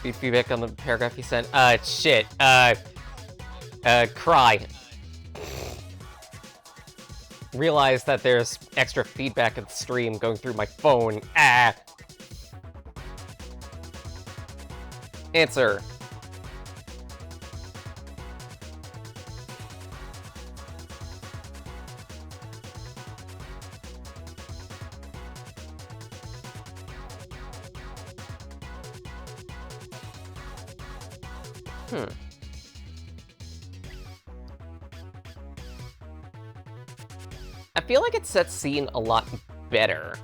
speed feedback on the paragraph you sent. Shit. Cry. Realize that there's extra feedback in the stream going through my phone. Answer. I feel like it sets scene a lot better,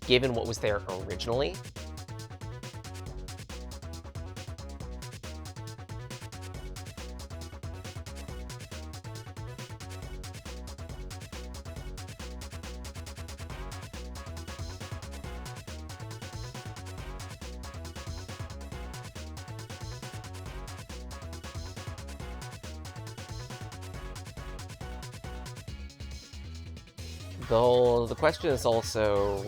given what was there originally. The question is also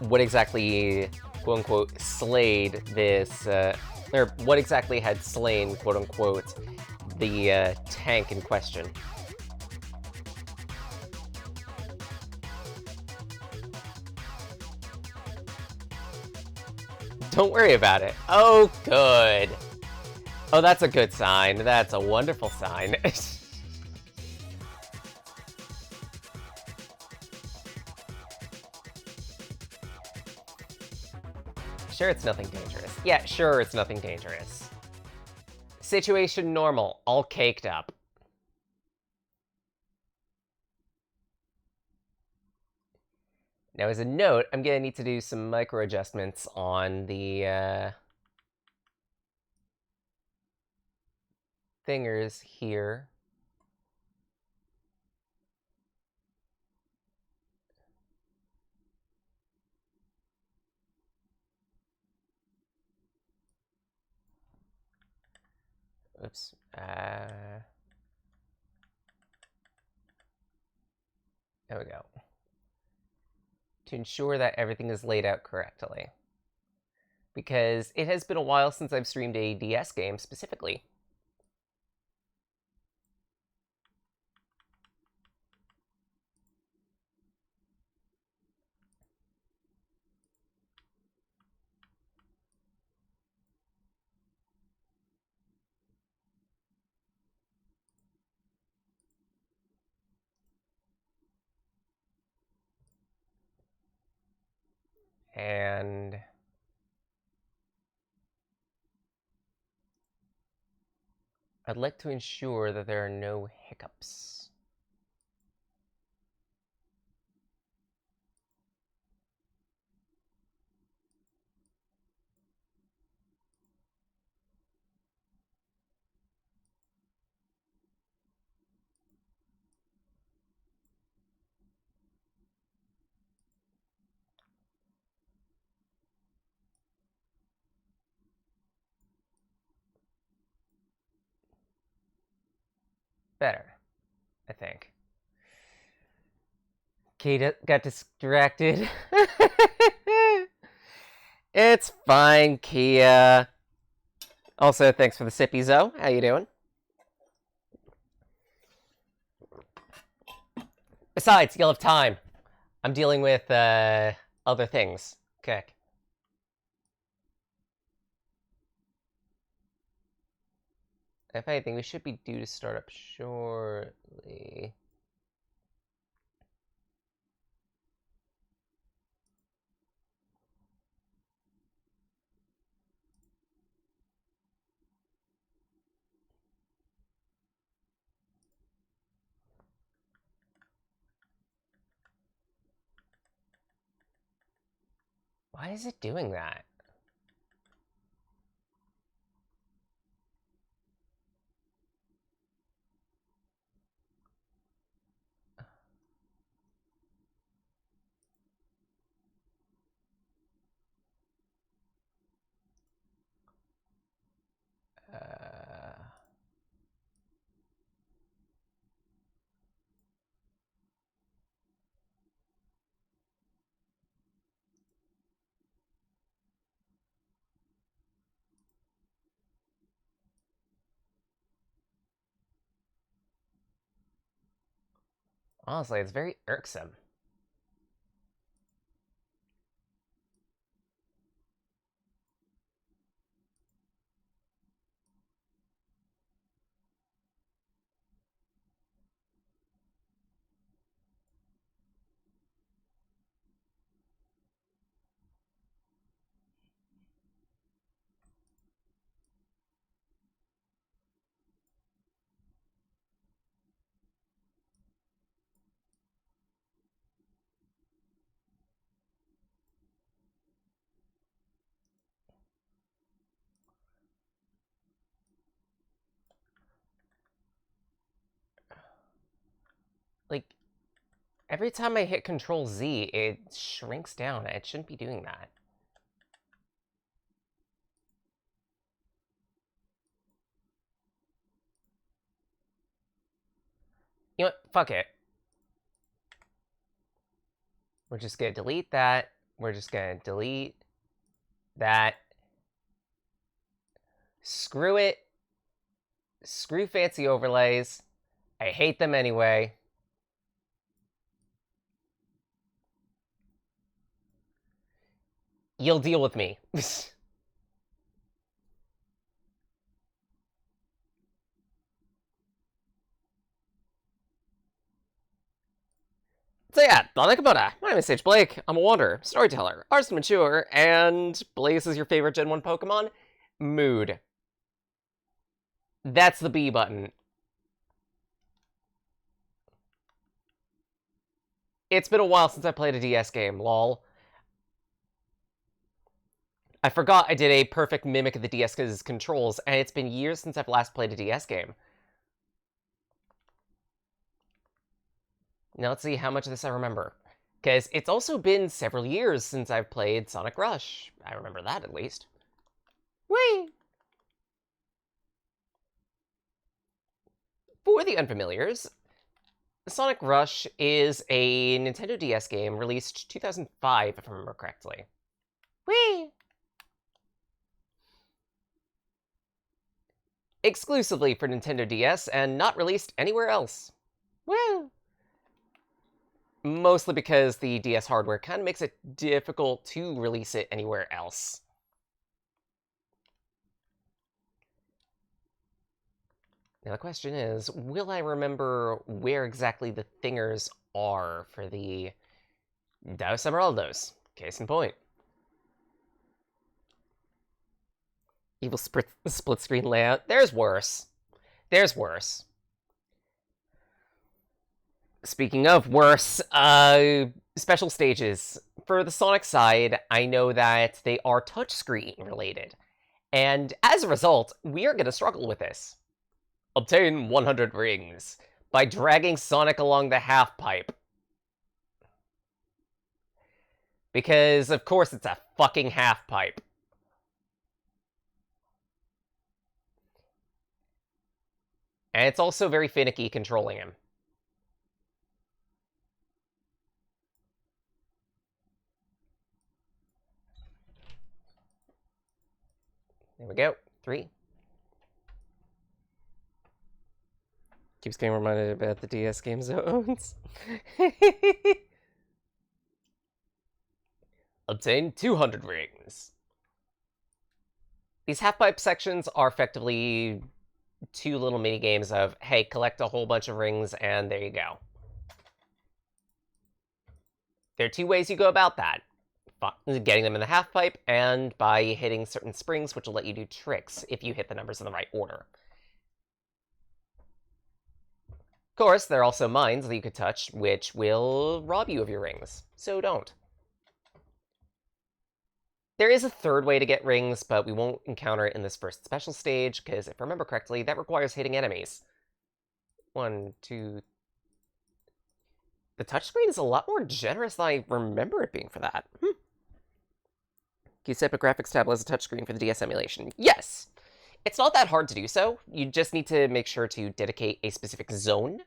what exactly, quote unquote, slayed this, or what exactly had slain, quote unquote, the tank in question. Don't worry about it. Oh, good. Oh, that's a good sign. That's a wonderful sign. Sure, it's nothing dangerous. Yeah, sure, it's nothing dangerous. Situation normal, all caked up. Now, as a note, I'm gonna need to do some micro adjustments on the thingers here. Oops. There we go. To ensure that everything is laid out correctly. Because it has been a while since I've streamed a DS game specifically. And I'd like to ensure that there are no hiccups. Better, I think. Kate got distracted. It's fine, Kia. Also, thanks for the sippy, Zoe. How you doing? Besides, you'll have time. I'm dealing with other things. Okay. If anything, we should be due to start up shortly. Why is it doing that? Honestly, it's very irksome. Like, every time I hit Control Z, it shrinks down. It shouldn't be doing that. You know what? Fuck it. We're just gonna delete that. We're just gonna delete that. Screw it. Screw fancy overlays. I hate them anyway. You'll deal with me. So yeah, Nakamura. My name is Sage Blake. I'm a wanderer, storyteller, artist mature, and Blaze is your favorite Gen 1 Pokemon? Mood. That's the B button. It's been a while since I played a DS game, lol. I forgot I did a perfect mimic of the DS's controls, and it's been years since I've last played a DS game. Now let's see how much of this I remember. Because it's also been several years since I've played Sonic Rush. I remember that, at least. Whee! For the unfamiliars, Sonic Rush is a Nintendo DS game released 2005, if I remember correctly. Whee! Exclusively for Nintendo DS and not released anywhere else. Woo! Mostly because the DS hardware kind of makes it difficult to release it anywhere else. Now the question is, will I remember where exactly the thingers are for the Dos Emeraldos? Case in point. Evil split screen layout. There's worse. There's worse. Speaking of worse, special stages. For the Sonic side, I know that they are touchscreen related. And as a result, we are going to struggle with this. Obtain 100 rings by dragging Sonic along the half pipe. Because, of course, it's a fucking half pipe. And it's also very finicky controlling him. There we go. 3. Keeps getting reminded about the DS game zones. Obtain 200 rings. These half-pipe sections are effectively 2 little mini games of, hey, collect a whole bunch of rings, and there you go. There are 2 ways you go about that. Getting them in the half-pipe, and by hitting certain springs, which will let you do tricks if you hit the numbers in the right order. Of course, there are also mines that you could touch, which will rob you of your rings, so don't. There is a third way to get rings, but we won't encounter it in this first special stage, because if I remember correctly, that requires hitting enemies. 1, 2... The touchscreen is a lot more generous than I remember it being for that. Can you set up a graphics tab as a touchscreen for the DS emulation? Yes! It's not that hard to do so. You just need to make sure to dedicate a specific zone.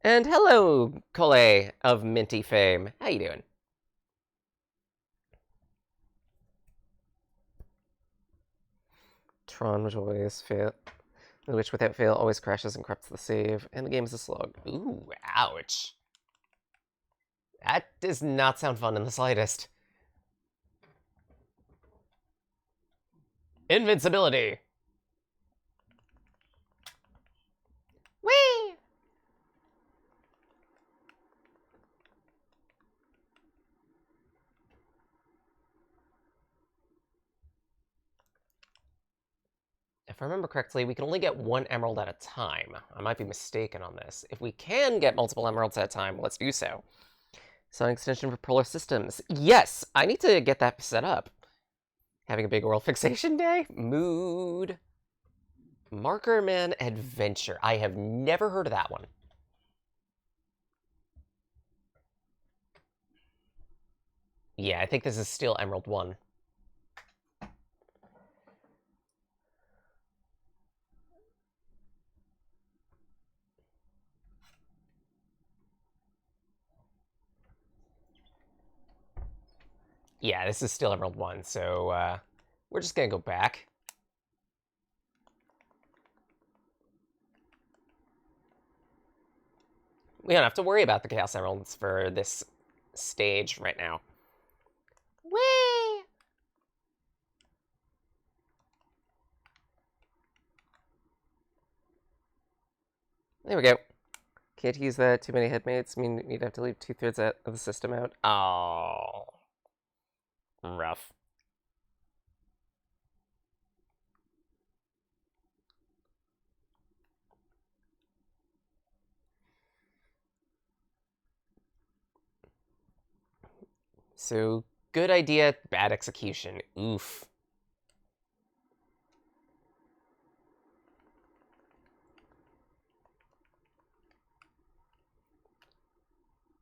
And hello, Cole of Minty fame. How you doing? Tron would always fail. which without fail always crashes and corrupts the save, and the game is a slog. Ooh, ouch. That does not sound fun in the slightest. Invincibility! Whee! If I remember correctly, we can only get one emerald at a time. I might be mistaken on this. If we can get multiple emeralds at a time, let's do so. Sonic extension for Polar Systems. Yes! I need to get that set up. Having a big world fixation day? Mood. Marker Man Adventure. I have never heard of that one. Yeah, I think this is still Emerald 1. Yeah, this is still Emerald 1, so we're just gonna go back. We don't have to worry about the Chaos Emeralds for this stage right now. Whee! There we go. Can't use that. Too many headmates mean you'd have to leave 2/3 of the system out. Oh. Rough. So, good idea, bad execution. Oof.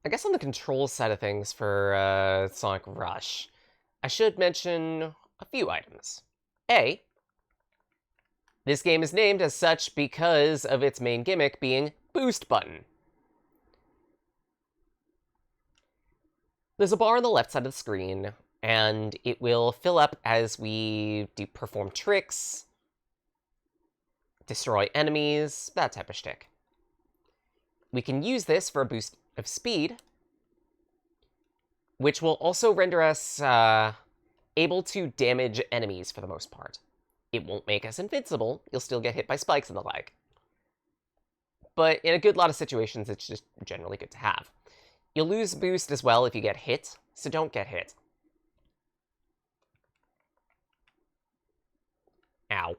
I guess on the controls side of things for Sonic Rush, I should mention a few items. A, this game is named as such because of its main gimmick being Boost Button. There's a bar on the left side of the screen, and it will fill up as we perform tricks, destroy enemies, that type of shtick. We can use this for a boost of speed, which will also render us able to damage enemies for the most part. It won't make us invincible, you'll still get hit by spikes and the like. But in a good lot of situations, it's just generally good to have. You'll lose boost as well if you get hit, so don't get hit. Ow.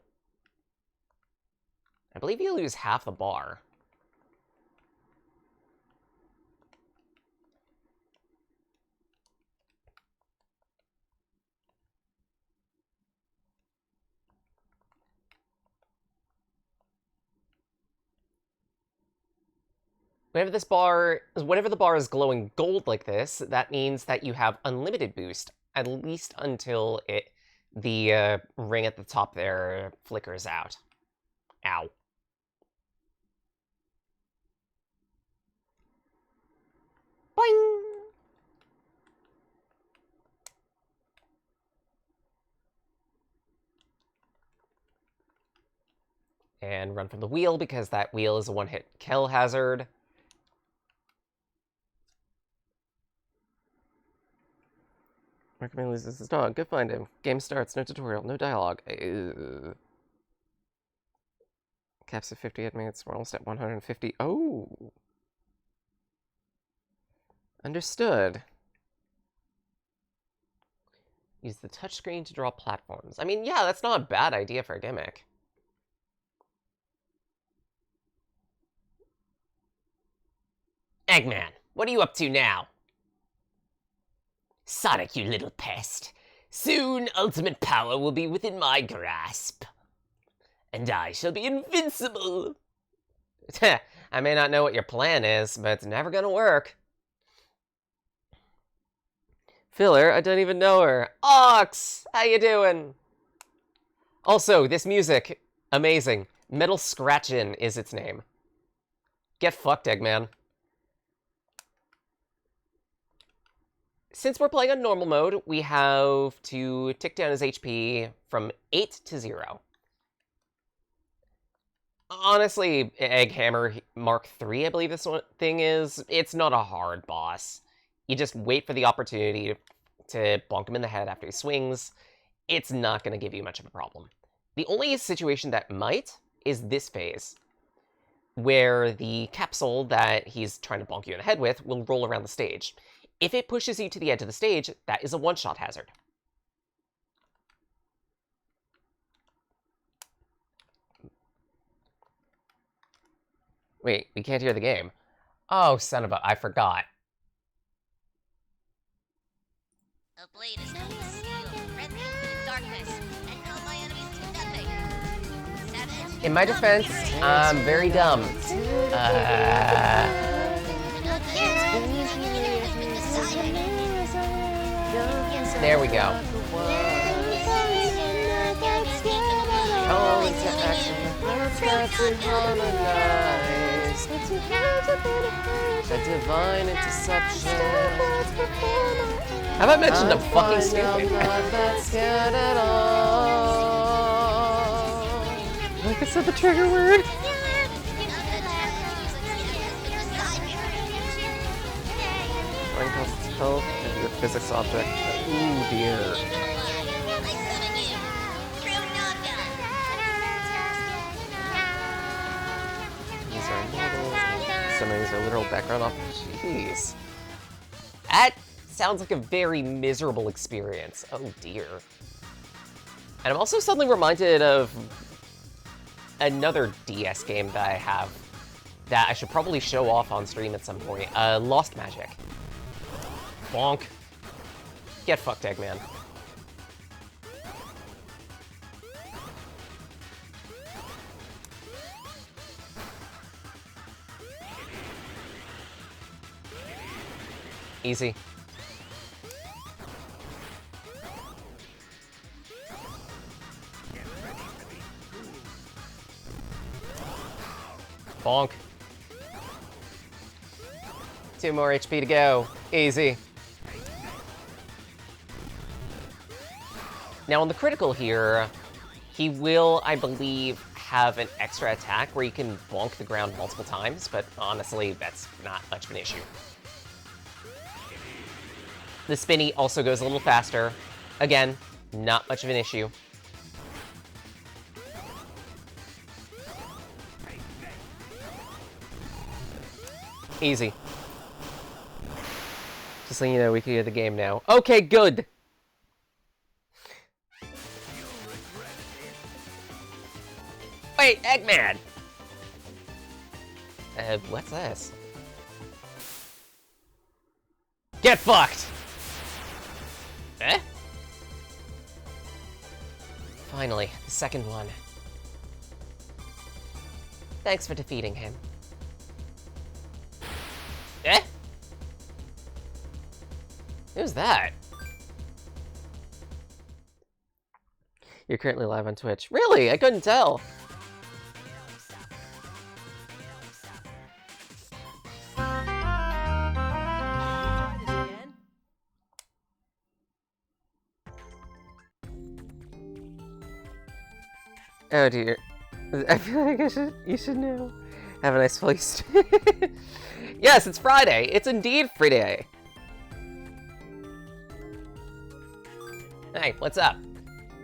I believe you lose half the bar. Whenever the bar is glowing gold like this, that means that you have unlimited boost, at least until the ring at the top there flickers out. Ow. Boing! And run from the wheel, because that wheel is a one-hit kill hazard. Recommend loses his dog. Go find him. Game starts. No tutorial. No dialogue. Caps at 50 headmates. We're almost at 150. Oh! Understood. Use the touchscreen to draw platforms. I mean, yeah, that's not a bad idea for a gimmick. Eggman, what are you up to now? Sonic, you little pest. Soon, ultimate power will be within my grasp. And I shall be invincible. I may not know what your plan is, but it's never gonna work. Filler, I don't even know her. Ox, how you doing? Also, this music, amazing. Metal Scratchin' is its name. Get fucked, Eggman. Since we're playing on normal mode, we have to tick down his HP from 8 to 0. Honestly, Egghammer Mark III, I believe this thing is, it's not a hard boss. You just wait for the opportunity to bonk him in the head after he swings. It's not going to give you much of a problem. The only situation that might is this phase, where the capsule that he's trying to bonk you in the head with will roll around the stage. If it pushes you to the edge of the stage, that is a one-shot hazard. Wait, we can't hear the game. Oh, son of a... I forgot. A blade is known to steal red in darkness and kill my enemies to nothing. Savage. In my defense, I'm very dumb. There we go. Call into action. A divine interception. Have I mentioned I'm fucking stupid? Like I said the trigger word. Flying costs health and a physics object. Ooh dear. These are immortal. Some of these are literal background off. Jeez. That sounds like a very miserable experience. Oh dear. And I'm also suddenly reminded of another DS game that I have that I should probably show off on stream at some point. Lost Magic. Bonk. Get fucked, Eggman. Easy. Bonk. 2 more HP to go. Easy. Now on the critical here, he will, I believe, have an extra attack where you can bonk the ground multiple times, but honestly, that's not much of an issue. The spinny also goes a little faster. Again, not much of an issue. Easy. Just so you know, we can hear the game now. Okay, good! Wait, Eggman! What's this? Get fucked! Eh? Finally, the second one. Thanks for defeating him. Eh? Who's that? You're currently live on Twitch. Really? I couldn't tell. Oh dear. I feel like you should know. Have a nice feast. Yes, it's Friday. It's indeed Friday. Hey, what's up?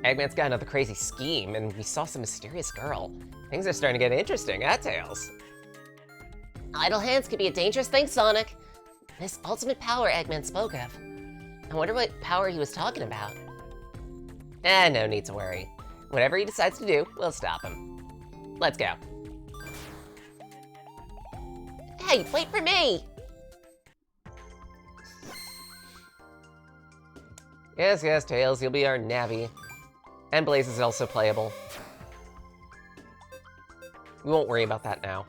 Eggman's got another crazy scheme, and we saw some mysterious girl. Things are starting to get interesting, Tails? Idle hands could be a dangerous thing, Sonic. This ultimate power Eggman spoke of. I wonder what power he was talking about. No need to worry. Whatever he decides to do, we'll stop him. Let's go. Hey, wait for me! Yes, Tails, you'll be our navvy. And Blaze is also playable. We won't worry about that now.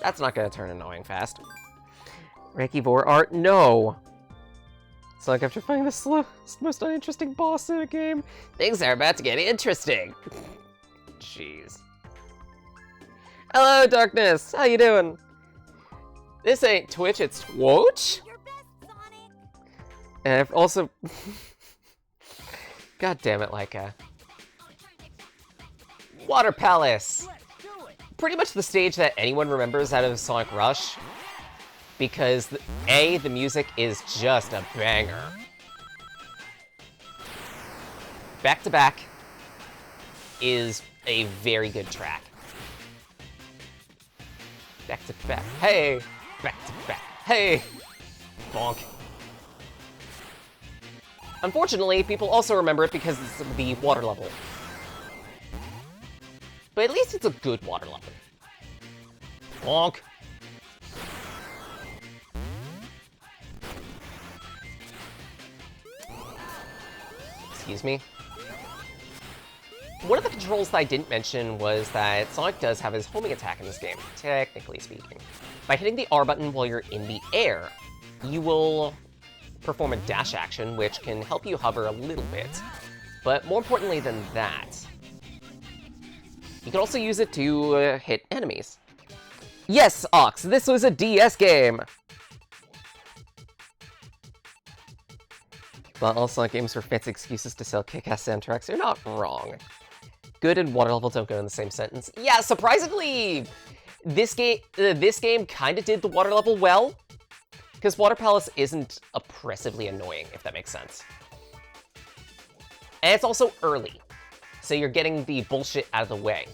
That's not gonna turn annoying fast. Reiki Vor art, no! It's like after finding the slowest, most uninteresting boss in a game, things are about to get interesting. Jeez. Hello, Darkness! How you doing? This ain't Twitch, it's Twitch? And I've also... God damn it, Laika. Water Palace! Pretty much the stage that anyone remembers out of Sonic Rush. Because, the music is just a banger. Back to Back is a very good track. Back to Back, hey! Back to Back, hey! Bonk. Unfortunately, people also remember it because it's the water level. But at least it's a good water level. Bonk. Excuse me. One of the controls that I didn't mention was that Sonic does have his homing attack in this game, technically speaking. By hitting the R button while you're in the air, you will perform a dash action, which can help you hover a little bit. But more importantly than that, you can also use it to hit enemies. Yes, Ox, this was a DS game! But all Sonic games were fancy excuses to sell kick-ass soundtracks. You're not wrong. Good and water level don't go in the same sentence. Yeah, surprisingly, this game kind of did the water level well, because Water Palace isn't oppressively annoying, if that makes sense. And it's also early, so you're getting the bullshit out of the way.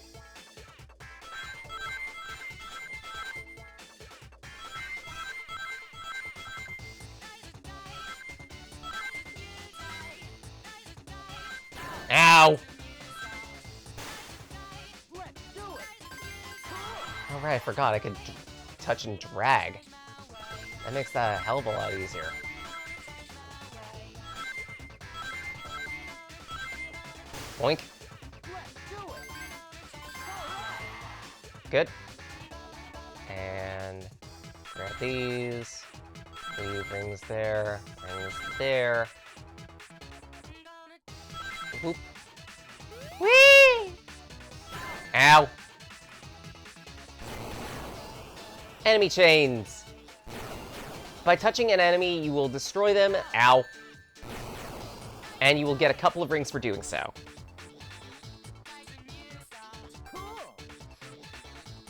Ow! Oh right, I forgot I could touch and drag. That makes that a hell of a lot easier. Boink. Good. And grab these. Leave rings there. Rings there. Whoop. Whee! Ow. Enemy chains. By touching an enemy, you will destroy them. Ow. And you will get a couple of rings for doing so.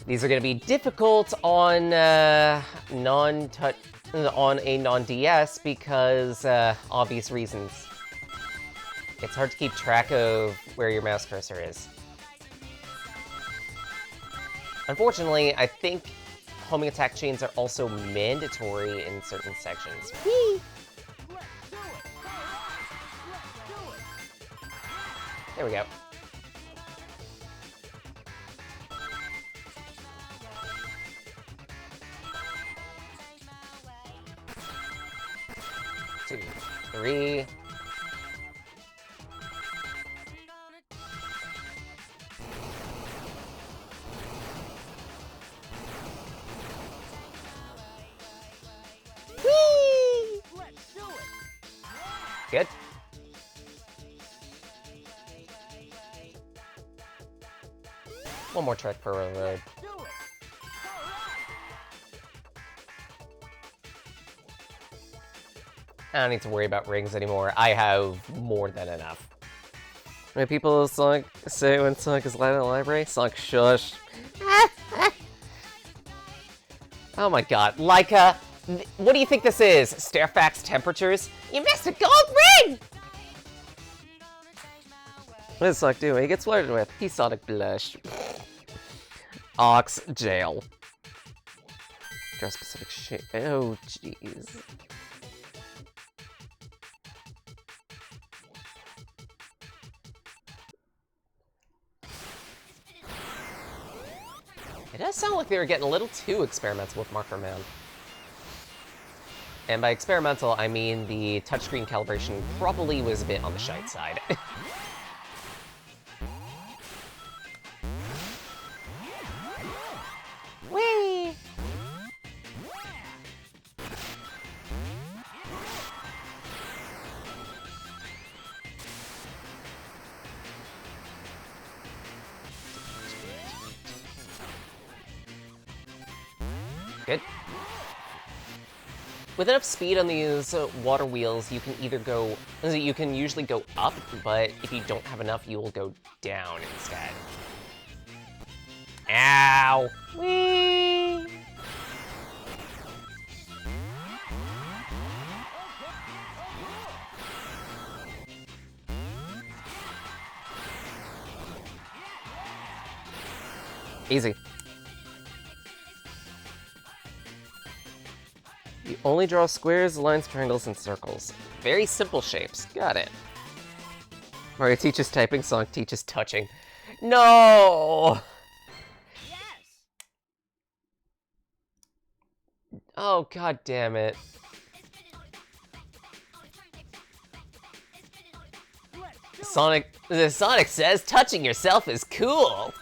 These are going to be difficult on a non-DS because obvious reasons. It's hard to keep track of where your mouse cursor is. Unfortunately, I think homing attack chains are also mandatory in certain sections. Whee! There we go. Two, three. Whee! Good. One more trick for a road. I don't need to worry about rings anymore. I have more than enough. When people Sonic say when Sonic is loud in the library, Sonic shush. Oh my god, Laika, what do you think this is? Stairfax temperatures? You missed a gold ring! What does Sonic do when he gets flirted with? He's Sonic Blush. Ox jail. Draw specific shape. Oh, jeez. It does sound like they were getting a little too experimental with Marker Man. And by experimental, I mean the touchscreen calibration probably was a bit on the shite side. Whee! Good. With enough speed on these water wheels, you can either go... You can usually go up, but if you don't have enough, you will go down instead. Ow! Whee! Easy. You only draw squares, lines, triangles, and circles. Very simple shapes. Got it. Mario teaches typing, Sonic teaches touching. No! Yes. Oh, god damn it. Sonic says touching yourself is cool.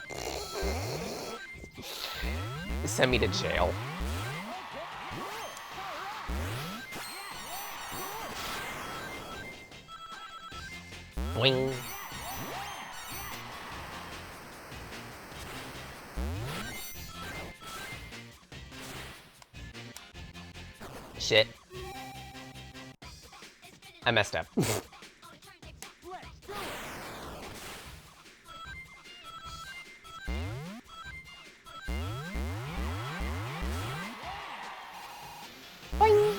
Send me to jail. Boing. Shit. I messed up. Boing.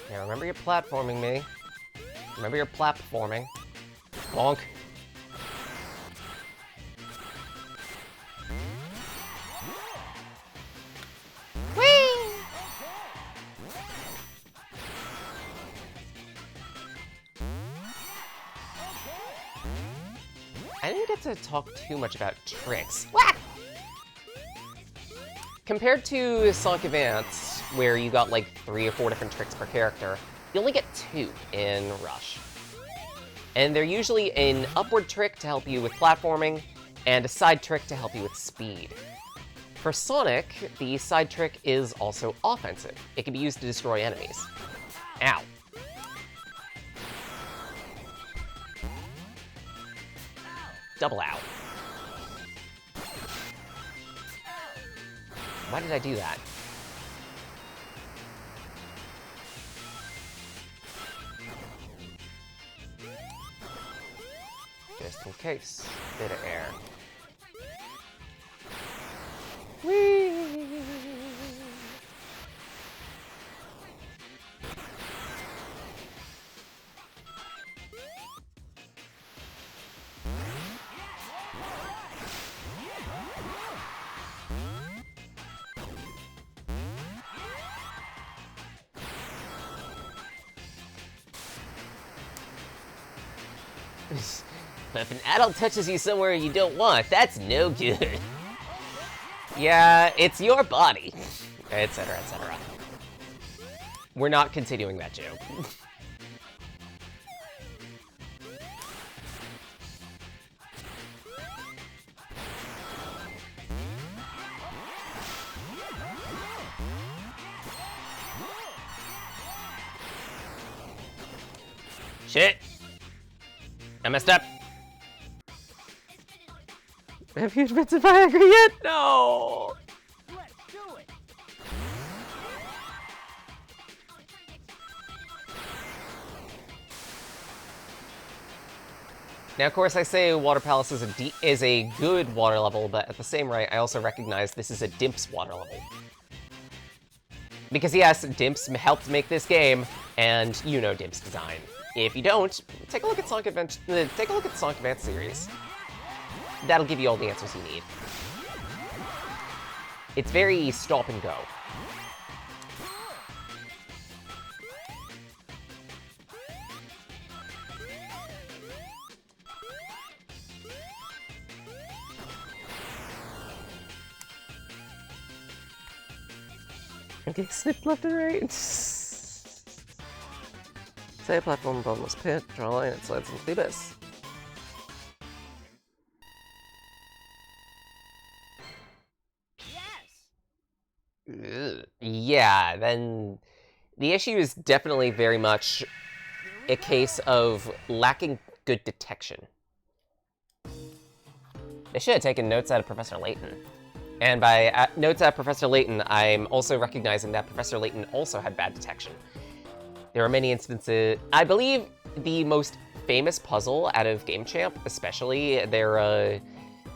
Yeah, remember you're platforming me. Remember you're platforming. Bonk. I didn't get to talk too much about tricks. Whack! Compared to Sonic Advance, where you got like 3 or 4 different tricks per character, you only get 2 in Rush. And they're usually an upward trick to help you with platforming, and a side trick to help you with speed. For Sonic, the side trick is also offensive. It can be used to destroy enemies. Ow. Double out. Why did I do that? Just in case. Bit of air. Whee! But if an adult touches you somewhere you don't want, that's no good. Yeah, it's your body, etc., etc. We're not continuing that joke. Shit! I messed up. Have you invented Viagra yet? No! Let's do it. Now, of course, I say Water Palace is a good water level, but at the same rate, I also recognize this is a Dimps water level. Because yes, Dimps helped make this game, and you know Dimps design. If you don't, take a look at Sonic Advance. Take a look at the Sonic Advance series. That'll give you all the answers you need. It's very stop and go. Okay, snip left and right. Say a platform, bottomless pit, draw a line, it slides into the abyss. Yes. Yeah, then the issue is definitely very much Here a case of lacking good detection. They should have taken notes out of Professor Layton. And by notes out of Professor Layton, I'm also recognizing that Professor Layton also had bad detection. There are many instances. I believe the most famous puzzle out of Game Champ, especially their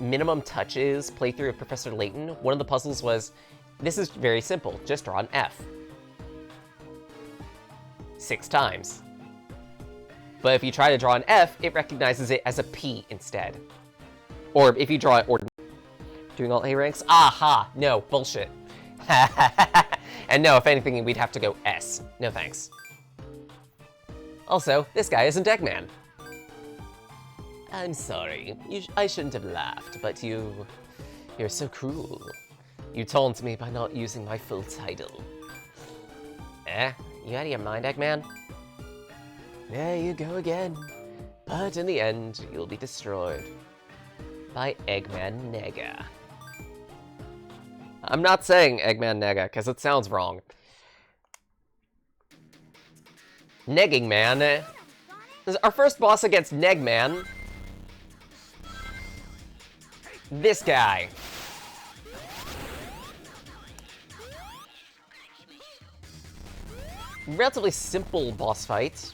minimum touches playthrough of Professor Layton, one of the puzzles was, this is very simple, just draw an F. 6 times. But if you try to draw an F, it recognizes it as a P instead. Or if you draw it ordinary. Doing all A ranks? Aha! No, bullshit. And no, if anything, we'd have to go S. No thanks. Also, this guy isn't Eggman. I'm sorry. I shouldn't have laughed, but you're so cruel. You taunt me by not using my full title. You out of your mind, Eggman? There you go again. But in the end, you'll be destroyed by Eggman Nega. I'm not saying Eggman Nega, because it sounds wrong. Negging Man. This is our first boss against Negman. This guy. Relatively simple boss fight.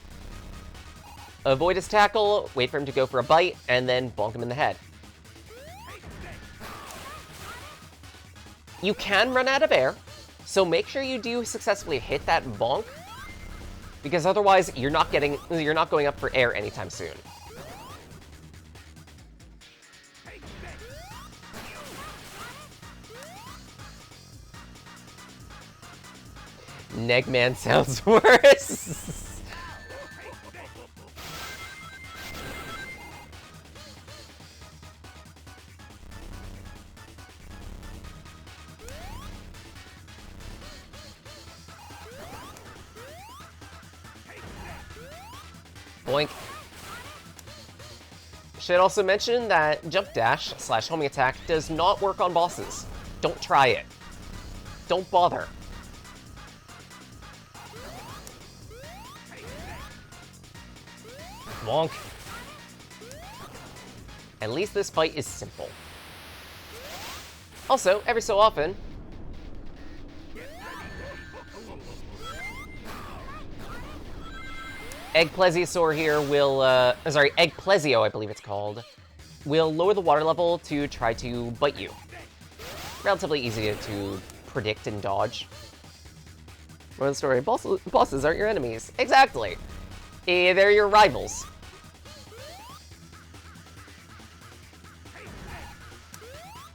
Avoid his tackle, wait for him to go for a bite, and then bonk him in the head. You can run out of air, so make sure you do successfully hit that bonk, because otherwise you're not going up for air anytime soon. Negman sounds worse. Boink. Should also mention that jump dash / homing attack does not work on bosses. Don't try it. Don't bother. Bonk. At least this fight is simple. Also, every so often, Egg Plesiosaur here will, Egg Plesio, I believe it's called, will lower the water level to try to bite you. Relatively easy to predict and dodge. Moral of the story, bosses aren't your enemies. Exactly. They're your rivals.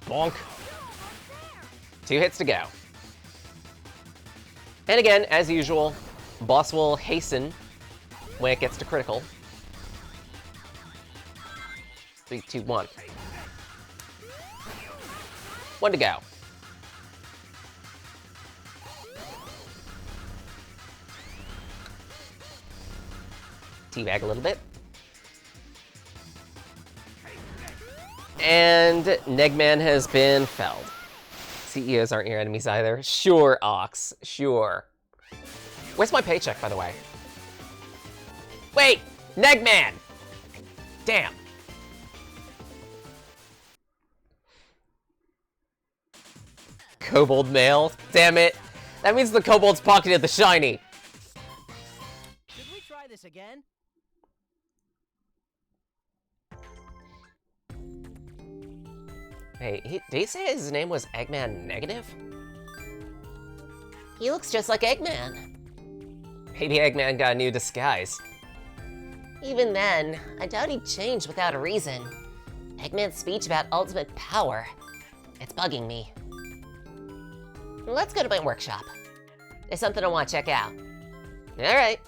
Bonk. 2 hits to go. And again, as usual, boss will hasten when it gets to critical. 3, 2, 1. 1 to go. Teabag a little bit. And Negman has been felled. CEOs aren't your enemies either. Sure, Ox. Sure. Where's my paycheck, by the way? Wait! Negman! Damn. Kobold mail? Damn it. That means the kobold's pocketed the shiny. Should we try this again? Hey, did he say his name was Eggman Negative? He looks just like Eggman. Maybe Eggman got a new disguise. Even then, I doubt he'd change without a reason. Eggman's speech about ultimate power. It's bugging me. Let's go to my workshop. There's something I want to check out. Alright.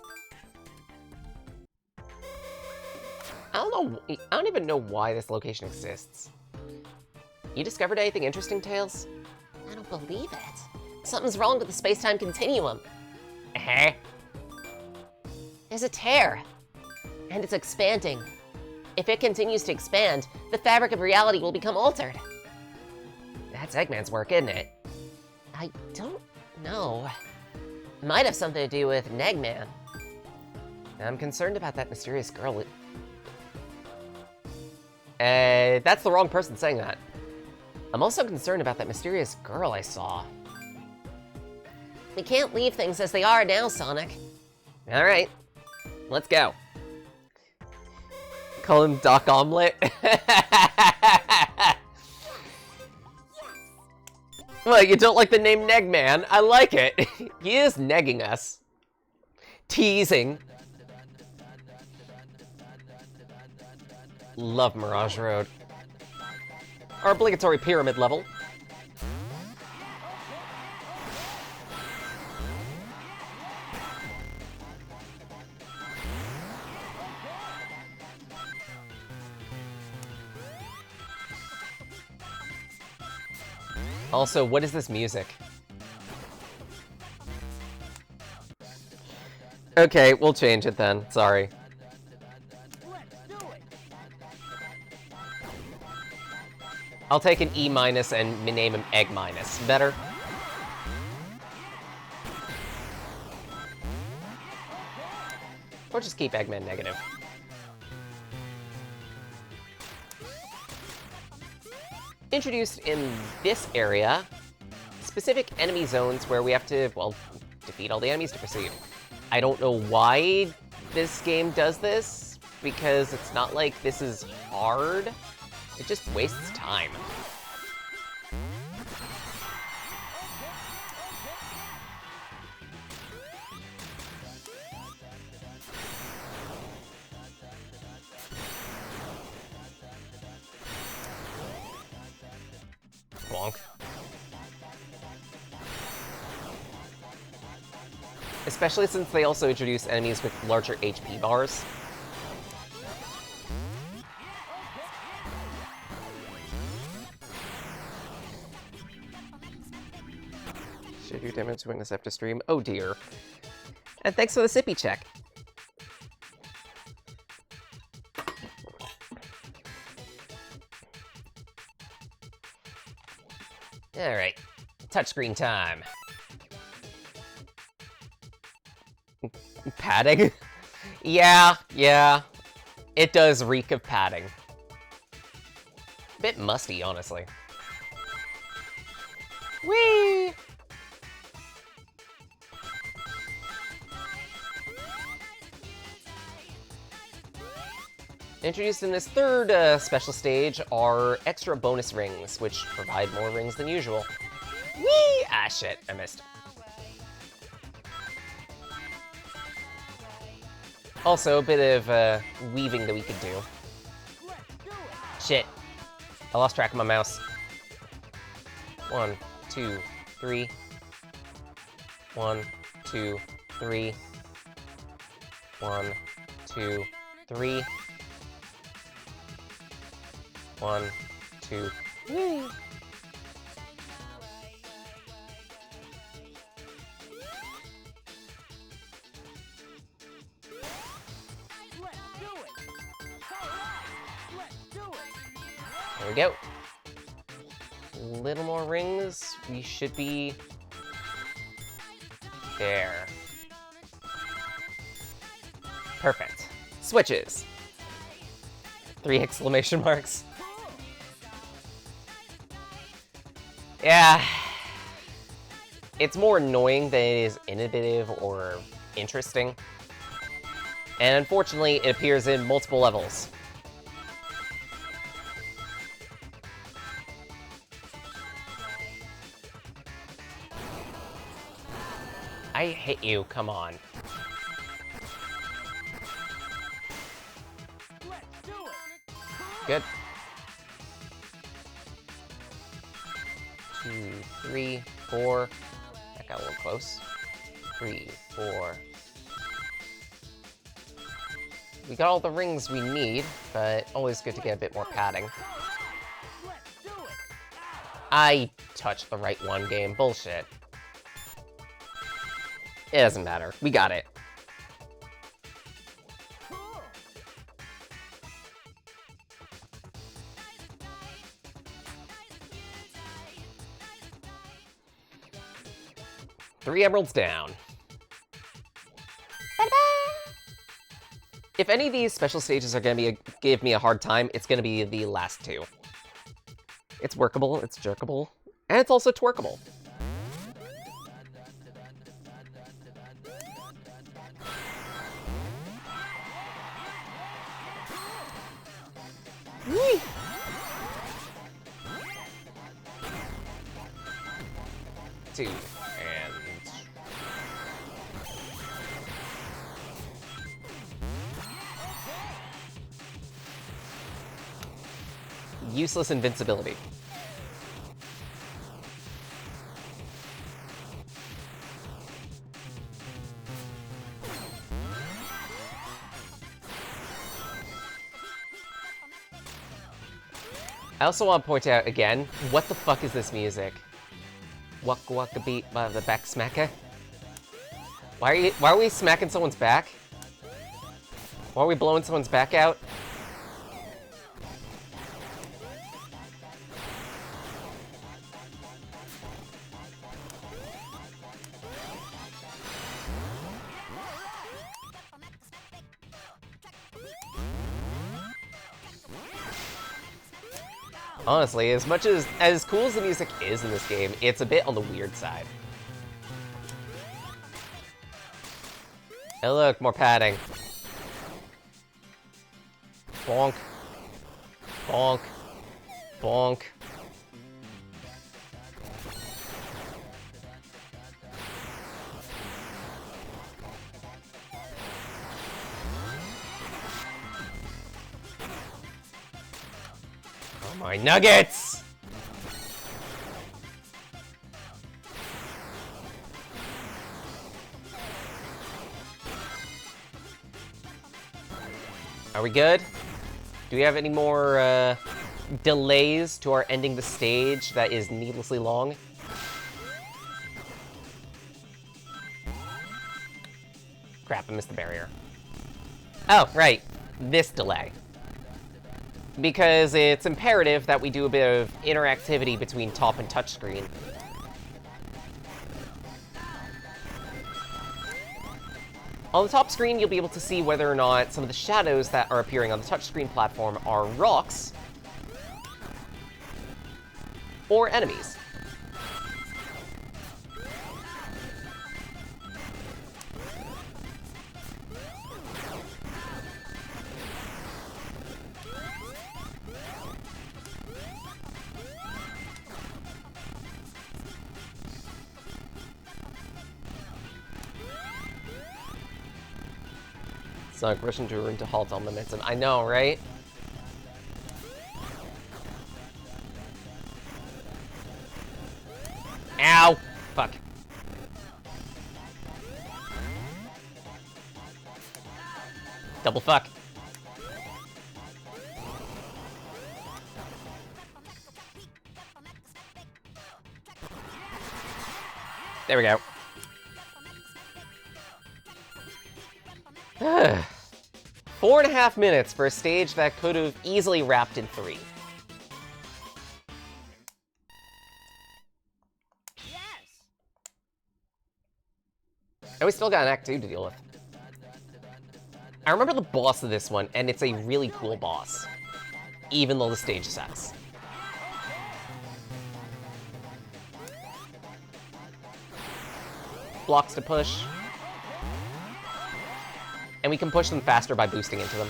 I don't even know why this location exists. You discovered anything interesting, Tails? I don't believe it. Something's wrong with the space-time continuum. There's a tear. And it's expanding. If it continues to expand, the fabric of reality will become altered. That's Eggman's work, isn't it? I don't know. Might have something to do with Negman. I'm concerned about that mysterious girl. That's the wrong person saying that. I'm also concerned about that mysterious girl I saw. We can't leave things as they are now, Sonic. All right, let's go. Call him Doc Omelet. What, you don't like the name Negman? I like it. He is negging us. Teasing. Love Mirage Road. Our obligatory pyramid level. Also, what is this music? Okay, we'll change it then. Sorry. I'll take an E- and name him Egg-. Better? Or just keep Eggman negative. Introduced in this area, specific enemy zones where we have to, well, defeat all the enemies to proceed. I don't know why this game does this, because it's not like this is hard. It just wastes time. Bonk. Especially since they also introduce enemies with larger HP bars. Should you damage witness after stream? Oh dear. And thanks for the sippy check. Alright, touchscreen time. Padding? Yeah. It does reek of padding. Bit musty, honestly. Whee! Introduced in this third special stage are extra bonus rings, which provide more rings than usual. Whee! Ah, shit, I missed. Also, a bit of weaving that we could do. Shit. I lost track of my mouse. 1, 2, 3. 1, 2, 3. 1, 2, 3. 1, 2. Woo! There we go. A little more rings. We should be there. Perfect. Switches. 3 exclamation marks. Yeah. It's more annoying than it is innovative or interesting. And unfortunately, it appears in multiple levels. I hit you, come on. Good. 2, 3, 4. That got a little close. 3, 4. We got all the rings we need, but always good to get a bit more padding. I touched the right one game. Bullshit. It doesn't matter. We got it. Three emeralds down. If any of these special stages are gonna give me a hard time, it's gonna be the last two. It's workable, it's jerkable, and it's also twerkable. Whee! Two, and... useless invincibility. I also want to point out again, what the fuck is this music? Waka waka beat by the back smacker? Why are we smacking someone's back? Why are we blowing someone's back out? Honestly, as cool as the music is in this game, it's a bit on the weird side. Hey look, more padding. Bonk. Bonk. Bonk. Oh my nuggets! Are we good? Do we have any more delays to our ending the stage that is needlessly long? Crap, I missed the barrier. Oh, right. This delay. Because it's imperative that we do a bit of interactivity between top and touchscreen. On the top screen, you'll be able to see whether or not some of the shadows that are appearing on the touchscreen platform are rocks or enemies. Sonic rushing to room to halt on momentum. I know, right? Ow! Fuck. Double fuck. There we go. 4.5 minutes for a stage that could have easily wrapped in 3. Yes. And we still got an Act 2 to deal with. I remember the boss of this one, and it's a really cool boss, even though the stage sucks. Blocks to push. And we can push them faster by boosting into them.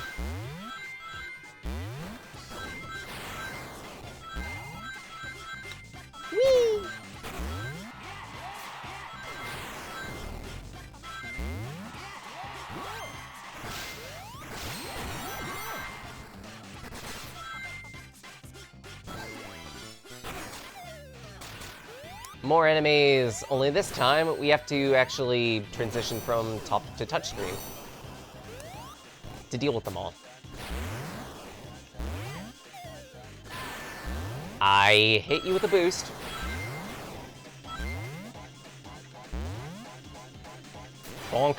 Whee! More enemies, only this time we have to actually transition from top to touchscreen to deal with them all. I hit you with a boost. Bonk.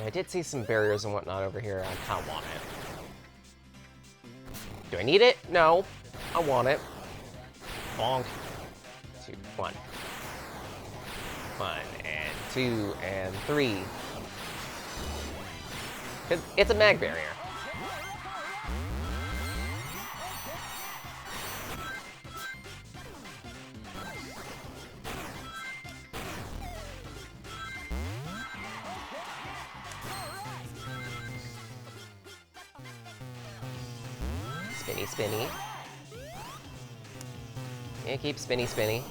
I did see some barriers and whatnot over here. I kind of want it. Do I need it? No. I want it. Bonk. 2, 1. 1, and 2, and 3. It's a mag barrier. Spinny, spinny. Yeah, keep spinny, spinny.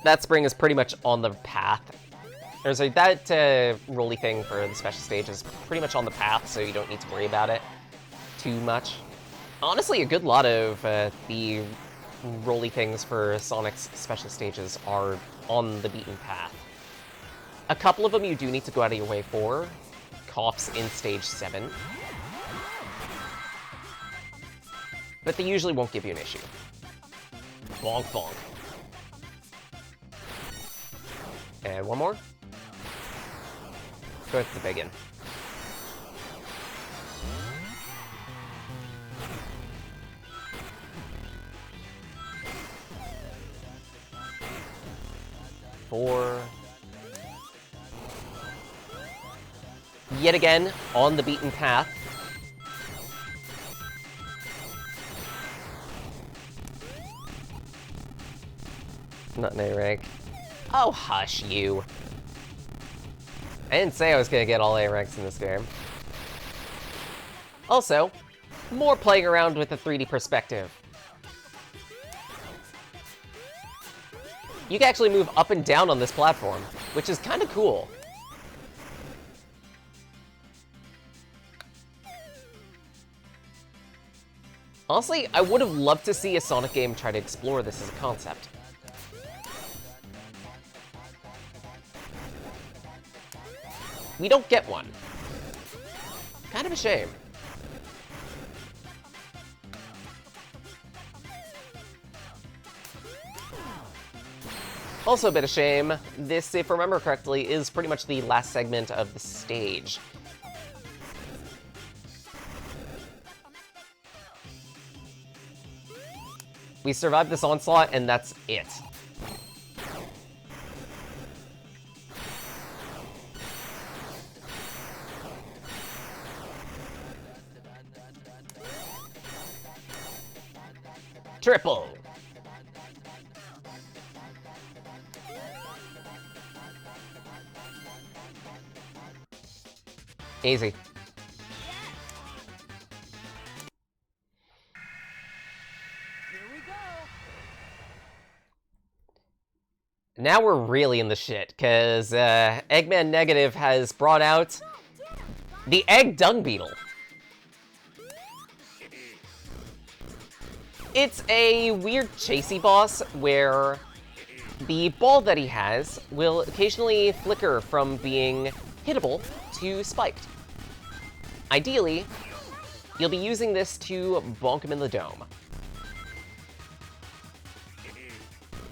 That spring is pretty much on the path. There's like that rolly thing for the special stage is pretty much on the path, so you don't need to worry about it too much. Honestly, a good lot of the rolly things for Sonic's special stages are on the beaten path. A couple of them you do need to go out of your way for. Coughs in stage 7. But they usually won't give you an issue. Bonk, bonk. And one more. Go with the big one. Four. Yet again, on the beaten path. Not an A rank. Oh, hush you. I didn't say I was gonna get all A ranks in this game. Also, more playing around with the 3D perspective. You can actually move up and down on this platform, which is kind of cool. Honestly, I would have loved to see a Sonic game try to explore this as a concept. We don't get one. Kind of a shame. Also a bit of shame. This, if I remember correctly, is pretty much the last segment of the stage. We survived this onslaught, and that's it. Triple. Easy. Here we go. Now we're really in the shit, because Eggman Negative has brought out the Egg Dung Beetle. It's a weird chasey boss where the ball that he has will occasionally flicker from being hittable to spiked. Ideally, you'll be using this to bonk him in the dome.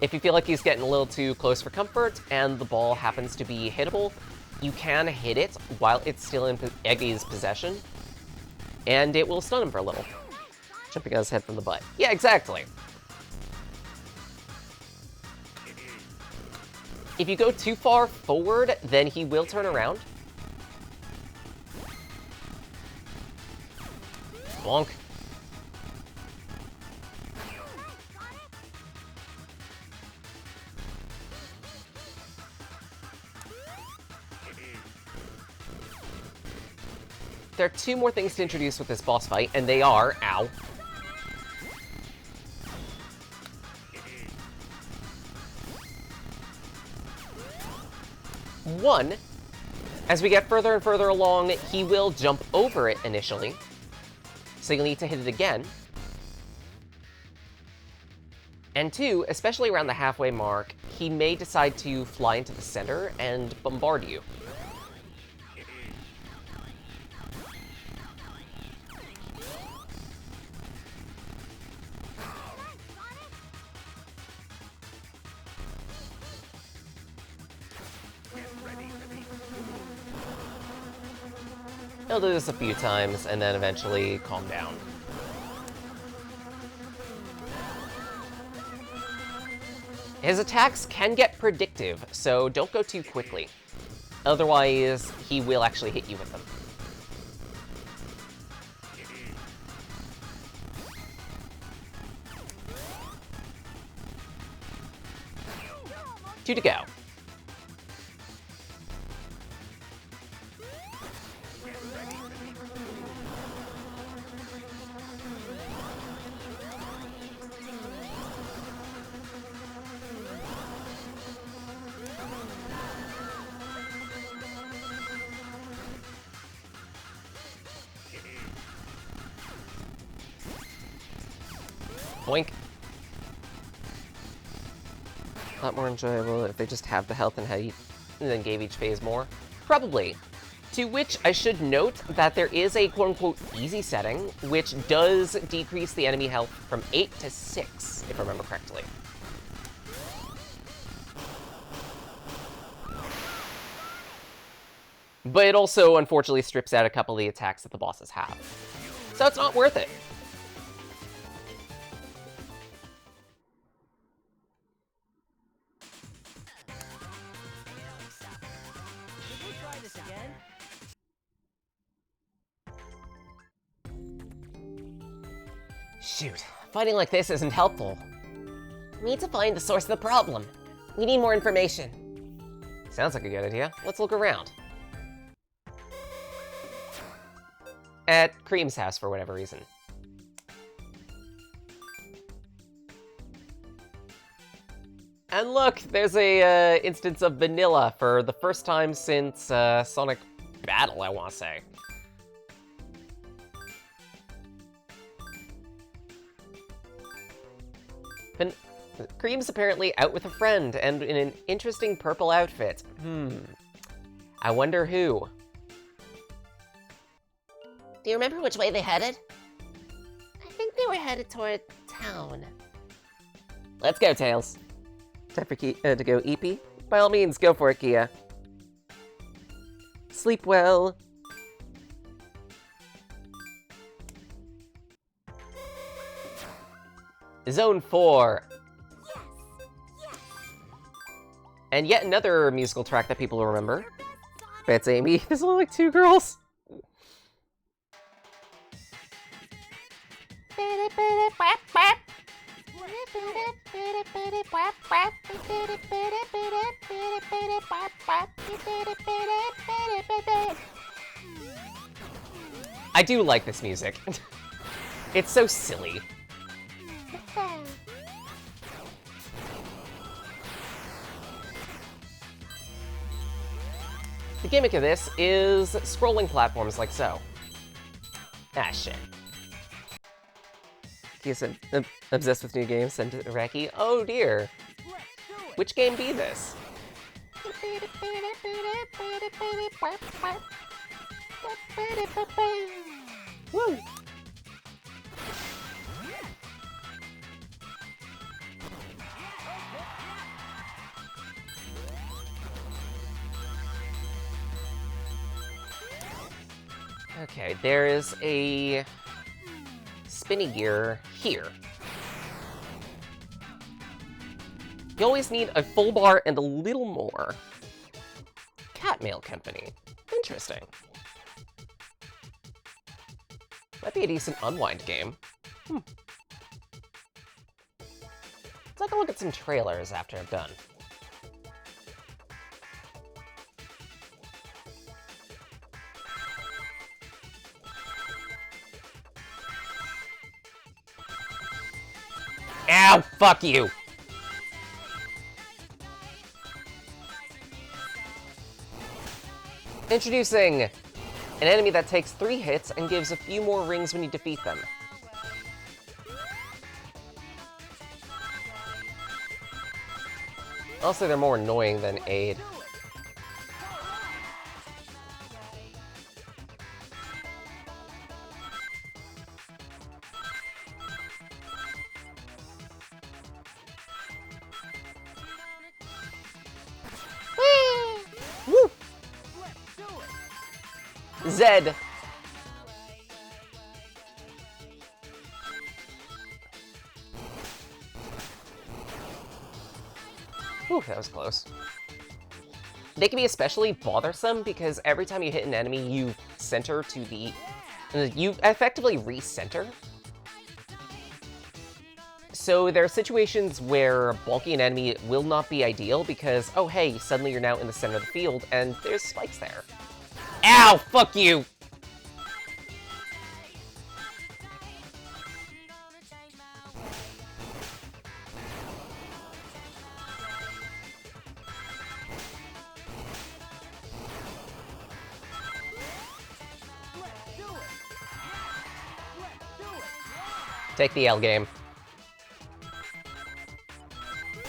If you feel like he's getting a little too close for comfort and the ball happens to be hittable, you can hit it while it's still in Eggy's possession, and it will stun him for a little. Jumping on his head from the butt. Yeah, exactly. If you go too far forward, then he will turn around. Bonk. There are 2 more things to introduce with this boss fight, and they are, ow. One, as we get further and further along, he will jump over it initially, so you'll need to hit it again. And 2, especially around the halfway mark, he may decide to fly into the center and bombard you. He'll do this a few times and then eventually calm down. His attacks can get predictive, so don't go too quickly. Otherwise, he will actually hit you with them. 2 to go. Boink. A lot more enjoyable if they just have the health and then gave each phase more. Probably. To which I should note that there is a quote-unquote easy setting, which does decrease the enemy health from 8 to 6, if I remember correctly. But it also, unfortunately, strips out a couple of the attacks that the bosses have. So it's not worth it. Shoot, fighting like this isn't helpful. We need to find the source of the problem. We need more information. Sounds like a good idea. Let's look around. At Cream's house, for whatever reason. And look, there's a instance of vanilla for the first time since Sonic Battle, I want to say. Cream's apparently out with a friend and in an interesting purple outfit. I wonder who. Do you remember which way they headed? I think they were headed toward town. Let's go, Tails. Time for to go EP? By all means, go for it, Kia. Sleep well. Zone 4. And yet another musical track that people will remember. That's Amy. There's only like 2 girls. I do like this music. It's so silly. The gimmick of this is scrolling platforms like so. Ah, shit. He's obsessed with new games, sent to Iraqi. Oh dear. Which game be this? Woo! Okay, there is a spinny gear here. You always need a full bar and a little more. Cat Mail Company. Interesting. Might be a decent unwind game. Let's take a look at some trailers after I'm done. Ow, fuck you! Introducing an enemy that takes 3 hits and gives a few more rings when you defeat them. Also, they're more annoying than aid. Zed Whew, that was close. They can be especially bothersome because every time you hit an enemy, you center to the... You effectively recenter. So there are situations where bulking an enemy will not be ideal because, oh hey, suddenly you're now in the center of the field and there's spikes there. Ow! Fuck you! Let's do it. Let's do it. Take the L game.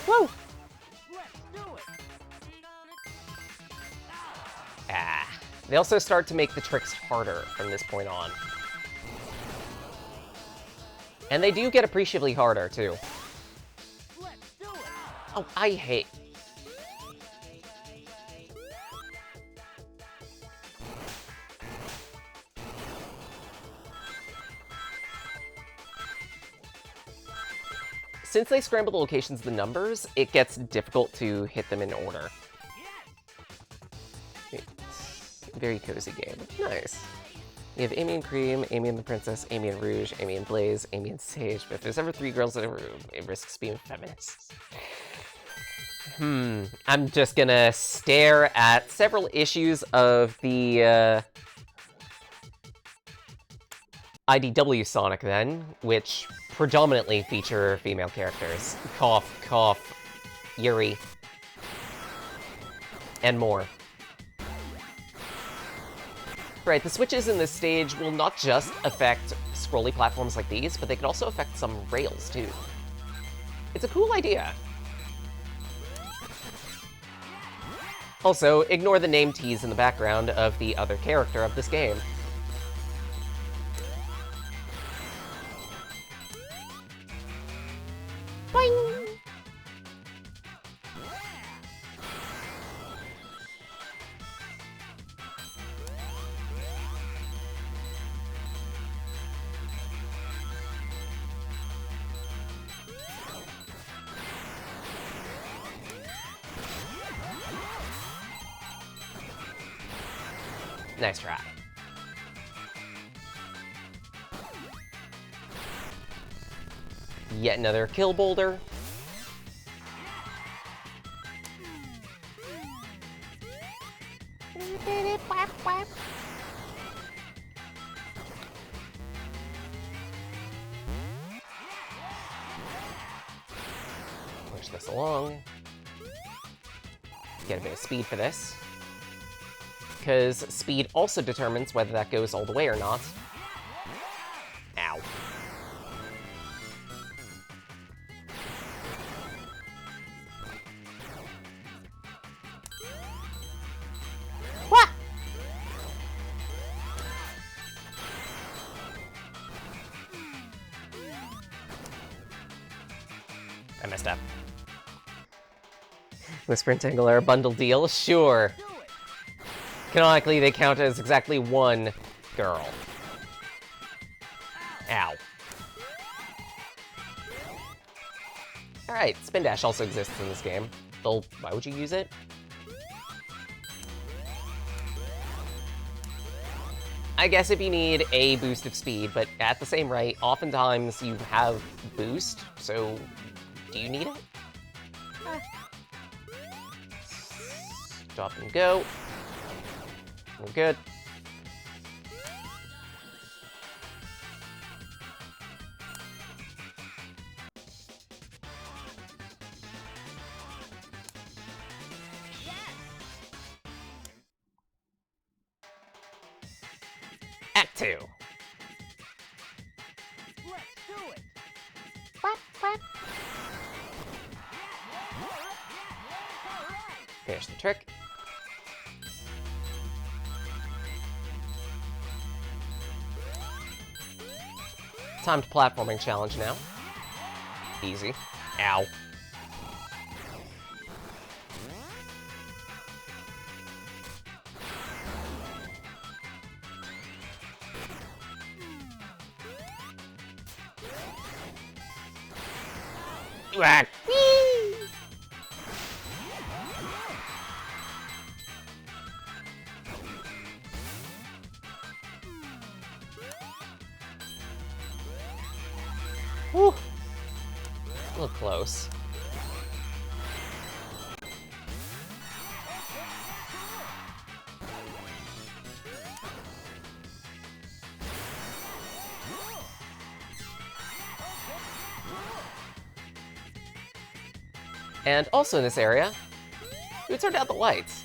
Woo! Let's do it. Ah. They also start to make the tricks harder from this point on. And they do get appreciably harder, too. Let's do it. Oh, I hate... Since they scramble the locations of the numbers, it gets difficult to hit them in order. It's a very cozy game. Nice. We have Amy and Cream, Amy and the Princess, Amy and Rouge, Amy and Blaze, Amy and Sage, but if there's ever 3 girls in a room, it risks being feminists. I'm just gonna stare at several issues of the, IDW Sonic, then, which predominantly feature female characters. Cough, cough, Yuri, and more. Right, the switches in this stage will not just affect scrolly platforms like these, but they can also affect some rails, too. It's a cool idea. Also, ignore the name tease in the background of the other character of this game. Boing! Nice try. Yet another kill boulder. Push this along. Get a bit of speed for this. Because speed also determines whether that goes all the way or not. Ow. What? I messed up. Whisper and Tangler bundle deal? Sure. Canonically, they count as exactly one girl. Ow. Alright, Spin Dash also exists in this game. Though, why would you use it? I guess if you need a boost of speed, but at the same rate, oftentimes you have boost, so do you need it? Stop and go. We're good. Act 2. Let's do it. Finish the trick. Timed platforming challenge now. Easy. Ow. Ah. Whew. A little close. And also in this area, we turned out the lights.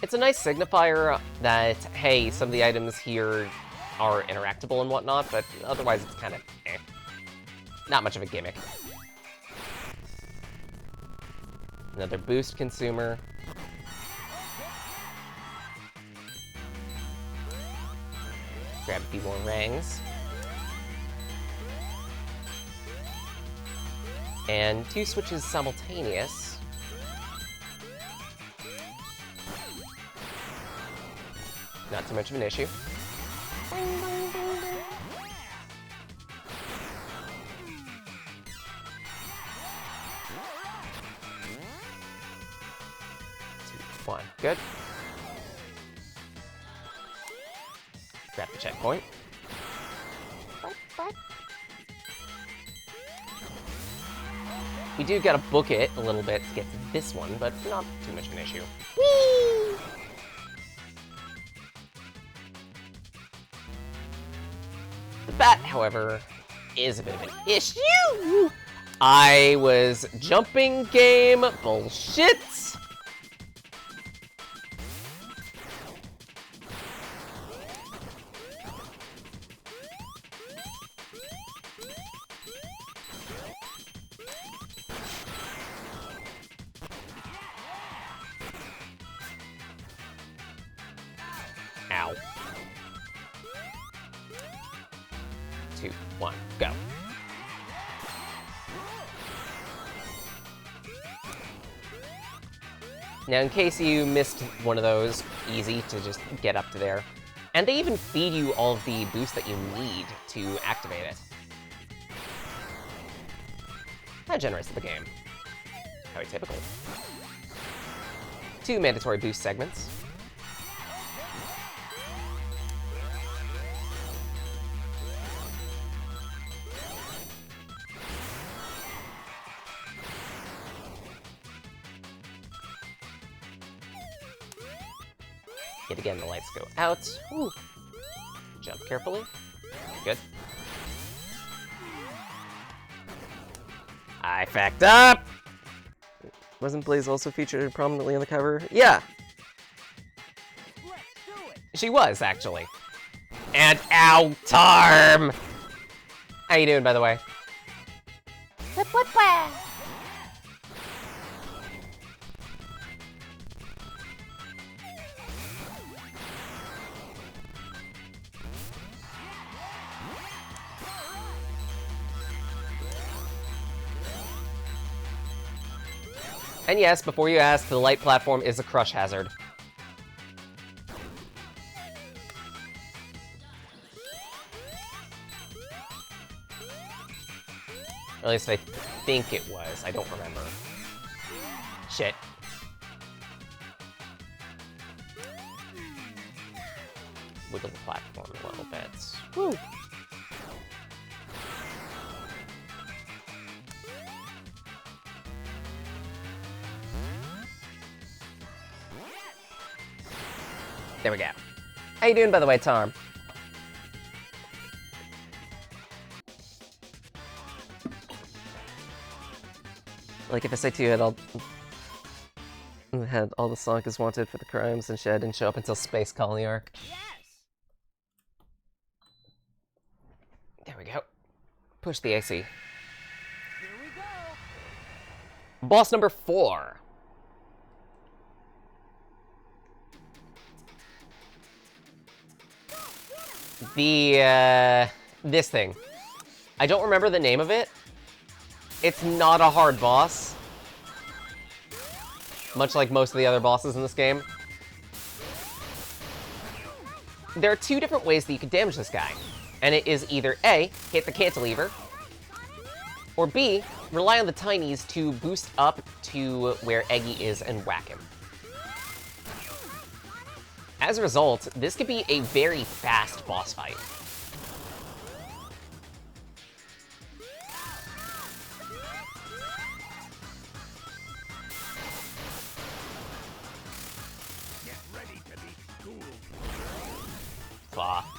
It's a nice signifier that, hey, some of the items here are interactable and whatnot, but otherwise it's kind of eh. Not much of a gimmick. Another boost consumer. Grab a few more rings. And 2 switches simultaneous. Not too much of an issue. Two, one, good. Grab the checkpoint. We do gotta book it a little bit to get to this one, but not too much of an issue. Whee! The bat, however, is a bit of an issue. I was jumping game bullshit. Ow. 2, 1, go. Now, in case you missed one of those, easy to just get up to there. And they even feed you all of the boosts that you need to activate it. How generous of the game. How typical. 2 mandatory boost segments. Yet again, the lights go out. Ooh. Jump carefully. Good. I fucked up! Wasn't Blaze also featured prominently on the cover? Yeah! Let's do it. She was, actually. And ow, Tarm! How you doing, by the way? And yes, before you ask, the light platform is a crush hazard. Or at least I think it was. I don't remember. Shit. Wiggle the platform a little bit. Woo! There we go. How you doing, by the way, Tarm? Like, if SAT had all the Sonic is wanted for the crimes and shit didn't show up until Space Colony arc. Yes. There we go. Push the AC. Here we go. Boss number 4. This thing. I don't remember the name of it. It's not a hard boss. Much like most of the other bosses in this game. There are 2 different ways that you can damage this guy. And it is either A, hit the cantilever, or B, rely on the tinies to boost up to where Eggy is and whack him. As a result, this could be a very fast boss fight. Fuck.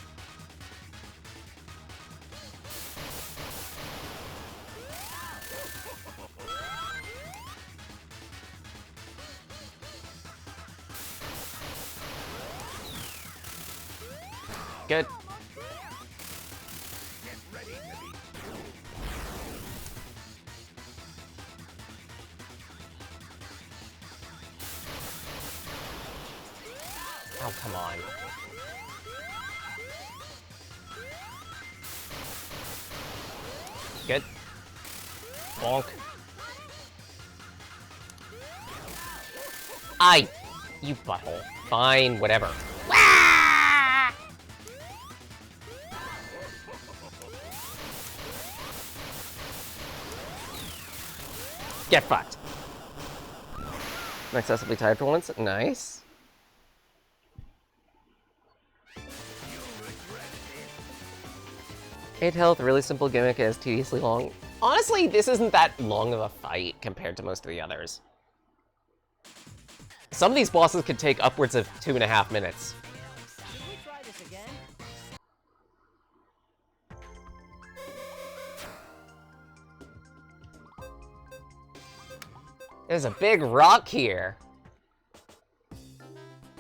Good. Oh, come on. Good. Bonk. You butthole. Fine, whatever. Get fucked. I'm excessively tired for once. Nice. Eight health, really simple gimmick, is tediously long. Honestly, this isn't that long of a fight compared to most of the others. Some of these bosses could take upwards of 2.5 minutes. Should we try this again? There's a big rock here.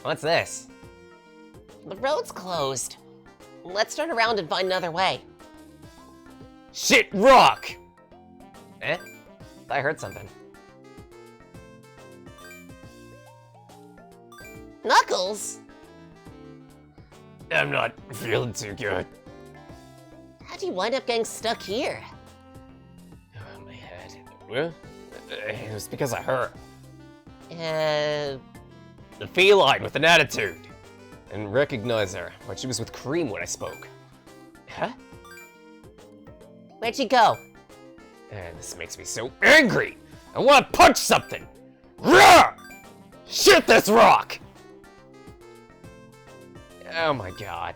What's this? The road's closed. Let's turn around and find another way. Shit rock! Eh? I heard something. Knuckles? I'm not feeling too good. How'd you wind up getting stuck here? Oh, my head. Well, it was because of her. Uh, The feline with an attitude. And recognize her, but she was with Cream when I spoke. Huh? where'd she go? And this makes me so angry! I want to punch something! Rah! Shit this rock! Oh my god.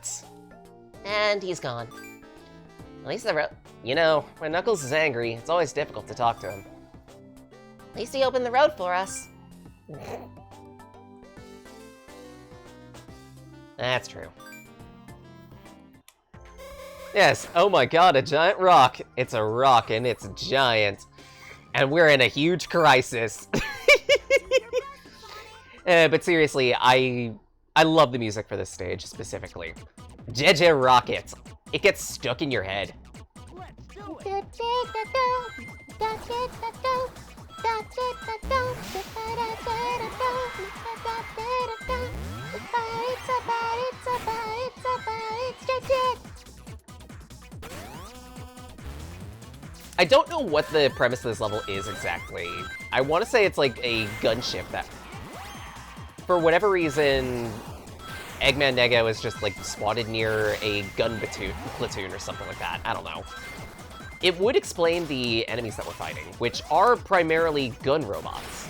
And he's gone. At least the road. You know, when Knuckles is angry, it's always difficult to talk to him. At least he opened the road for us. That's true. Yes, oh my god, a giant rock. It's a rock and it's giant. And we're in a huge crisis. But seriously, I love the music for this stage specifically. JJ Rocket. It gets stuck in your head. Let's do it. I don't know what the premise of this level is exactly. I want to say it's like a gunship that, for whatever reason, Eggman Nego is just like spotted near a gun platoon or something like that. I don't know. It would explain the enemies that we're fighting, which are primarily gun robots.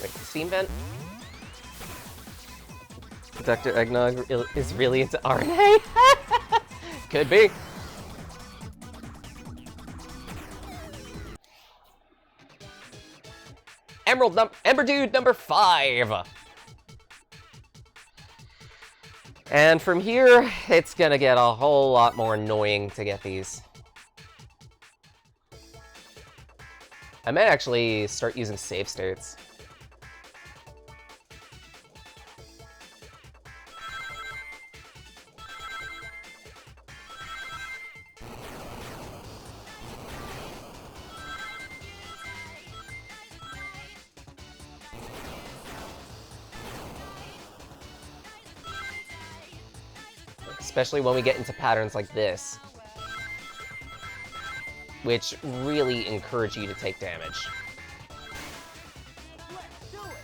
Like the steam vent? Dr. Eggnog is really into RNA? Could be. Ember Dude number 5. And from here, it's gonna get a whole lot more annoying to get these. I might actually start using save states. Especially when we get into patterns like this. which really encourage you to take damage. Let's do it.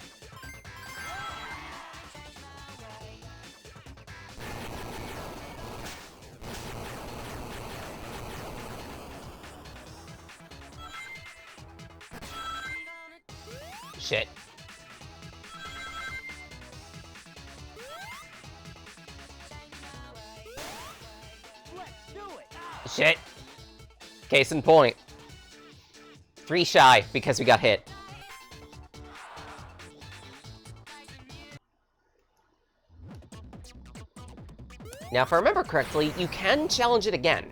Shit. Let's do it. Shit. Case in point. 3 shy because we got hit. Now, if I remember correctly, you can challenge it again.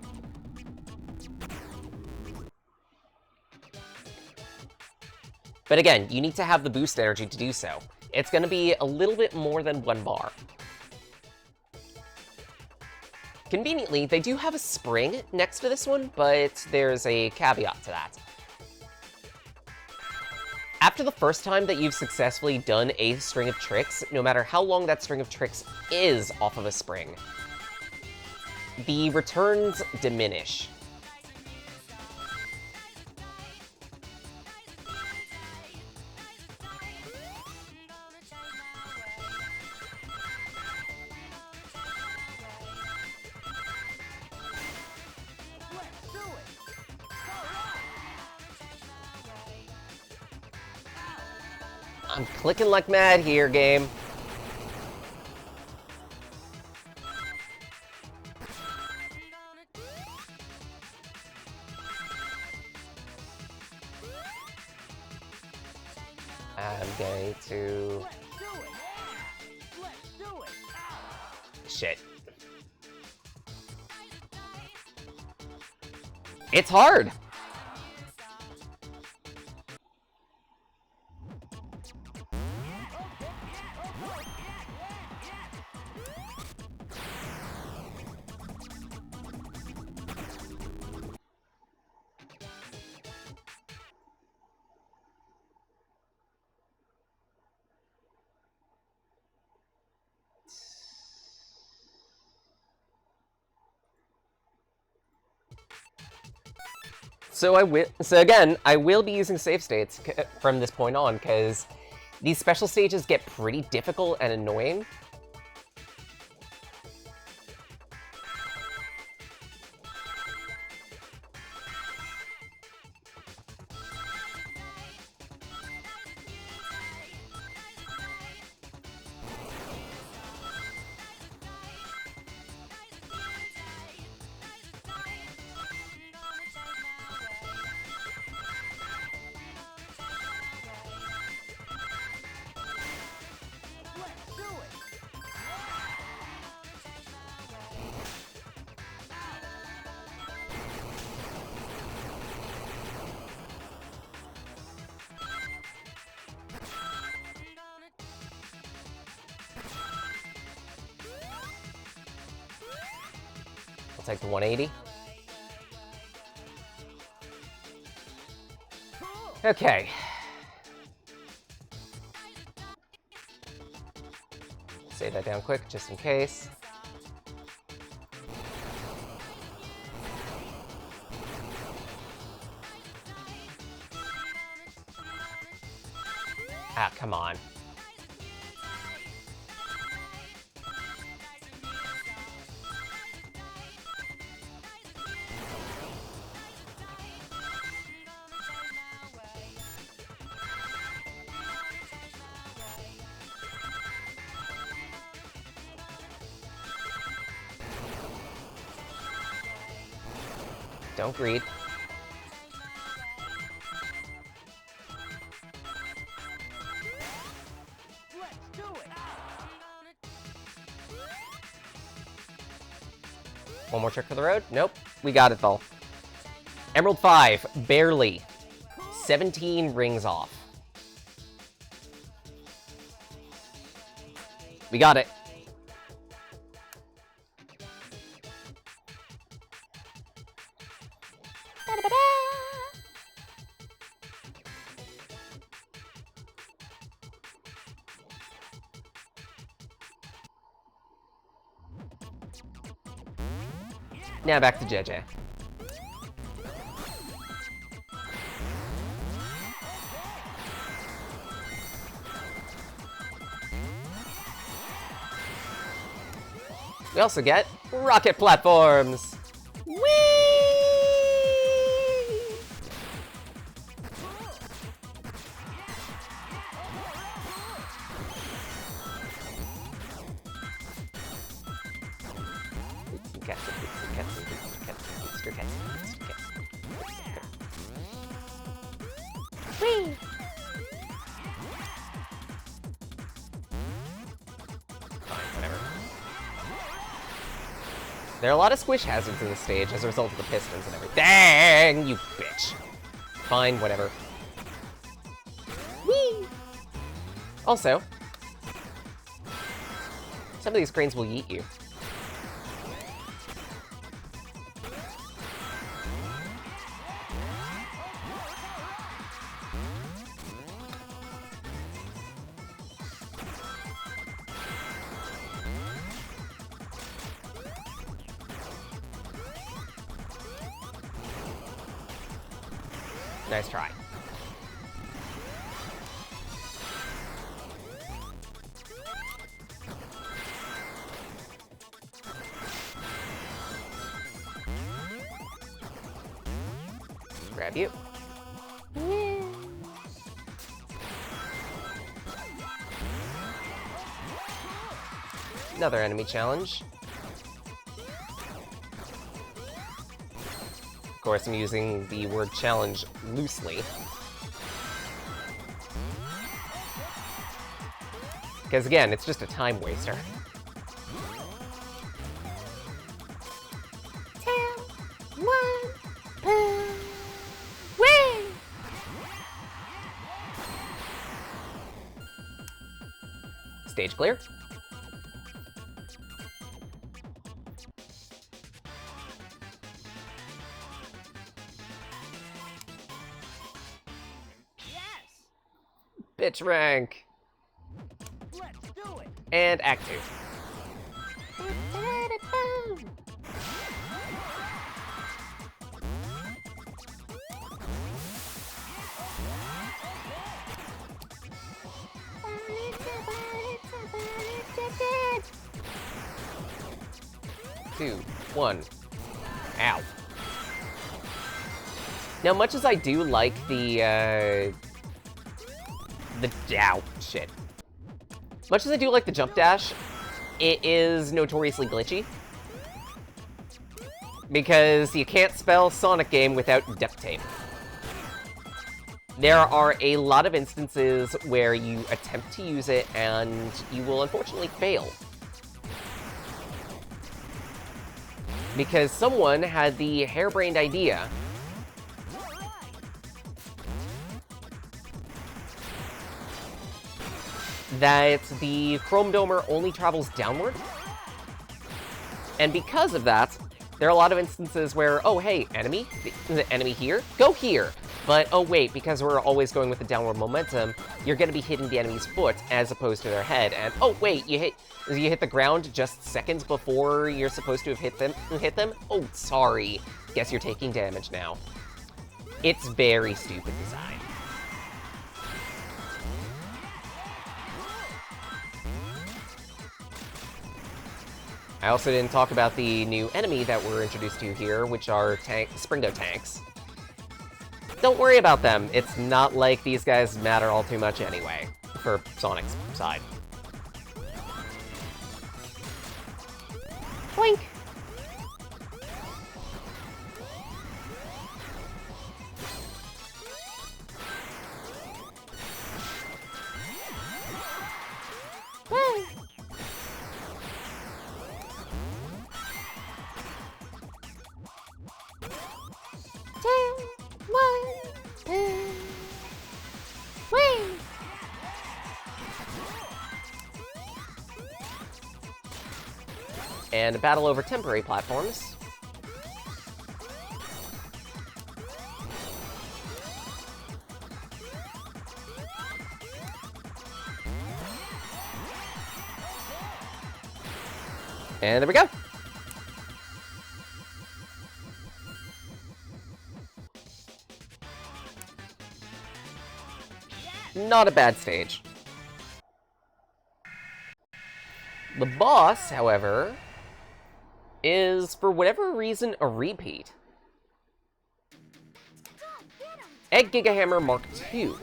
But again, you need to have the boost energy to do so. It's going to be a little bit more than 1 bar. Conveniently, they do have a spring next to this one, but there's a caveat to that. After the first time that you've successfully done a string of tricks, no matter how long that string of tricks is off of a spring, the returns diminish. Let's do it. I'm clicking like mad here, game. I'm going to... Let's do it. Let's do it. Shit. It's hard! So again, I will be using save states from this point on, because these special stages get pretty difficult and annoying. Let's do it. I'll take the 180. Okay. Save that down quick, just in case. Ah, come on. Don't greed. Let's do it. One more trick for the road? Nope. We got it though. Emerald 5, barely. 17 rings off. We got it. Now back to JJ. We also get rocket platforms! Whee! Whee! Fine, whatever. There are a lot of squish hazards in this stage as a result of the pistons and everything. Dang, you bitch! Fine, whatever. Whee! Also, some of these cranes will yeet you. Nice try. Grab you. Another enemy challenge. Of course, I'm using the word challenge loosely. Because again, it's just a time waster. Stage clear. Yes! Bitch rank. Let's do it! And Act 2. Two, one. Ow. Now, much as I do like the ow, shit. Much as I do like the jump dash, it is notoriously glitchy. Because you can't spell Sonic game without duct tape. There are a lot of instances where you attempt to use it and you will unfortunately fail. Because someone had the harebrained idea that the Chrome Domer only travels downward. And because of that, there are a lot of instances where, oh hey, enemy? The enemy here? Go here! But oh wait, because we're always going with the downward momentum, you're gonna be hitting the enemy's foot as opposed to their head. And oh wait, you hit the ground just seconds before you're supposed to have hit them? Oh, sorry. Guess you're taking damage now. It's very stupid design. I also didn't talk about the new enemy that we're introduced to here, which are Springo tanks. Don't worry about them. It's not like these guys matter all too much anyway, for Sonic's side. Boink! Woo! 2, 1, 2. Whee! And a battle over temporary platforms. And there we go. Not a bad stage. The boss, however, is, for whatever reason, a repeat. Egg Giga Hammer Mark II.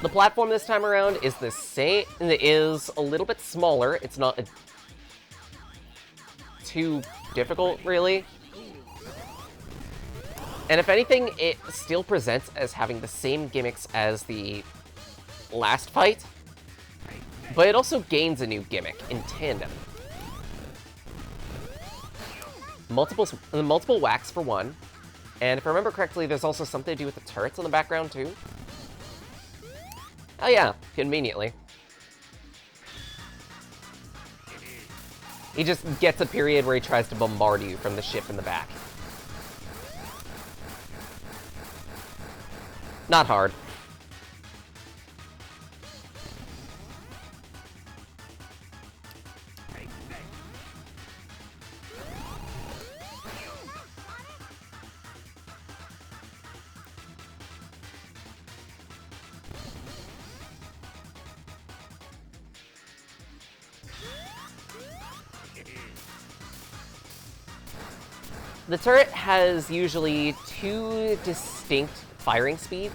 The platform this time around is the same, is a little bit smaller. It's not too difficult, really. And if anything, it still presents as having the same gimmicks as the last fight, but it also gains a new gimmick in tandem. Multiple whacks for one, and if I remember correctly, there's also something to do with the turrets in the background too. Oh yeah, conveniently. He just gets a period where he tries to bombard you from the ship in the back. Not hard. The turret has usually two distinct firing speeds.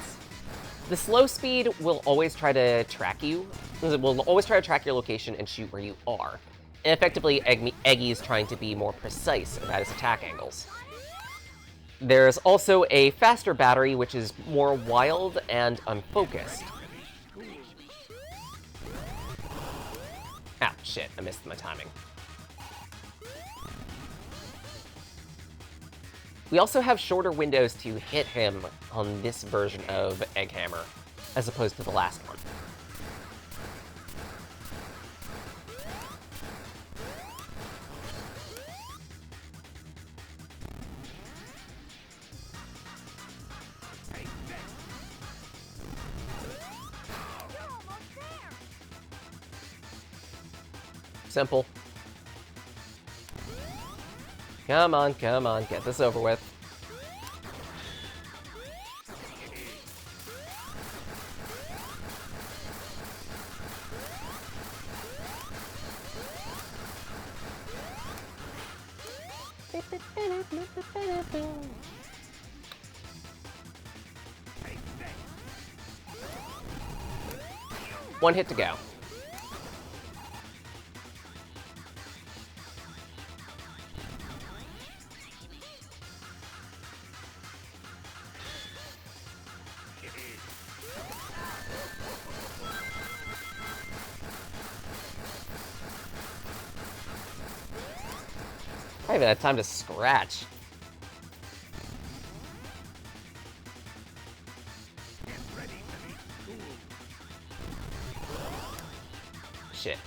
The slow speed will always try to track you. It will always try to track your location and shoot where you are. And effectively, Eggy is trying to be more precise about his attack angles. There's also a faster battery, which is more wild and unfocused. Ah, shit, I missed my timing. We also have shorter windows to hit him on this version of Egg Hammer, as opposed to the last one. Simple. Come on, get this over with. One hit to go. I haven't had time to scratch. Shit.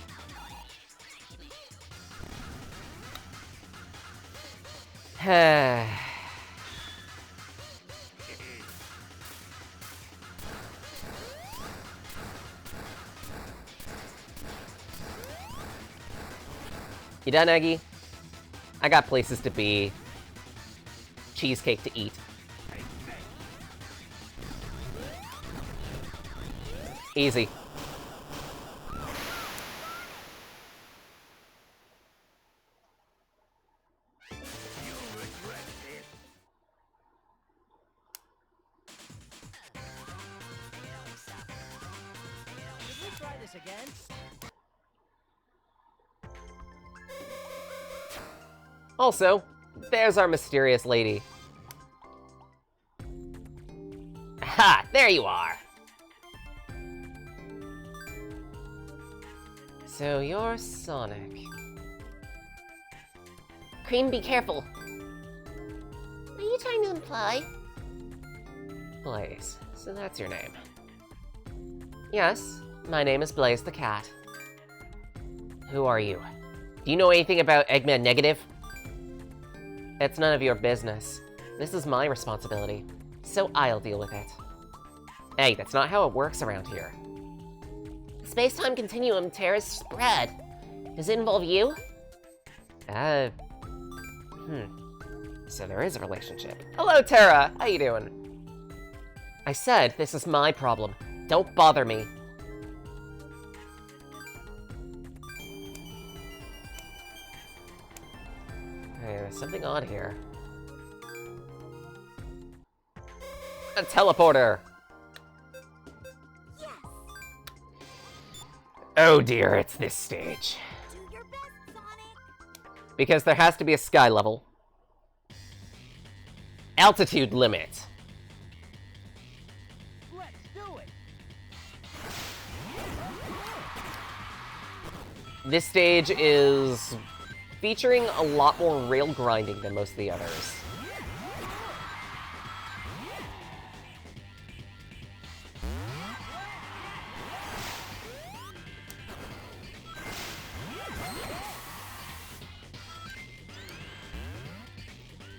You done, Eggy? I got places to be. Cheesecake to eat. Easy. Try this again. Also, there's our mysterious lady. Ha! There you are! So you're Sonic. Cream, be careful. Are you trying to imply? Blaze. So that's your name. Yes, my name is Blaze the Cat. Who are you? Do you know anything about Eggman Negative? It's none of your business. This is my responsibility, so I'll deal with it. Hey, that's not how it works around here. Space-time continuum tears spread. Does it involve you? So there is a relationship. Hello, Terra! How you doing? I said this is my problem. Don't bother me. Okay, there's something odd here. A teleporter! Yes. Oh dear, it's this stage. Do your best, Sonic. Because there has to be a sky level. Altitude limit. Let's do it. This stage is featuring a lot more rail grinding than most of the others.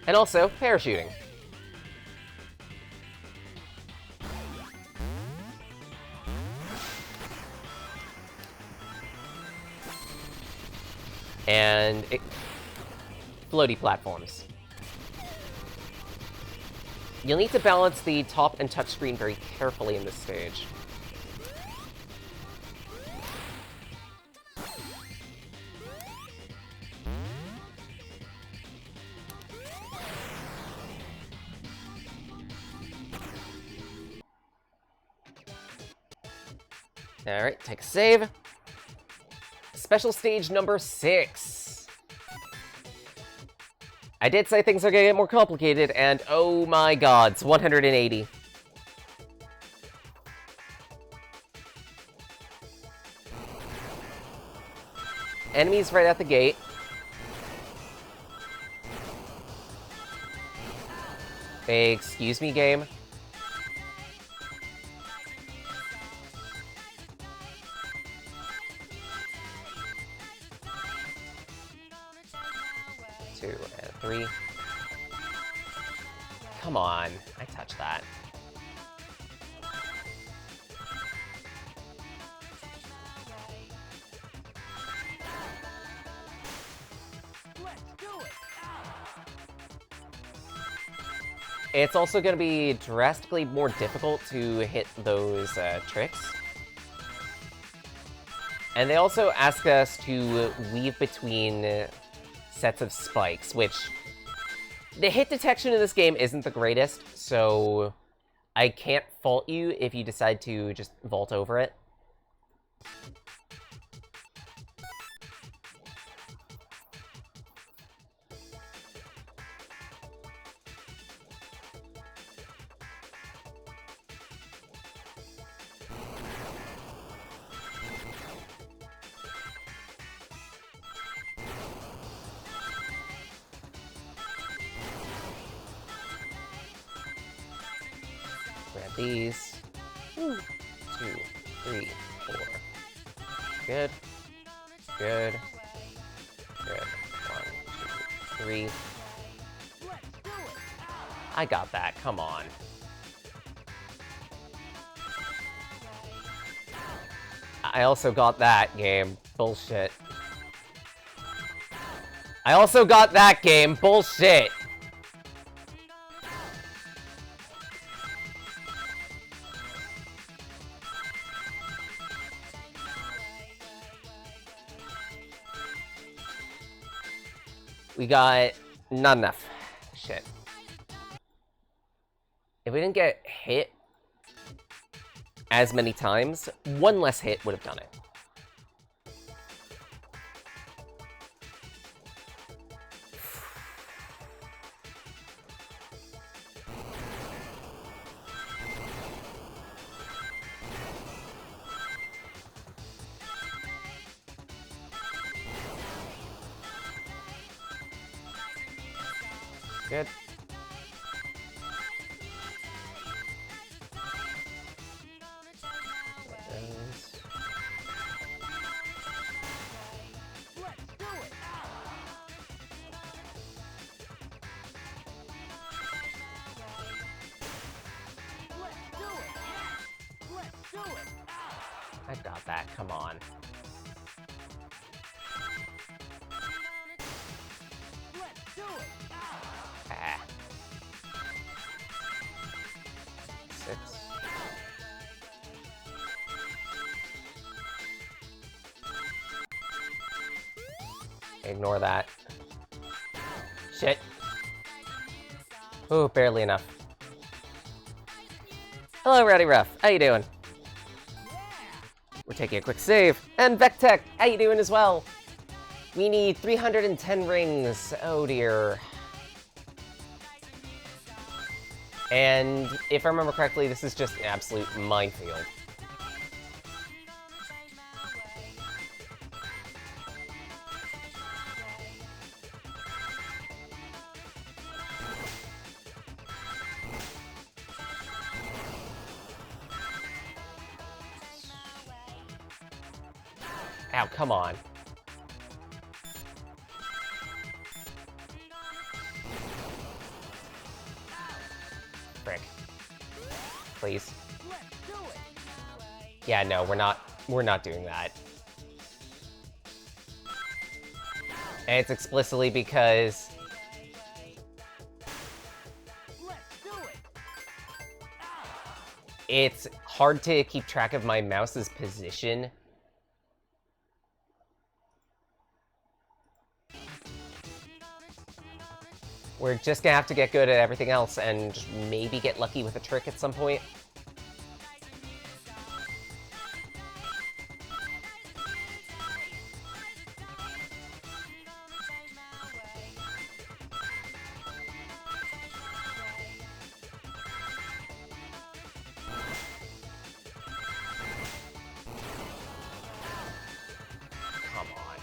And also, parachuting. And floaty platforms. You'll need to balance the top and touchscreen very carefully in this stage. Alright, take a save. Special stage number 6. I did say things are gonna get more complicated, and oh my god, it's 180. Enemies right at the gate. Excuse me, game. Two and 3. Come on, I touched that. Let's do it. It's also going to be drastically more difficult to hit those tricks. And they also ask us to weave between sets of spikes, which the hit detection in this game isn't the greatest, so I can't fault you if you decide to just vault over it. Grab these. 2, 3, 4. Good. Good. Good. 1, 2, 3. Let's do it. I got that. Come on. I also got that game. Bullshit. I also got that game. Bullshit. We got not enough. Shit. If we didn't get hit as many times, one less hit would have done it. Good. Let's do it. Let's do it. Let's do it. I got that. Come on. Let's do it. Ah. 6. Ignore that. Shit. Oh, barely enough. Hello, Rowdy Ruff. How you doing? We're taking a quick save. And Vectech, how you doing as well? We need 310 rings. Oh dear. And if I remember correctly, this is just an absolute minefield. Ow, come on. Frick. Please. Yeah, no, we're not doing that. And it's explicitly because it's hard to keep track of my mouse's position. We're just gonna have to get good at everything else and just maybe get lucky with a trick at some point. Come on.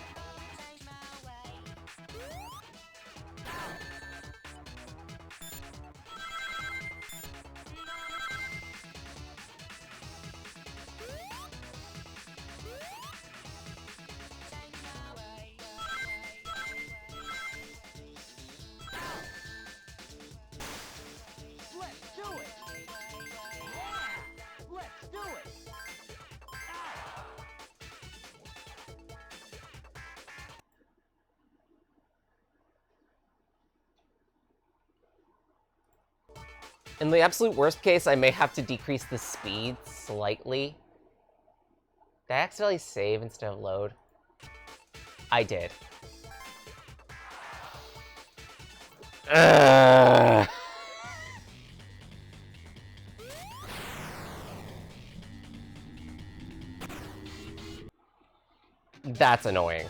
Let's do it! Yeah! Let's do it! In the absolute worst case, I may have to decrease the speed slightly. Did I accidentally save instead of load? I did. Ugh. That's annoying.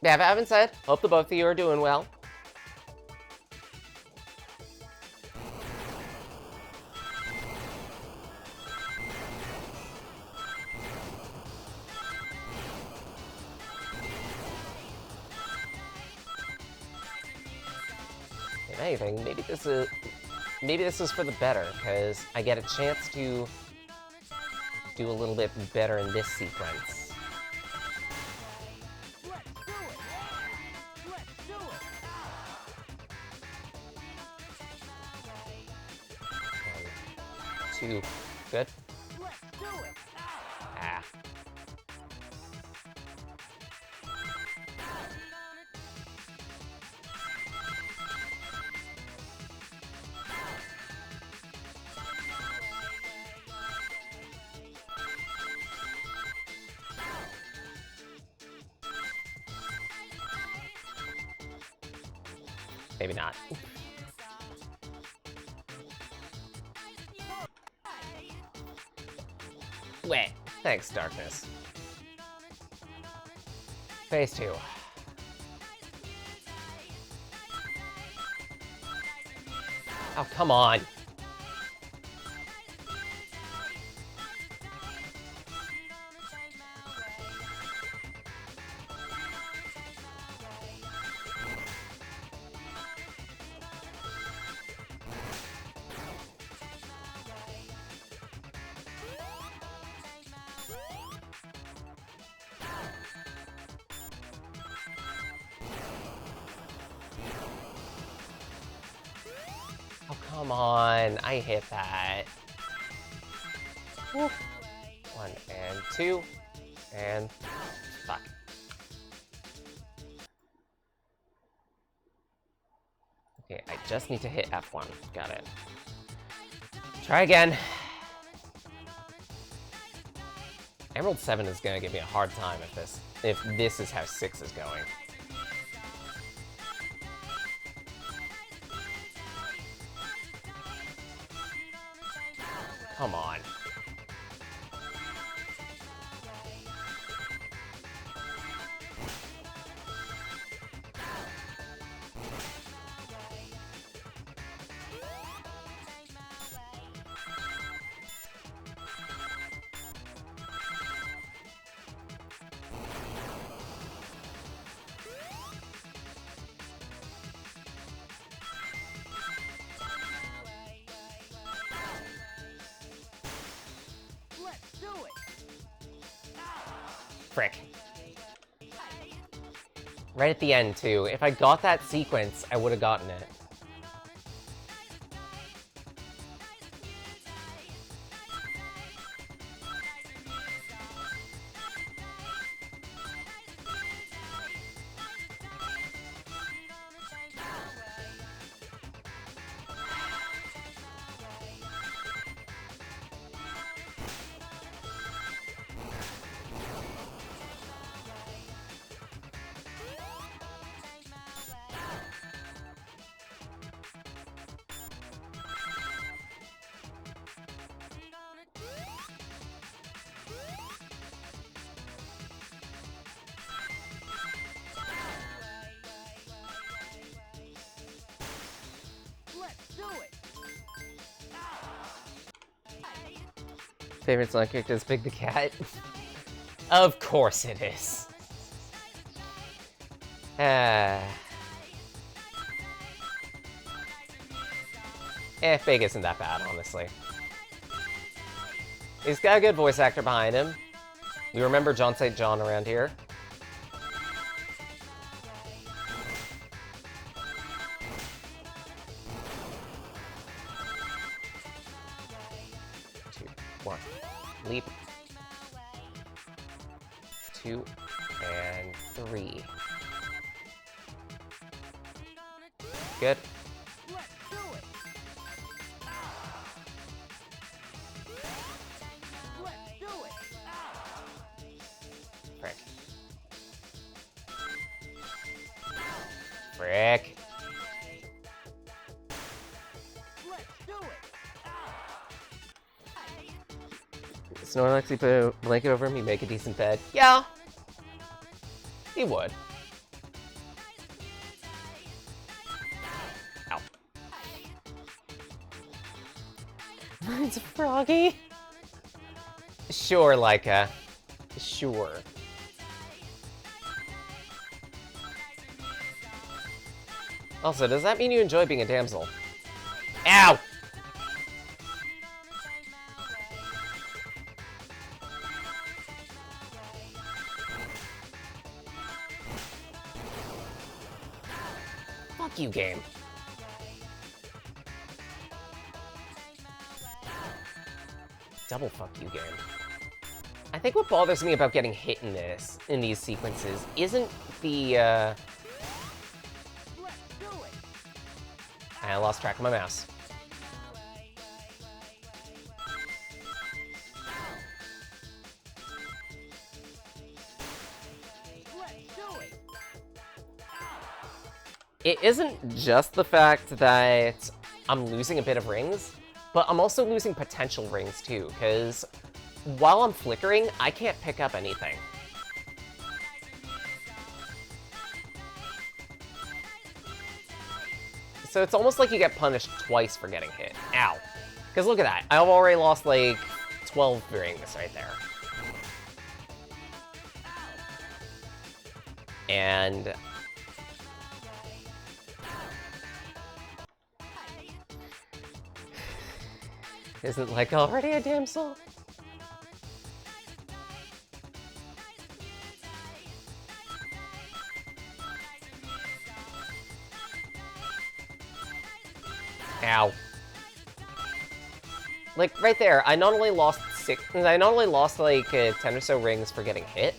Yeah, if I haven't said, hope the both of you are doing well. If anything, maybe this is for the better, because I get a chance to do a little bit better in this sequence. Two. Good. Ah. Maybe not. Wait. Thanks, Darkness. Phase 2. Oh, come on. Oh, come on. I hit that. Woo. 1 and 2. And... fuck. Okay, I just need to hit F1. Got it. Try again. Emerald 7 is gonna give me a hard time if this is how 6 is going. Come on. Let's do it. Frick. Right at the end, too. If I got that sequence, I would have gotten it. Let's do it. Favorite Sonic character is Big the Cat? Of course it is. Big isn't that bad, honestly. He's got a good voice actor behind him. We remember John St. John around here. Two, one, leap. 2 and 3. Good. Let's do it. Let's do it. Frick. Frick. Let's do it. Snorlax, you put a blanket over him, you make a decent bed. Yeah. He would. Ow. It's a froggy. Sure, Laika. Sure. Also, does that mean you enjoy being a damsel? Ow! Fuck you, game. Double fuck you, game. I think what bothers me about getting hit in these sequences, isn't the, Let's do it. I lost track of my mouse. Let's do it. It isn't just the fact that I'm losing a bit of rings, but I'm also losing potential rings too, because while I'm flickering, I can't pick up anything. So it's almost like you get punished twice for getting hit. Ow. Because look at that. I've already lost like 12 rings right there. And isn't like already a damsel? Ow. Like, right there, I not only lost like 10 or so rings for getting hit,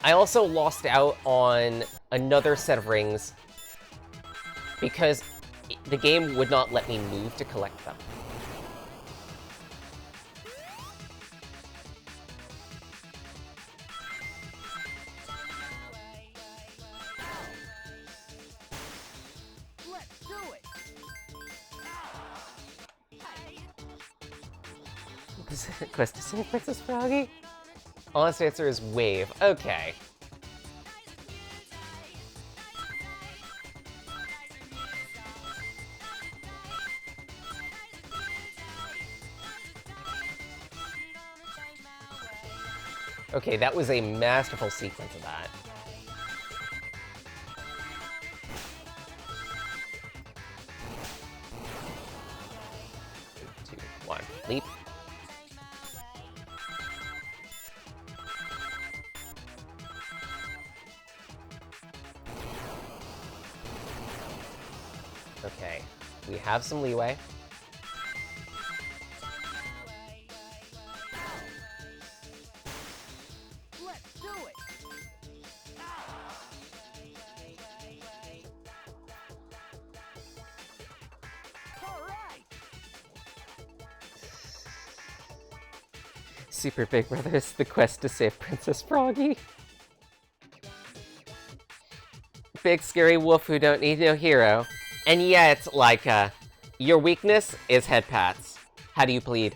I also lost out on another set of rings because the game would not let me move to collect them. Let's do it. Quest to save Princess Froggy? Honest answer is wave. Okay. Okay, that was a masterful sequence of that. Three, 2, 1, leap. Okay, we have some leeway. Let's do it. All right. Super Big Brothers, the quest to save Princess Froggy. Big scary wolf who don't need no hero. And yet, like, your weakness is head pats. How do you plead?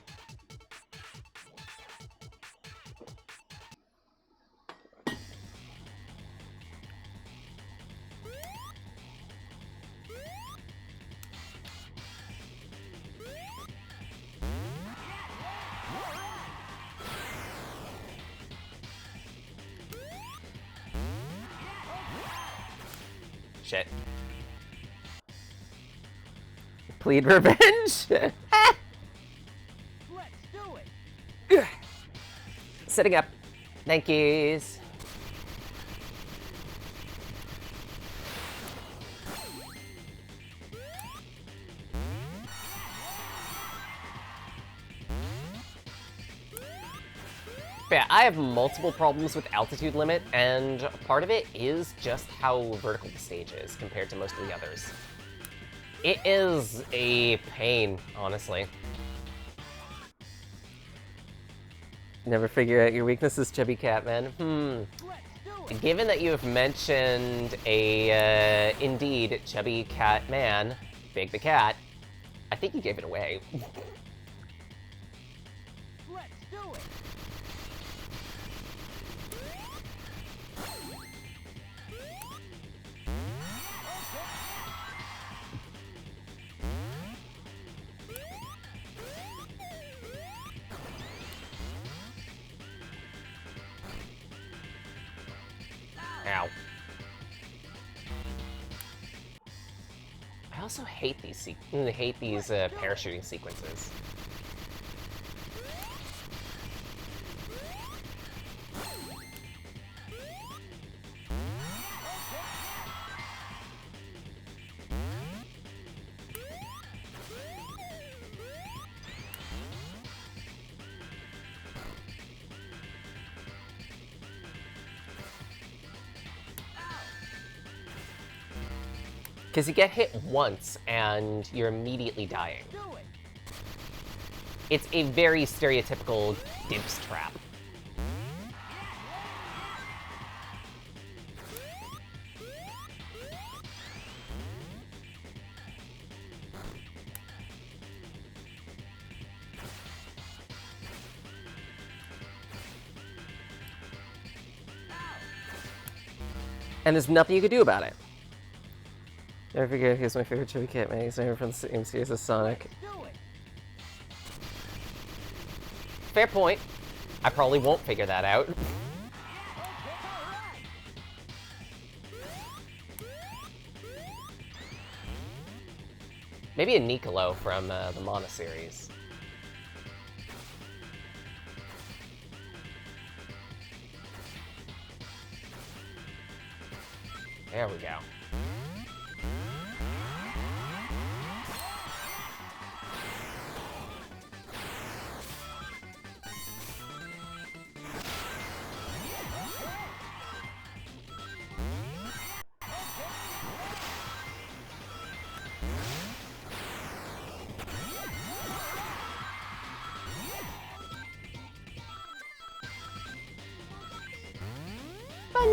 Shit. Plead revenge? Let's do it. Setting up. Thank yous. Yeah, I have multiple problems with altitude limit, and part of it is just how vertical the stage is compared to most of the others. It is a pain, honestly. Never figure out your weaknesses, Chubby Catman. Let's do it. Given that you have mentioned a, indeed, Chubby Catman, Big the Cat, I think you gave it away. Let's do it. Ow. I also hate these parachuting sequences. Because you get hit once and you're immediately dying. Do it. It's a very stereotypical Dimps trap. And there's nothing you can do about it. Never forget, he's my favorite Chubby Catman. He's never from the same series as Sonic. Do it. Fair point. I probably won't figure that out. Okay, all right. Maybe a Nicolo from the Mana series. There we go.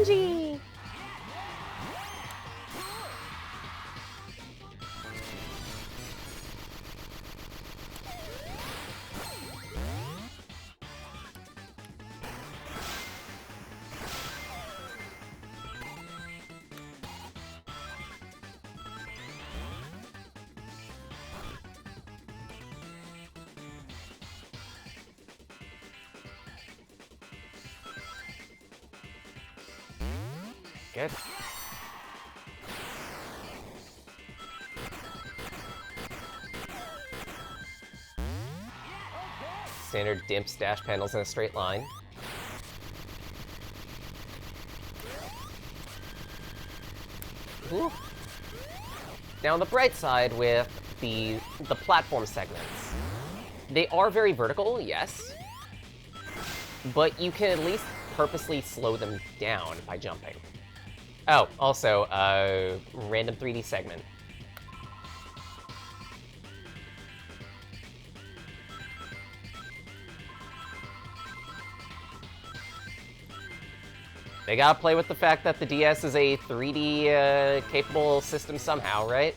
Genji! Good. Standard dimps dash panels in a straight line. Ooh. Now on the bright side with the platform segments, they are very vertical, yes, but you can at least purposely slow them down by jumping. Oh, also, random 3D segment. They gotta play with the fact that the DS is a 3D capable system somehow, right?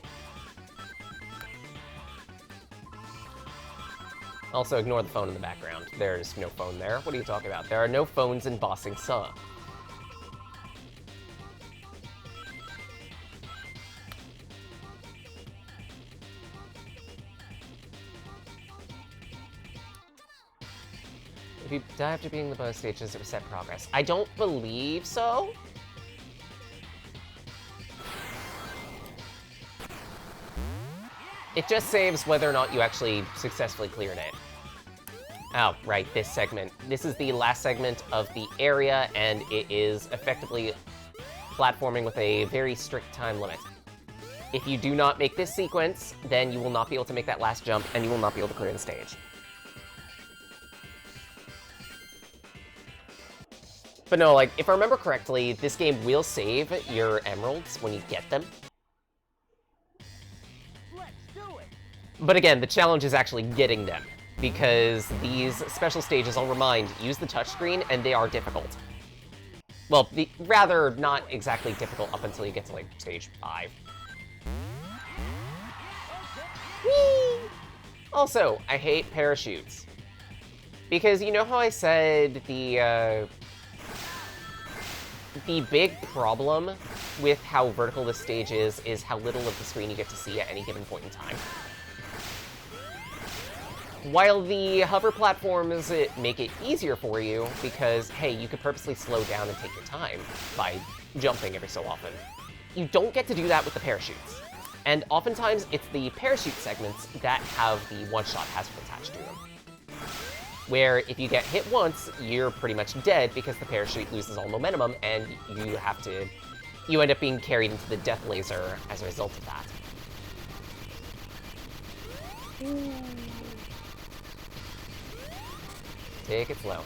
Also, ignore the phone in the background. There's no phone there. What are you talking about? There are no phones in Bossing Saw. If you die after beating the bonus stage, does it reset progress? I don't believe so. It just saves whether or not you actually successfully cleared it. Oh, right, this segment. This is the last segment of the area, and it is effectively platforming with a very strict time limit. If you do not make this sequence, then you will not be able to make that last jump, and you will not be able to clear the stage. But no, like, if I remember correctly, this game will save your emeralds when you get them. Let's do it. But again, the challenge is actually getting them, because these special stages, I'll remind, use the touchscreen, and they are difficult. Well, rather not exactly difficult up until you get to, like, stage 5. Whee! Also, I hate parachutes. Because you know how I said the big problem with how vertical this stage is how little of the screen you get to see at any given point in time. While the hover platforms make it easier for you because, hey, you could purposely slow down and take your time by jumping every so often. You don't get to do that with the parachutes. And oftentimes, it's the parachute segments that have the one-shot hazard attached to them. Where if you get hit once, you're pretty much dead because the parachute loses all momentum and you end up being carried into the death laser as a result of that. Take it slow.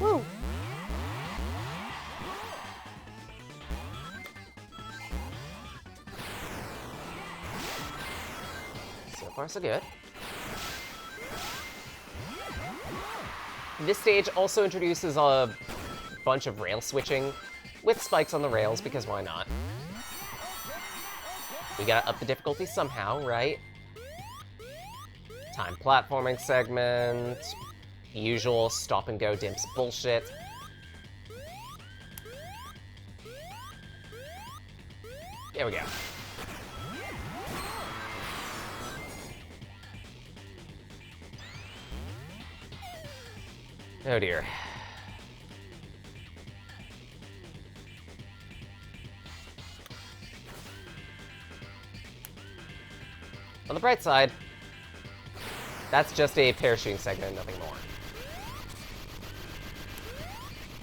Woo! So far, so good. This stage also introduces a bunch of rail switching with spikes on the rails, because why not? We gotta up the difficulty somehow, right? Time platforming segment. Usual stop and go dimps bullshit. There we go. Oh dear. On the bright side, that's just a parachuting segment, nothing more.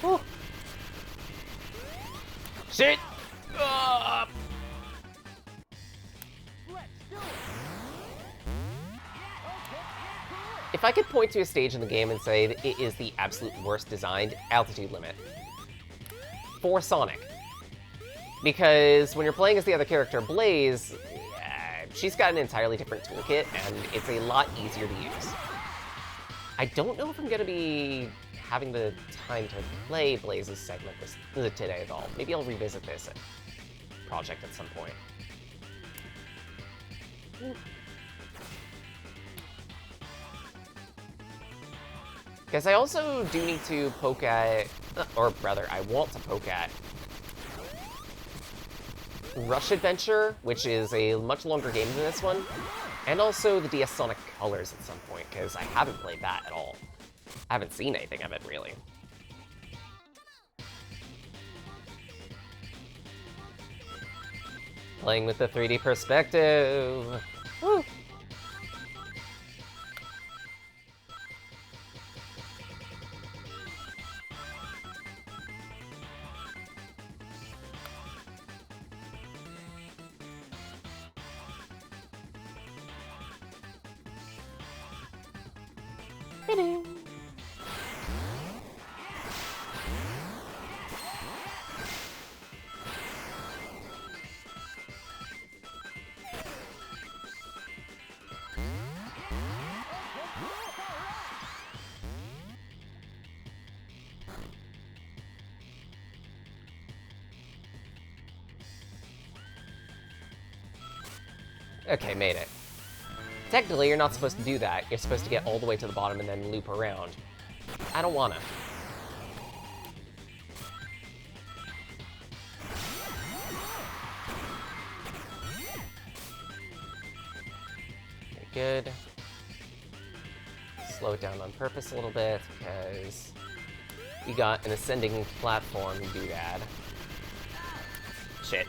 Whew. Shit! Let's do it. If I could point to a stage in the game and say that it is the absolute worst designed, Altitude Limit. for Sonic. Because when you're playing as the other character, Blaze, she's got an entirely different toolkit, and it's a lot easier to use. I don't know if I'm gonna be having the time to play Blaze's segment today at all. Maybe I'll revisit this project at some point. Because I also do need to poke at, or rather, I want to poke at Rush Adventure, which is a much longer game than this one, and also the DS Sonic Colors at some point, because I haven't played that at all. I haven't seen anything of it, really. Playing with the 3D perspective. Woo! Okay, made it. Technically, you're not supposed to do that. You're supposed to get all the way to the bottom and then loop around. I don't wanna. Okay, good. Slow it down on purpose a little bit, because you got an ascending platform doodad. Shit.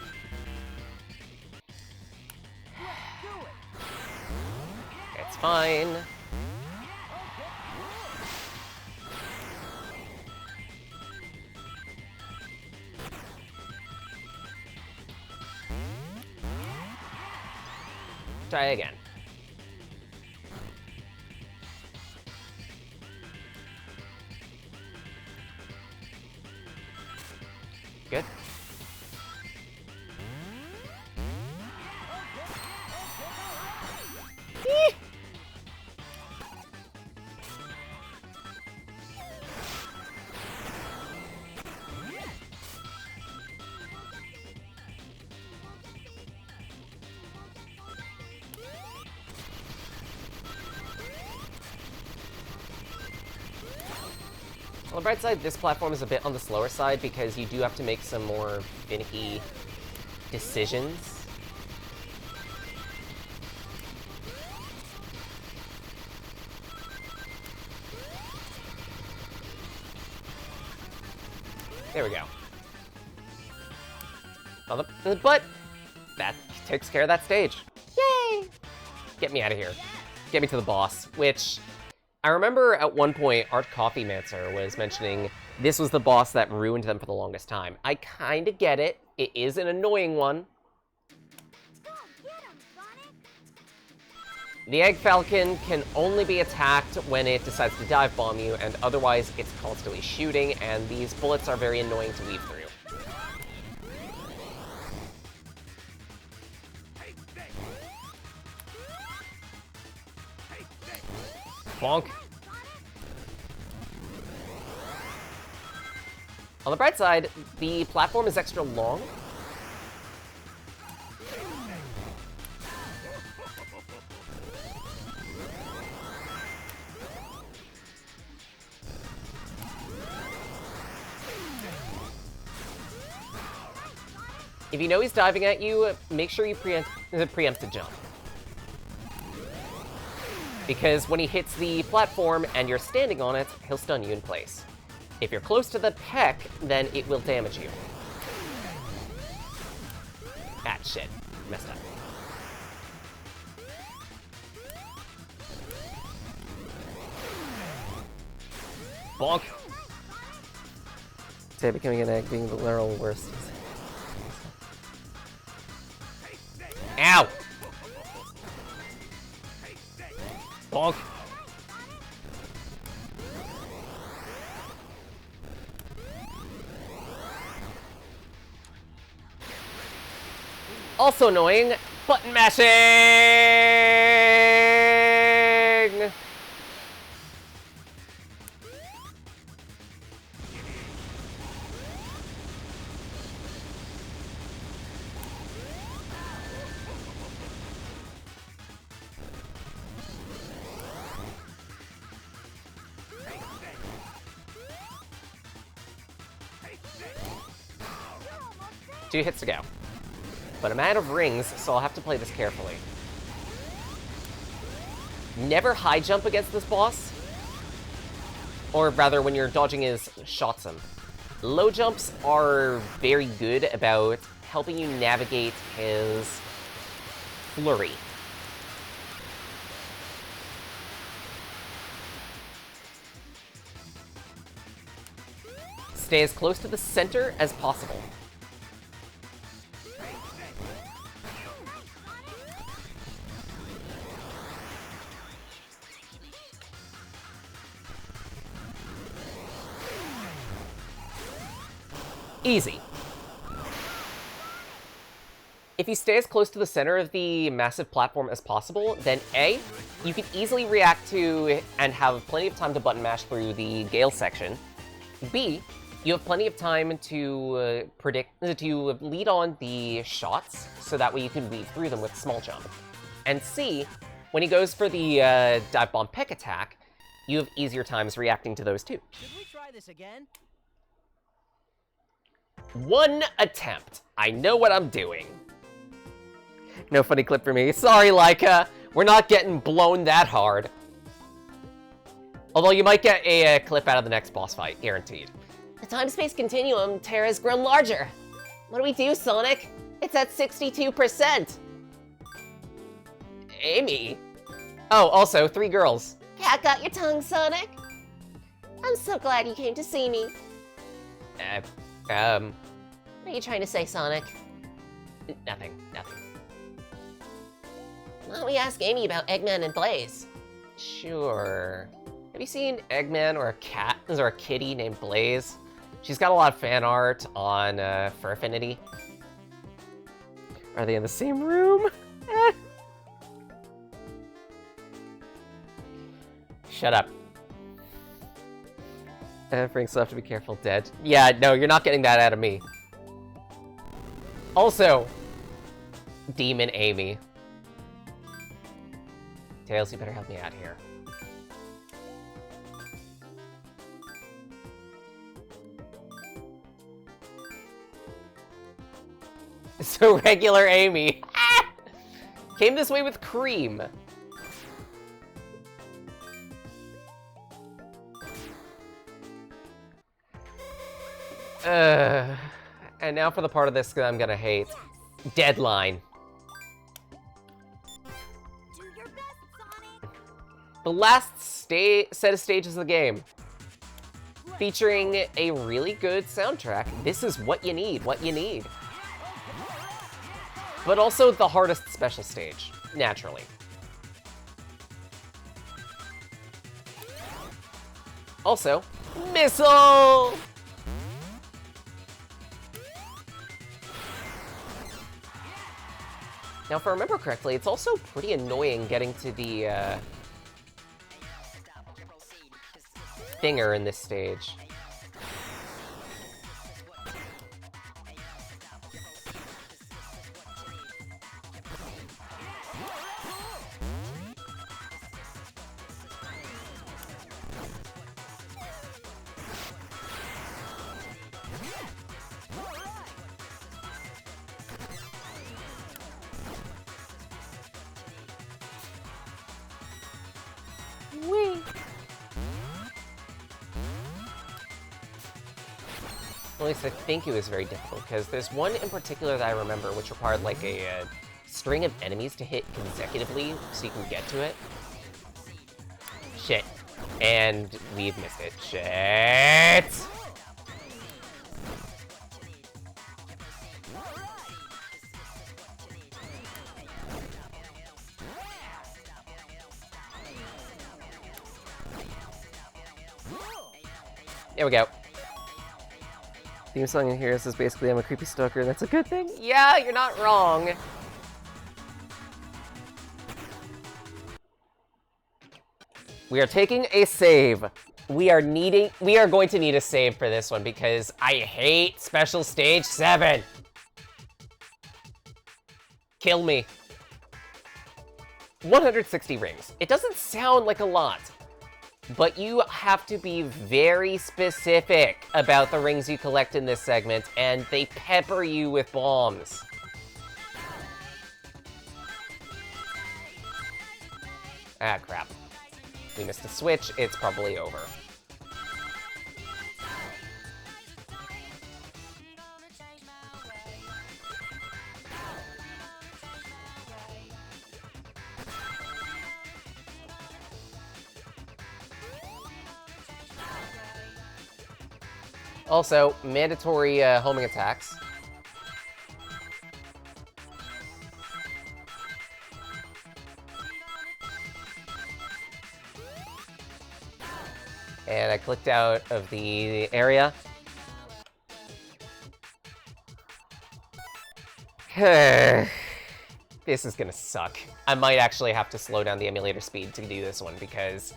It's fine. Try again. Good. On the bright side, this platform is a bit on the slower side because you do have to make some more finicky decisions. There we go. But that takes care of that stage. Yay! Get me out of here. Get me to the boss, which I remember at one point Art Coffeemancer was mentioning this was the boss that ruined them for the longest time. I kind of get it. It is an annoying one. Go get him, Sonic! The Egg Falcon can only be attacked when it decides to dive bomb you, and otherwise it's constantly shooting, and these bullets are very annoying to weave through. Bonk. On the bright side, the platform is extra long. If you know he's diving at you, make sure you preempt the jump. Because when he hits the platform and you're standing on it, he'll stun you in place. If you're close to the peck, then it will damage you. Ah, shit. Messed up. Bonk! Say becoming an egg being the literal worst. Ow! Bonk! Also annoying, button mashing! Two hits to go. But I'm out of rings, so I'll have to play this carefully. Never high jump against this boss. Or rather, when you're dodging his shots him. Low jumps are very good about helping you navigate his flurry. Stay as close to the center as possible. Easy. If you stay as close to the center of the massive platform as possible, then A, you can easily react to and have plenty of time to button mash through the Gale section. B, you have plenty of time to lead on the shots, so that way you can weave through them with small jump. And C, when he goes for the dive bomb peck attack, you have easier times reacting to those too. Should we try this again? One attempt. I know what I'm doing. No funny clip for me. Sorry, Laika. We're not getting blown that hard. Although you might get a clip out of the next boss fight, guaranteed. The time-space continuum, Terra's grown larger. What do we do, Sonic? It's at 62%. Amy. Oh, also, 3 girls. Cat got your tongue, Sonic. I'm so glad you came to see me. What are you trying to say, Sonic? Nothing. Why don't we ask Amy about Eggman and Blaze? Sure. Have you seen Eggman or a cat or a kitty named Blaze? She's got a lot of fan art on Furfinity. Are they in the same room? Shut up. Frank still have to be careful, dead. Yeah, no, you're not getting that out of me. Also, Demon Amy. Tails, you better help me out here. So regular Amy. Came this way with cream. And now for the part of this that I'm gonna hate. Deadline. Do your best, Sonic. The last set of stages of the game. Featuring a really good soundtrack. This is what you need, But also the hardest special stage, naturally. Also, missile! Now, if I remember correctly, it's also pretty annoying getting to the, thinger in this stage. At least I think it was very difficult, because there's one in particular that I remember which required like a string of enemies to hit consecutively so you can get to it. Shit. And we've missed it. Shit! There we go. Theme song in here says basically I'm a creepy stalker. That's a good thing. Yeah, you're not wrong. We are taking a save. We are going to need a save for this one because I hate Special Stage 7. Kill me. 160 rings. It doesn't sound like a lot, but you have to be very specific about the rings you collect in this segment, and they pepper you with bombs. Ah, crap. We missed a switch, it's probably over. Also, mandatory homing attacks. And I clicked out of the area. This is gonna suck. I might actually have to slow down the emulator speed to do this one because,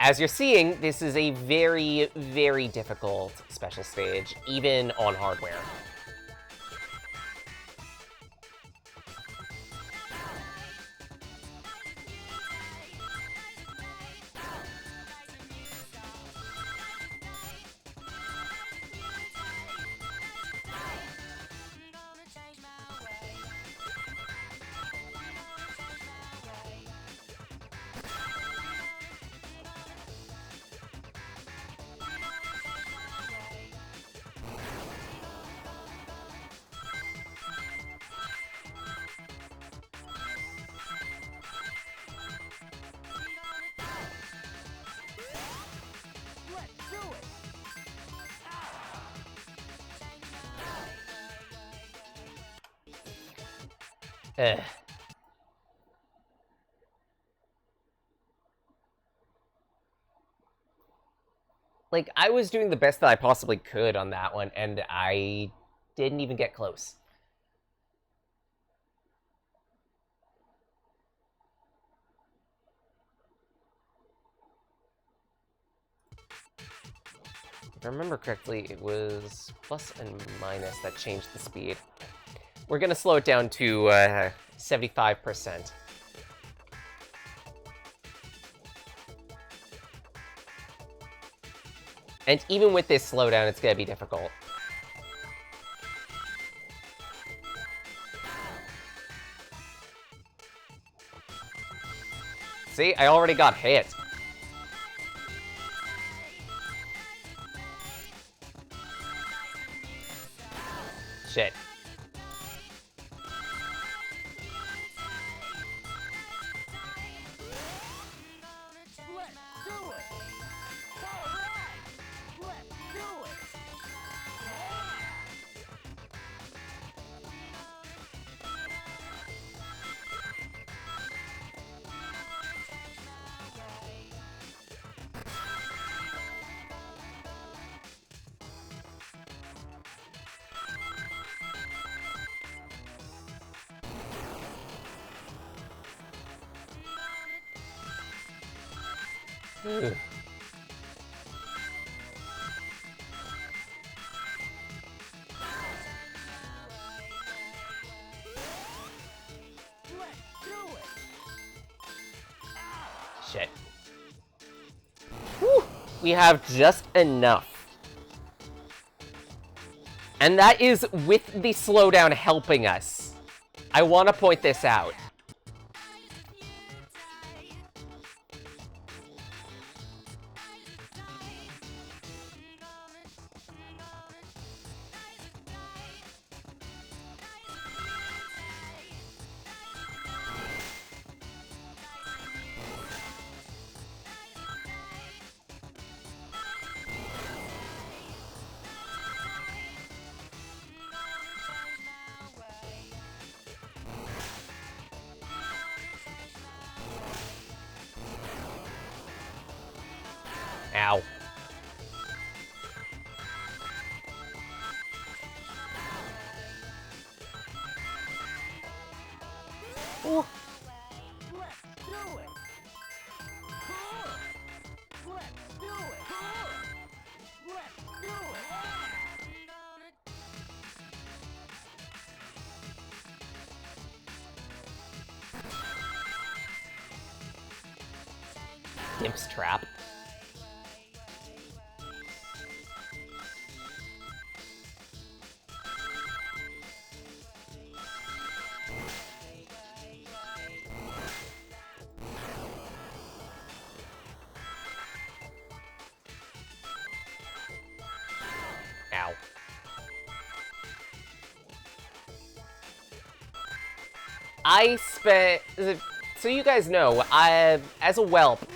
as you're seeing, this is a very, very difficult special stage, even on hardware. Let's do it. Ugh. Like, I was doing the best that I possibly could on that one, and I didn't even get close. If I remember correctly, it was plus and minus that changed the speed. We're gonna slow it down to 75%. And even with this slowdown, it's gonna be difficult. See, I already got hit. Shit. Let's do it. All right. Let's do it. Ugh. Let's do it. Shit. Whew. We have just enough. And that is with the slowdown helping us. I want to point this out. Ow. Ooh. Let's do it. Let's do it. Let's do it. Gimp's trap. Ow. I spent, so you guys know, as a whelp,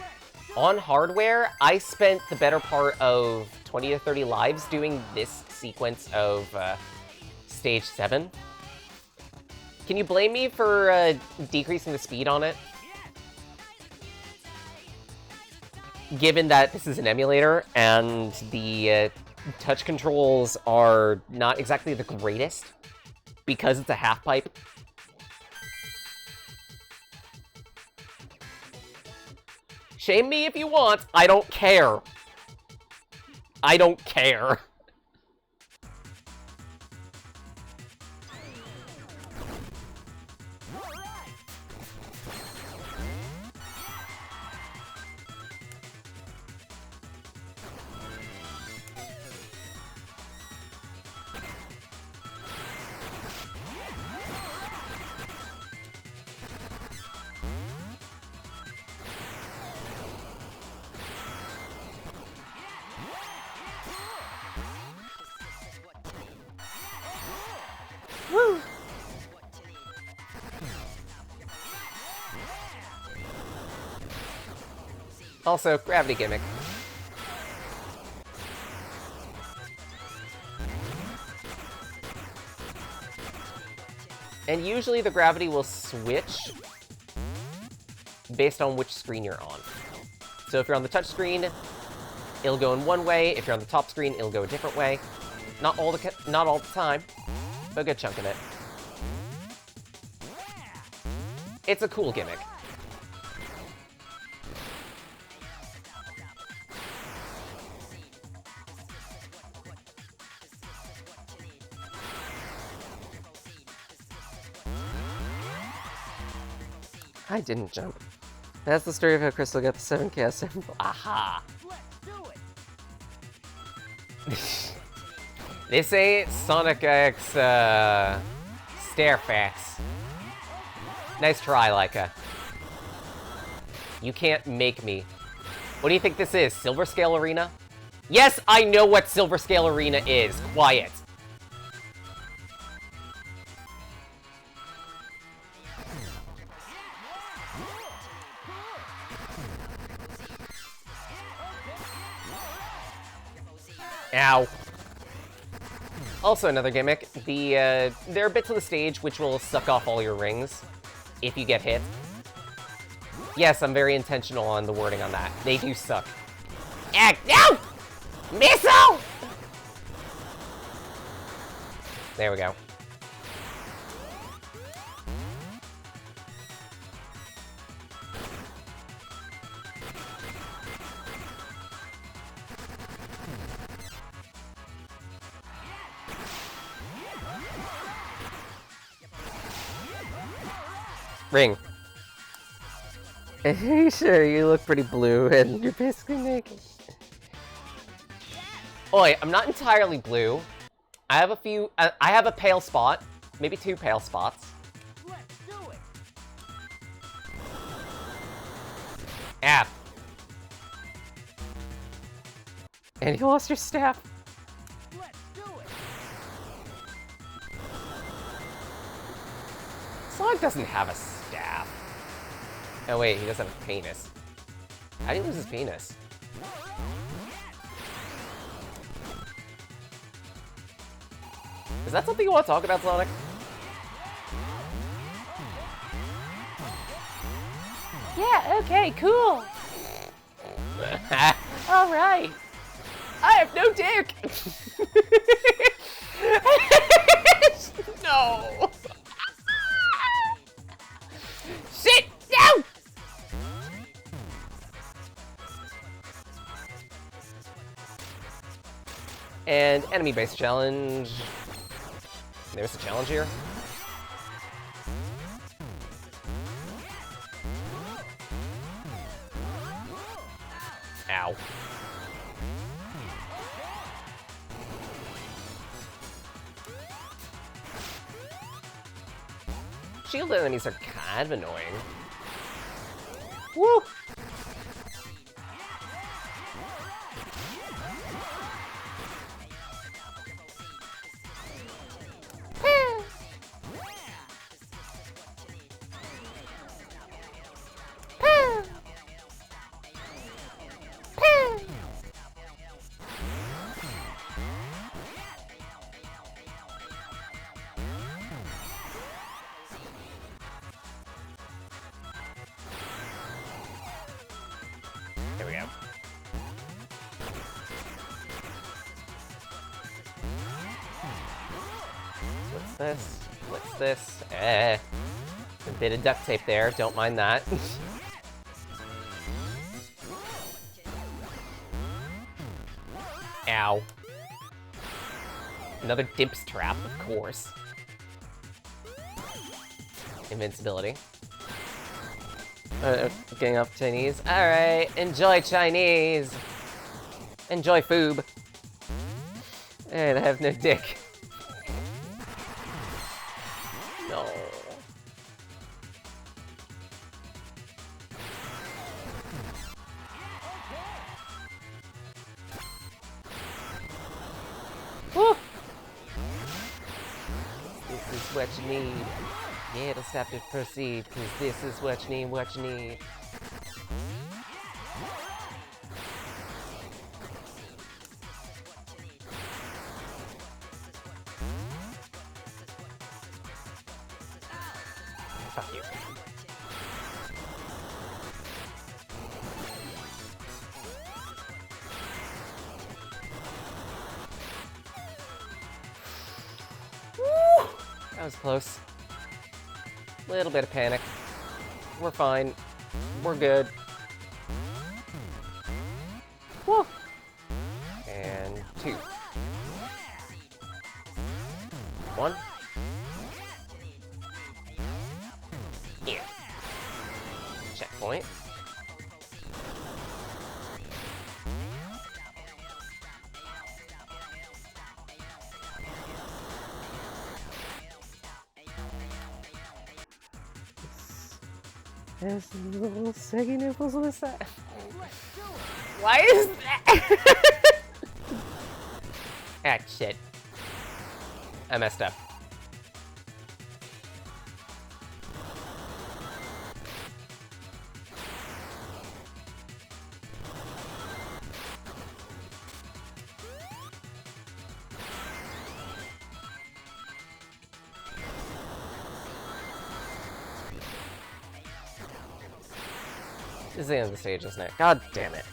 on hardware, I spent the better part of 20 to 30 lives doing this sequence of stage 7. Can you blame me for decreasing the speed on it? Given that this is an emulator and the touch controls are not exactly the greatest because it's a half pipe. Shame me if you want. I don't care. I don't care. Woo! Also, gravity gimmick. And usually the gravity will switch based on which screen you're on. So if you're on the touch screen, it'll go in one way. If you're on the top screen, it'll go a different way. Not all the time, but a good chunk of it. It's a cool gimmick. I didn't jump. That's the story of how Crystal got the 7 Chaos 7. Aha! Let's do it. This ain't Sonic X, Stairfax. Nice try, Laika. You can't make me. What do you think this is, Silver Scale Arena? Yes, I know what Silver Scale Arena is. Quiet. Ow. Also another gimmick, there are bits of the stage which will suck off all your rings if you get hit. Yes, I'm very intentional on the wording on that. They do suck. No! Missile! There we go. Ring. Sure, you look pretty blue, and you're basically naked. Oi, I'm not entirely blue. I have a few. I have a pale spot, maybe 2 pale spots. Let's do it. Ah. And you lost your staff. Let's do it. Sonic doesn't have a staff. Oh wait, he does have a penis. How did he lose his penis? Is that something you want to talk about, Sonic? Yeah, okay, cool. Alright. I have no dick! No! And enemy-based challenge. There's a challenge here. Ow. Shield enemies are kind of annoying. Woo! There we go. What's this? What's this? A bit of duct tape there, don't mind that. Ow. Another Dimp's trap, of course. Invincibility. Getting off Chinese. Alright, enjoy Chinese! Enjoy foob. And I have no dick. No. Woo! This is what you need. Yeah, it'll stop to proceed, because this is what you need, what you need. Fuck you. Woo! That was close. Little bit of panic. We're fine. We're good. Woo! And 2. 1. Yeah. Checkpoint. There's little saggy nipples on the side. Why is that? Ah, shit. I messed up. This is the end of the stage, isn't it? God damn it.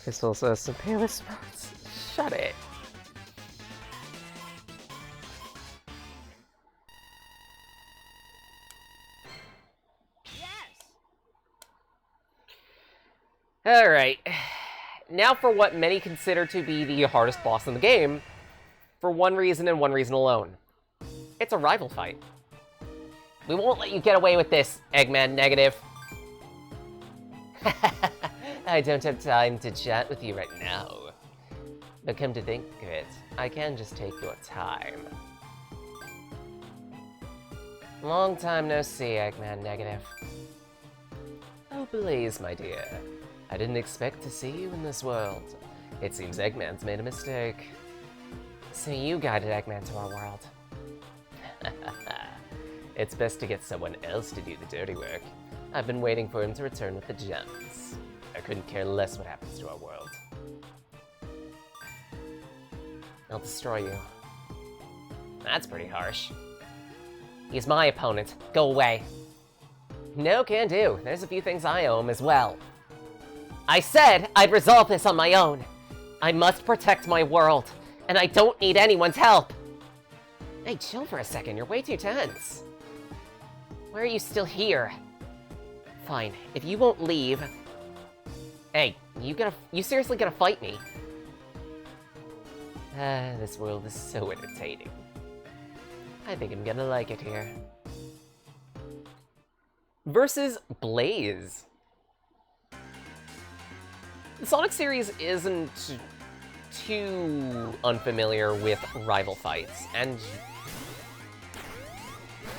This also has some paler spots. Shut it. Alright. Now for what many consider to be the hardest boss in the game, for one reason and one reason alone. It's a rival fight. We won't let you get away with this, Eggman Negative. I don't have time to chat with you right now. But come to think of it, I can just take your time. Long time no see, Eggman Negative. Oh, Blaze, my dear. I didn't expect to see you in this world. It seems Eggman's made a mistake. So you guided Eggman to our world. It's best to get someone else to do the dirty work. I've been waiting for him to return with the gems. I couldn't care less what happens to our world. I'll destroy you. That's pretty harsh. He's my opponent. Go away. No can do. There's a few things I owe him as well. I said I'd resolve this on my own. I must protect my world, and I don't need anyone's help. Hey, chill for a second. You're way too tense. Why are you still here? Fine, if you won't leave... Hey, You seriously gonna fight me? This world is so entertaining. I think I'm gonna like it here. Versus Blaze. The Sonic series isn't too unfamiliar with rival fights, and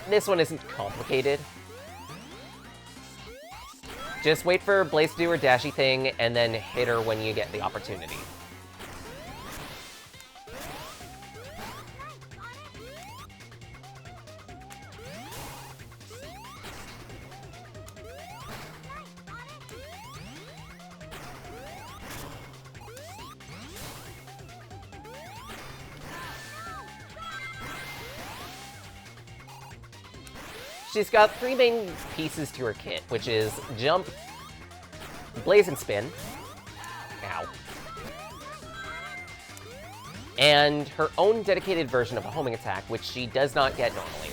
this one isn't complicated. Just wait for Blaze to do her dashy thing, and then hit her when you get the opportunity. She's got 3 main pieces to her kit, which is Jump, Blaze and Spin, ow, and her own dedicated version of a homing attack, which she does not get normally.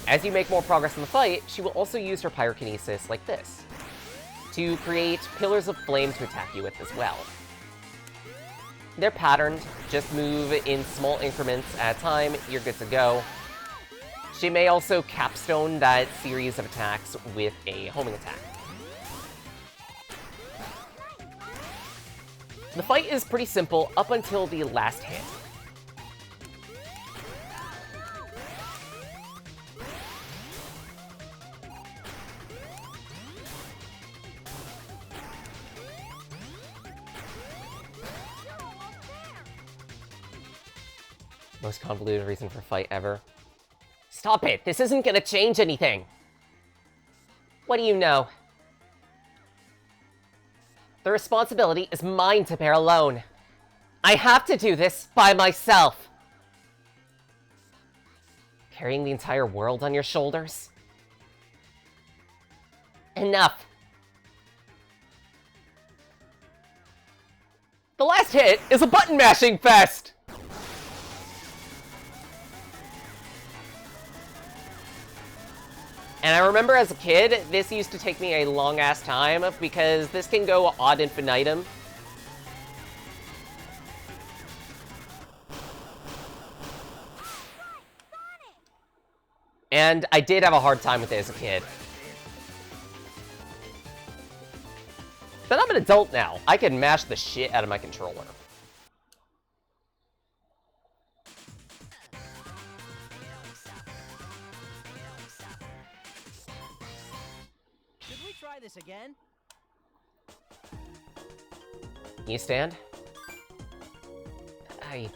As you make more progress in the fight, she will also use her pyrokinesis like this, to create pillars of flame to attack you with as well. They're patterned, just move in small increments at a time, you're good to go. She may also capstone that series of attacks with a homing attack. The fight is pretty simple up until the last hit. Most convoluted reason for a fight ever. Stop it! This isn't gonna change anything! What do you know? The responsibility is mine to bear alone. I have to do this by myself. Carrying the entire world on your shoulders? Enough. The last hit is a button-mashing fest! And I remember as a kid, this used to take me a long-ass time, because this can go ad infinitum. And I did have a hard time with it as a kid. But I'm an adult now. I can mash the shit out of my controller. Try this again. Can you stand? I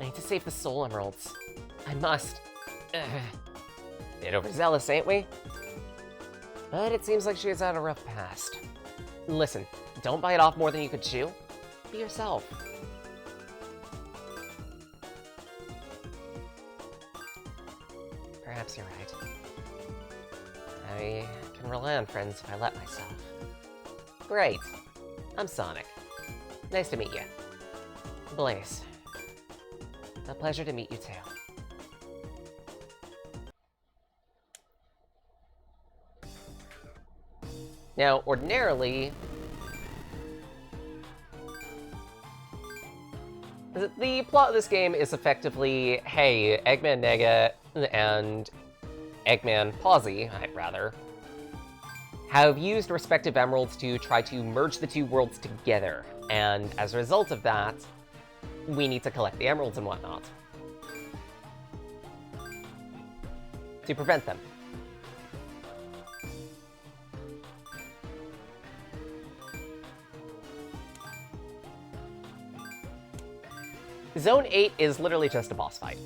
need to save the soul emeralds. I must. Bit overzealous, ain't we? But it seems like she has had a rough past. Listen, don't bite off more than you could chew. Be yourself. Perhaps you're right. I can rely on friends if I let myself. Great. I'm Sonic. Nice to meet you. Blaze. A pleasure to meet you too. Now, ordinarily, the plot of this game is effectively, hey, Eggman Nega and Eggman Pawsey, rather, have used respective emeralds to try to merge the two worlds together, and as a result of that, we need to collect the emeralds and whatnot to prevent them. Zone 8 is literally just a boss fight.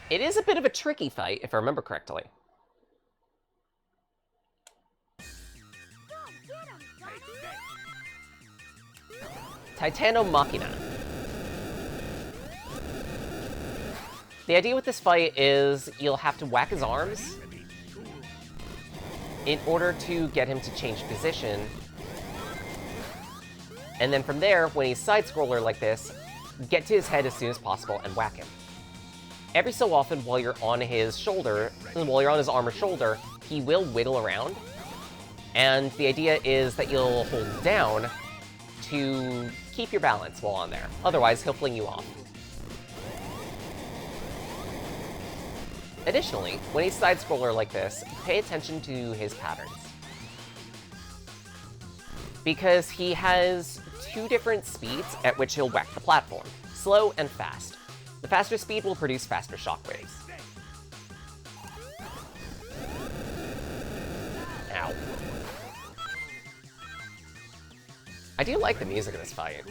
It is a bit of a tricky fight, if I remember correctly. Titano Machina. The idea with this fight is you'll have to whack his arms, in order to get him to change position. And then from there, when he's side-scroller like this, get to his head as soon as possible and whack him. Every so often, while you're on his shoulder, while you're on his arm or shoulder, he will wiggle around. And the idea is that you'll hold down to keep your balance while on there. Otherwise, he'll fling you off. Additionally, when he's side-scroller like this, pay attention to his patterns. Because he has two different speeds at which he'll whack the platform, slow and fast. The faster speed will produce faster shockwaves. Ow. I do like the music of this fight.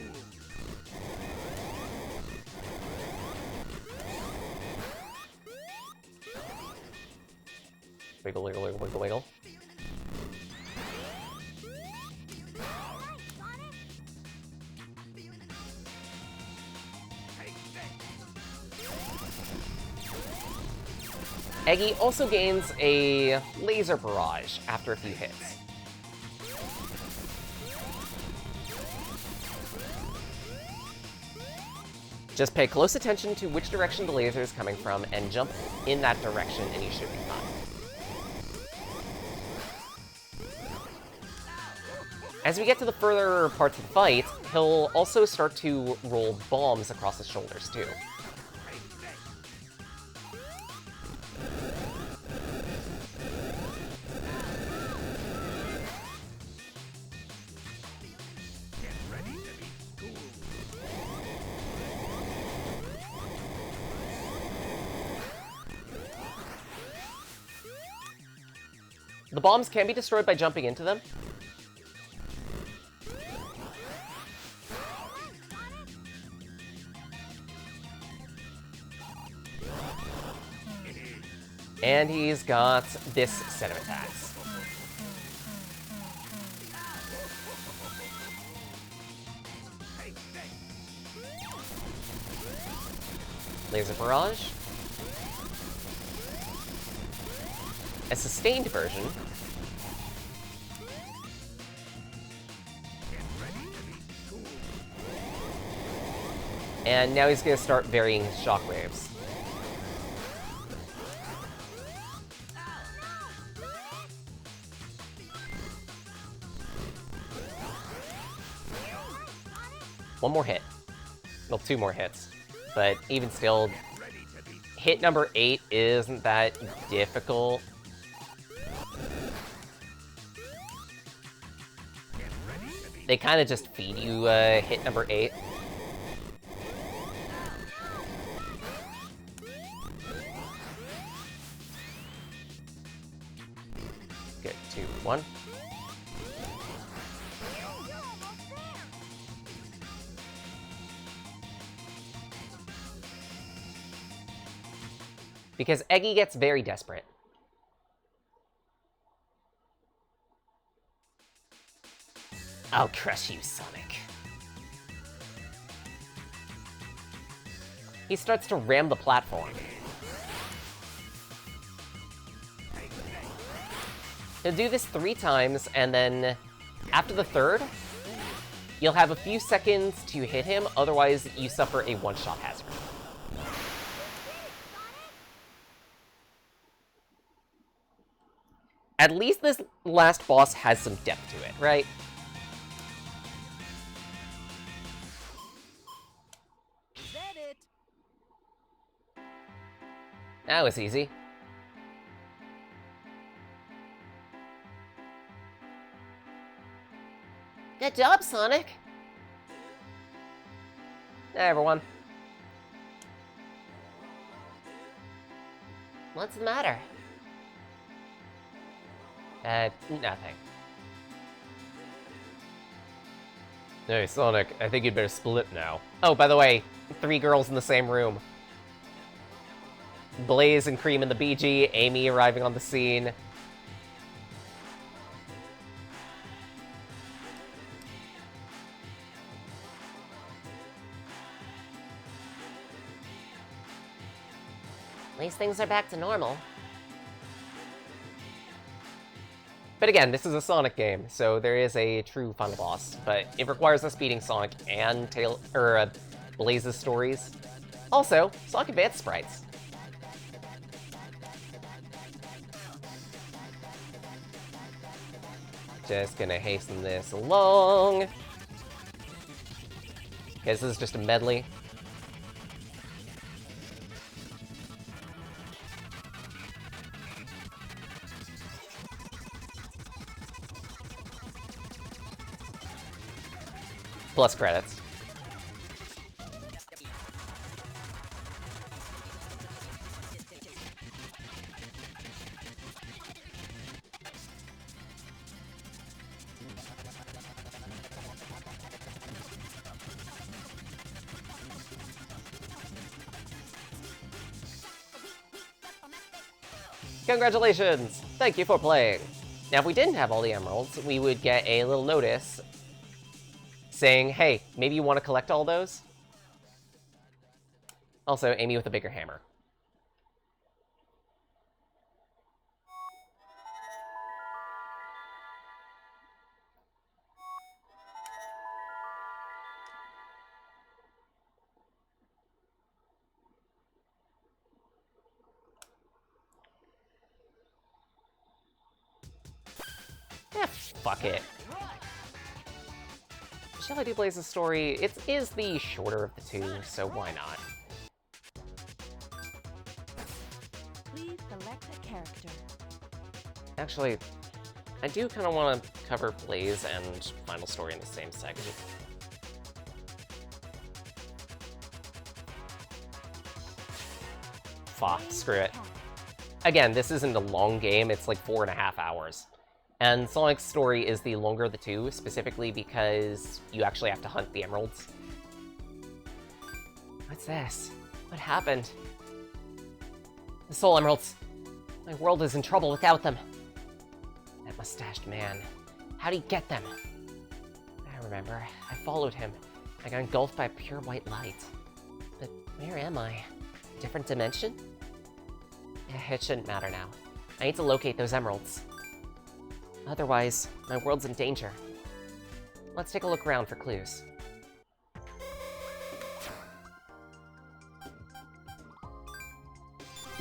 Wiggle, wiggle, wiggle, wiggle, wiggle. Eggy also gains a laser barrage after a few hits. Just pay close attention to which direction the laser is coming from and jump in that direction and you should be fine. As we get to the further parts of the fight, he'll also start to roll bombs across his shoulders too. The bombs can be destroyed by jumping into them. And he's got this set of attacks. Laser barrage. A sustained version. And now he's going to start varying his shockwaves. One more hit. Well, two more hits. But even still, hit number 8 isn't that difficult. They kind of just feed you hit number 8. Good, 2, 1. Because Eggy gets very desperate. I'll crush you, Sonic. He starts to ram the platform. He'll do this 3 times, and then after the 3rd, you'll have a few seconds to hit him, otherwise you suffer a one-shot hazard. At least this last boss has some depth to it, right? Is that it? That was easy. Good job, Sonic. Hey, everyone. What's the matter? Nothing. Hey, Sonic, I think you'd better split now. Oh, by the way, 3 girls in the same room. Blaze and Cream in the BG, Amy arriving on the scene. At least things are back to normal. But again, this is a Sonic game, so there is a true final boss, but it requires us beating Sonic and Blaze's stories. Also, Sonic Advance sprites. Just gonna hasten this along. Okay, this is just a medley. Plus credits. Congratulations! Thank you for playing! Now, if we didn't have all the emeralds, we would get a little notice saying, hey, maybe you want to collect all those? Also, Amy with a bigger hammer. Eh, fuck it. Shall I do Blaze's story? It is the shorter of the two, so why not? Please select a character. Actually, I do kind of want to cover Blaze and Final Story in the same segment. Fuck, screw it. Again, this isn't a long game, it's like 4.5 hours. And Sonic's story is the longer of the two, specifically because you actually have to hunt the emeralds. What's this? What happened? The Soul Emeralds. My world is in trouble without them. That mustached man. How'd he get them? I remember. I followed him. I got engulfed by pure white light. But where am I? A different dimension? It shouldn't matter now. I need to locate those emeralds. Otherwise, my world's in danger. Let's take a look around for clues.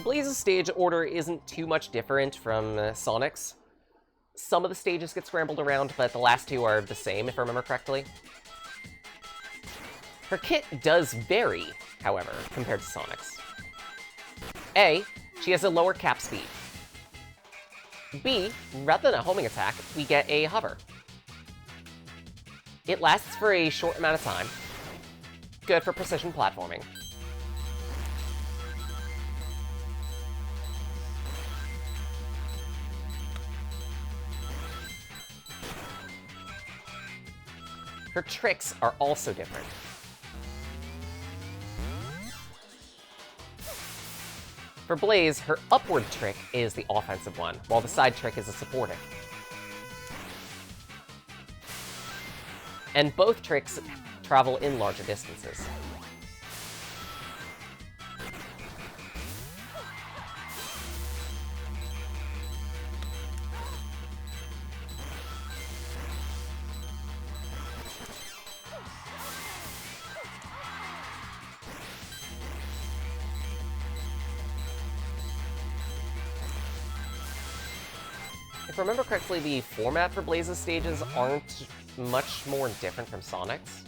Blaze's stage order isn't too much different from Sonic's. Some of the stages get scrambled around, but the last two are the same, if I remember correctly. Her kit does vary, however, compared to Sonic's. A, she has a lower cap speed. B, rather than a homing attack, we get a hover. It lasts for a short amount of time. Good for precision platforming. Her tricks are also different. For Blaze, her upward trick is the offensive one, while the side trick is a supporting. And both tricks travel in larger distances. If I remember correctly, the format for Blaze's stages aren't much more different from Sonic's.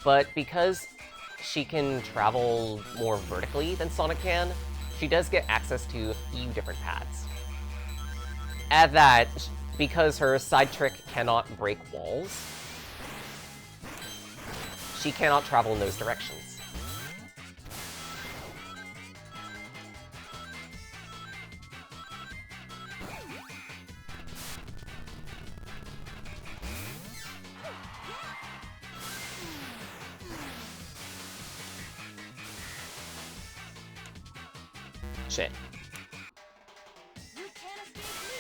But because she can travel more vertically than Sonic can, she does get access to a few different paths. Add that, because her side trick cannot break walls, she cannot travel in those directions. Shit. You can't escape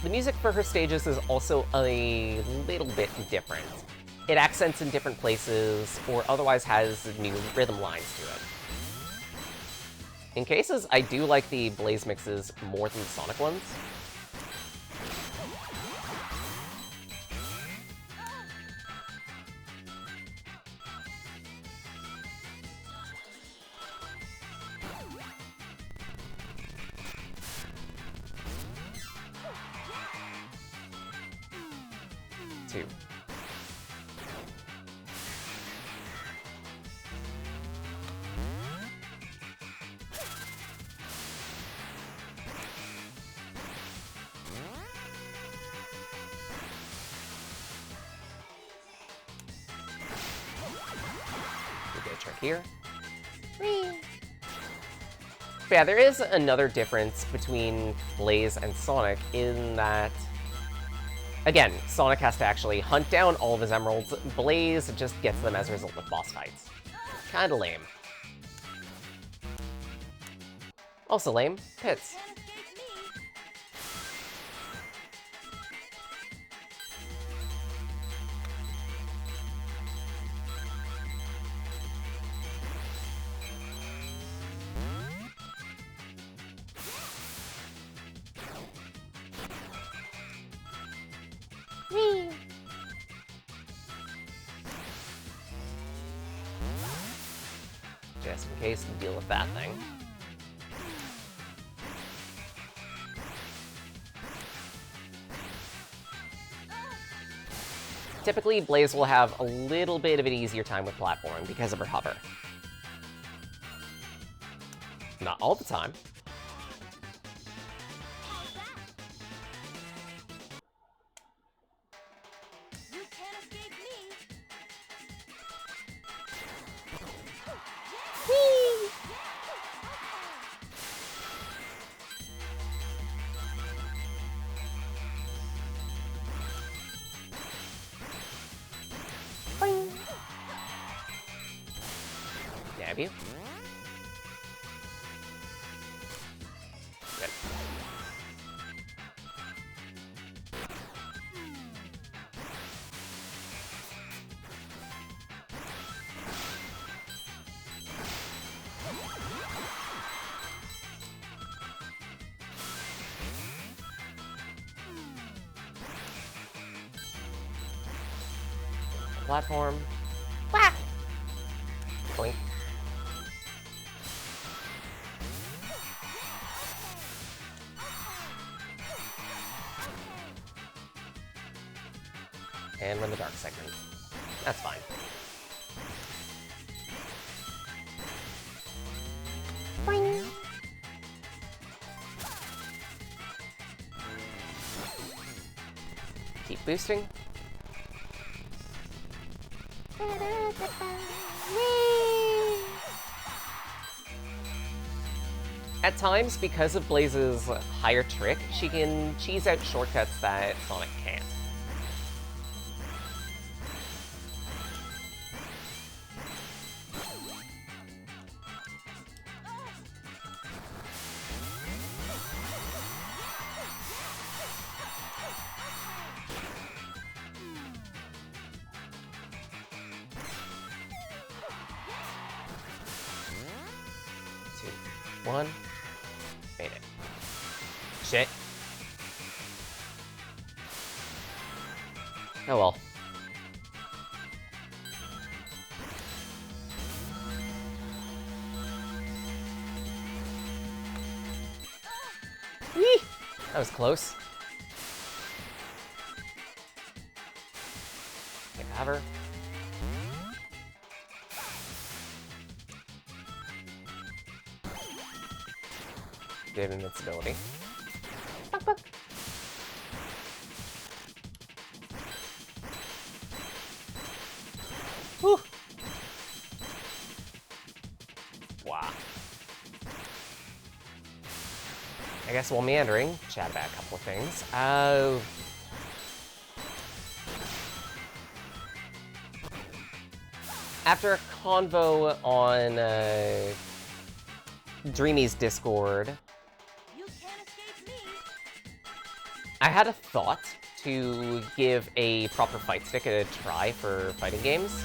the music for her stages is also a little bit different. It accents in different places, or otherwise has new rhythm lines to it. In cases, I do like the Blaze mixes more than the Sonic ones. Two. We get a trick here. Whee! But yeah, there is another difference between Blaze and Sonic in that, again, Sonic has to actually hunt down all of his emeralds. Blaze just gets them as a result of boss fights. Kinda lame. Also lame, Pits. Can't escape me. Just in case to deal with that thing. Typically, Blaze will have a little bit of an easier time with platforming because of her hover. Not all the time. How's that? You can't escape me. Dab you. Good. Platform. Whack! Boink. And run the dark segment. That's fine. Boing. Keep boosting. At times, because of Blaze's higher trick, she can cheese out shortcuts that Sonic can't. Two, one. Made it. Shit. Oh well. Whee! That was close. Can't have her. Good invincibility. Buck, buck. Whew. Wow. I guess while meandering, chat about a couple of things. After a convo on Dreamy's Discord, You can't escape me. I had a thought to give a proper fight stick a try for fighting games.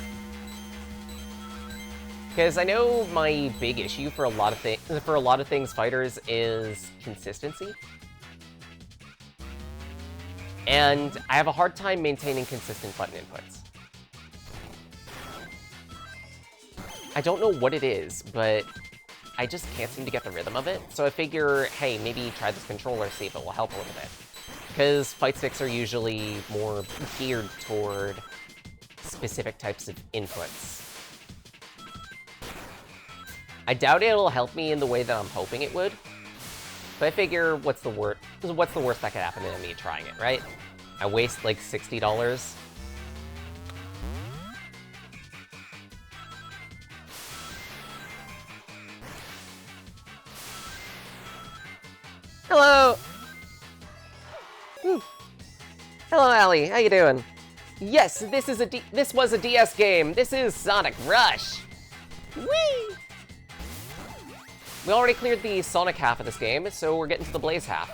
Because I know my big issue for a lot of things fighters is consistency. And I have a hard time maintaining consistent button inputs. I don't know what it is, but I just can't seem to get the rhythm of it. So I figure, hey, maybe try this controller, see if it will help a little bit. Because fight sticks are usually more geared toward specific types of inputs. I doubt it'll help me in the way that I'm hoping it would. But I figure, what's the worst that could happen to me trying it, right? I waste like $60. Hello! Hello, Allie. How you doing? Yes, this was a DS game. This is Sonic Rush. Whee! We already cleared the Sonic half of this game, so we're getting to the Blaze half.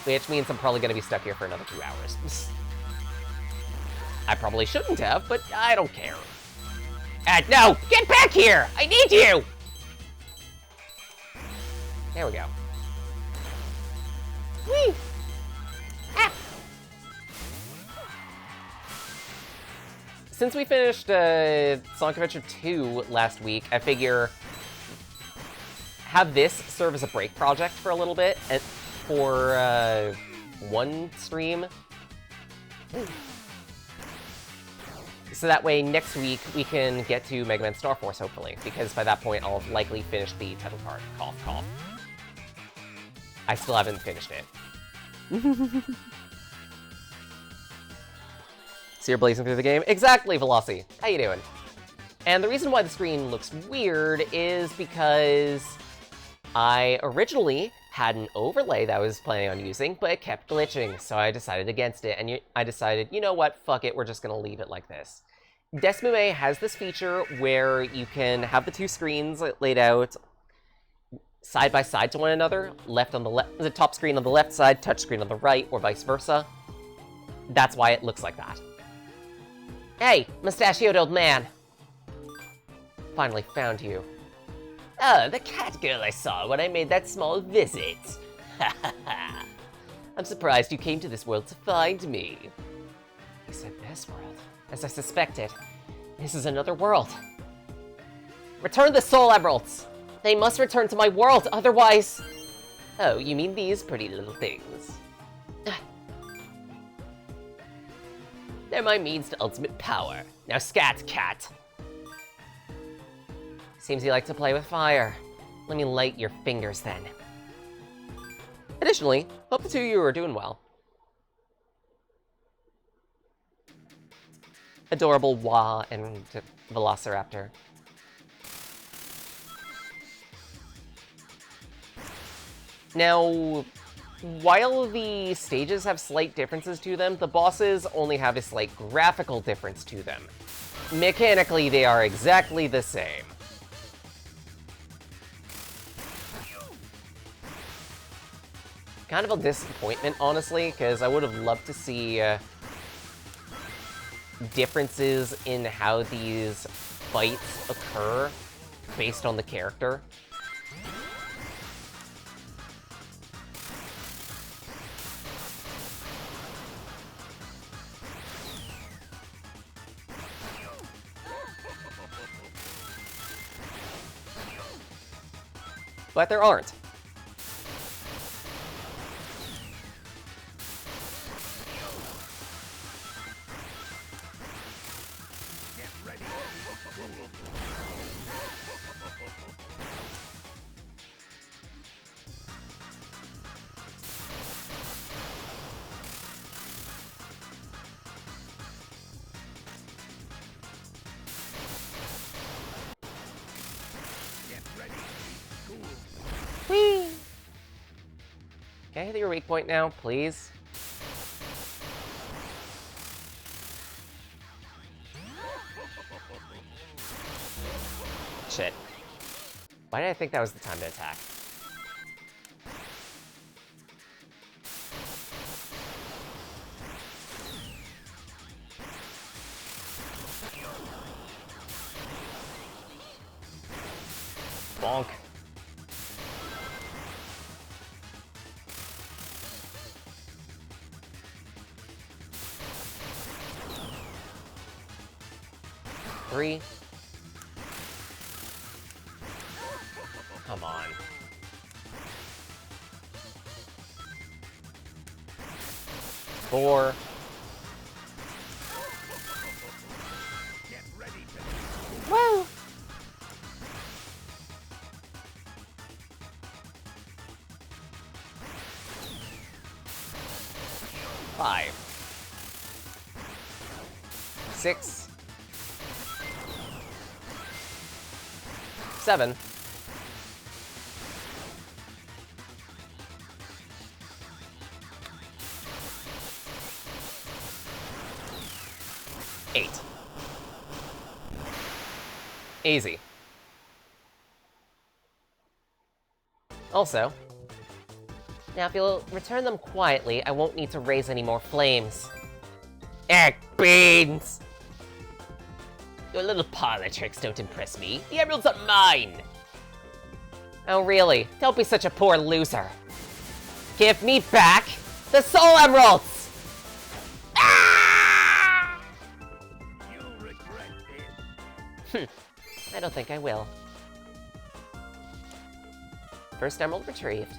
Which means I'm probably gonna be stuck here for another 2 hours. I probably shouldn't have, but I don't care. No! Get back here! I need you! There we go. Whee! Ah! Since we finished Sonic Adventure 2 last week, I figure have this serve as a break project for a little bit for one stream. So that way next week we can get to Mega Man Star Force, hopefully, because by that point I'll have likely finished the title card. Cough, cough. I still haven't finished it. So you're blazing through the game? Exactly, Velocity. How you doing? And the reason why the screen looks weird is because I originally had an overlay that I was planning on using, but it kept glitching, so I decided against it, and I decided, you know what, fuck it, we're just gonna leave it like this. Desmume has this feature where you can have the two screens laid out side by side to one another, the top screen on the left side, touch screen on the right, or vice versa. That's why it looks like that. Hey, mustachioed old man. Finally found you. Oh, the cat girl I saw when I made that small visit. Ha ha ha. I'm surprised you came to this world to find me. He said this world. As I suspected, this is another world. Return the soul emeralds! They must return to my world, otherwise... Oh, you mean these pretty little things? They're my means to ultimate power. Now scat, cat! Seems you like to play with fire. Let me light your fingers then. Additionally, hope the two of you are doing well. Adorable Wah and Velociraptor. Now, while the stages have slight differences to them, the bosses only have a slight graphical difference to them. Mechanically, they are exactly the same. Kind of a disappointment, honestly, because I would have loved to see differences in how these fights occur based on the character. But there aren't. Whee! Can I hit your weak point now, please? Shit. Why did I think that was the time to attack? Bonk. Three. Come on. Four. Woo! Five. Six. Seven. Eight. Easy. Also, now if you'll return them quietly, I won't need to raise any more flames. Beans! Your little parlor tricks don't impress me. The emeralds are mine! Oh really? Don't be such a poor loser. Give me back the soul emeralds! Ah! You'll regret this. I don't think I will. First emerald retrieved.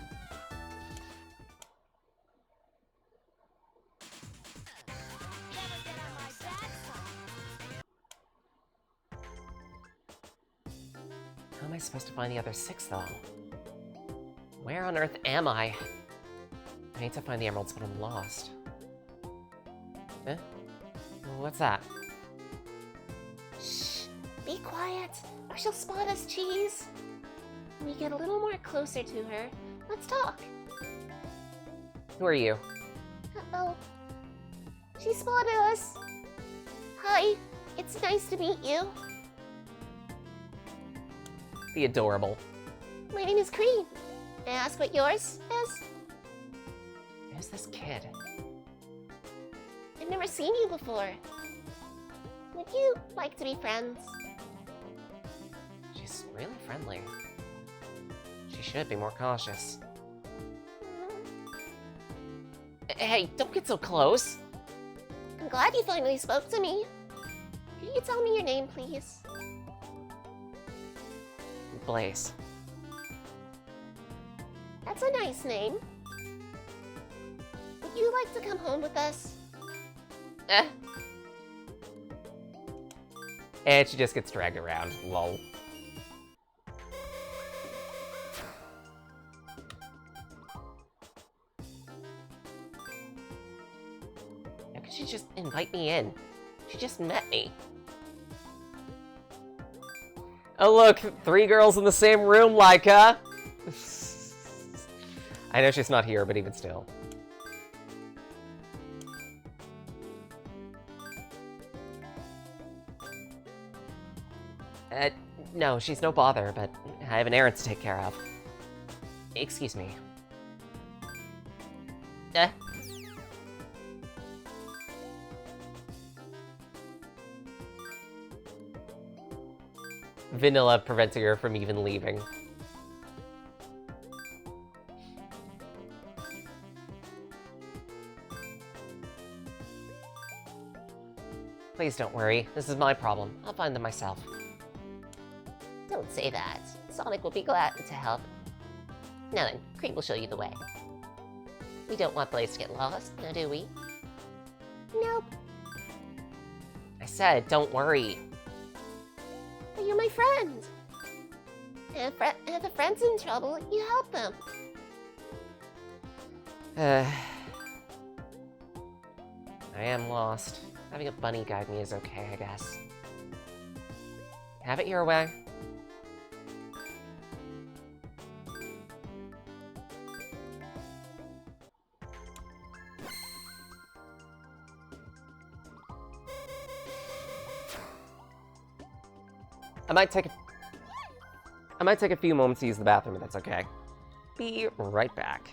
Never get on my bad side. How am I supposed to find the other 6, though? Where on earth am I? I need to find the emeralds, but I'm lost. Eh? What's that? Shh. Be quiet, or she'll spot us, Cheese. When we get a little more closer to her, let's talk. Who are you? Uh-oh. She spotted us. Hi, it's nice to meet you. The adorable. My name is Cream. May I ask what yours is? Who's this kid? I've never seen you before. Would you like to be friends? She's really friendly. She should be more cautious. Hey, don't get so close! I'm glad you finally spoke to me. Could you tell me your name, please? Blaze. That's a nice name. Would you like to come home with us? Eh. And she just gets dragged around. Lol. How could she just invite me in? She just met me. Oh look, 3 girls in the same room, Laika! I know she's not here, but even still. No, she's no bother, but I have an errand to take care of. Excuse me. Vanilla preventing her from even leaving. Please don't worry. This is my problem. I'll find them myself. Don't say that. Sonic will be glad to help. Now then, Cream will show you the way. We don't want Blaze to get lost, now do we? Nope. I said, don't worry. But you're my friend. And if a friend's in trouble, you help them. I am lost. Having a bunny guide me is okay, I guess. Have it your way. I might take a few moments to use the bathroom, if that's okay. Be right back.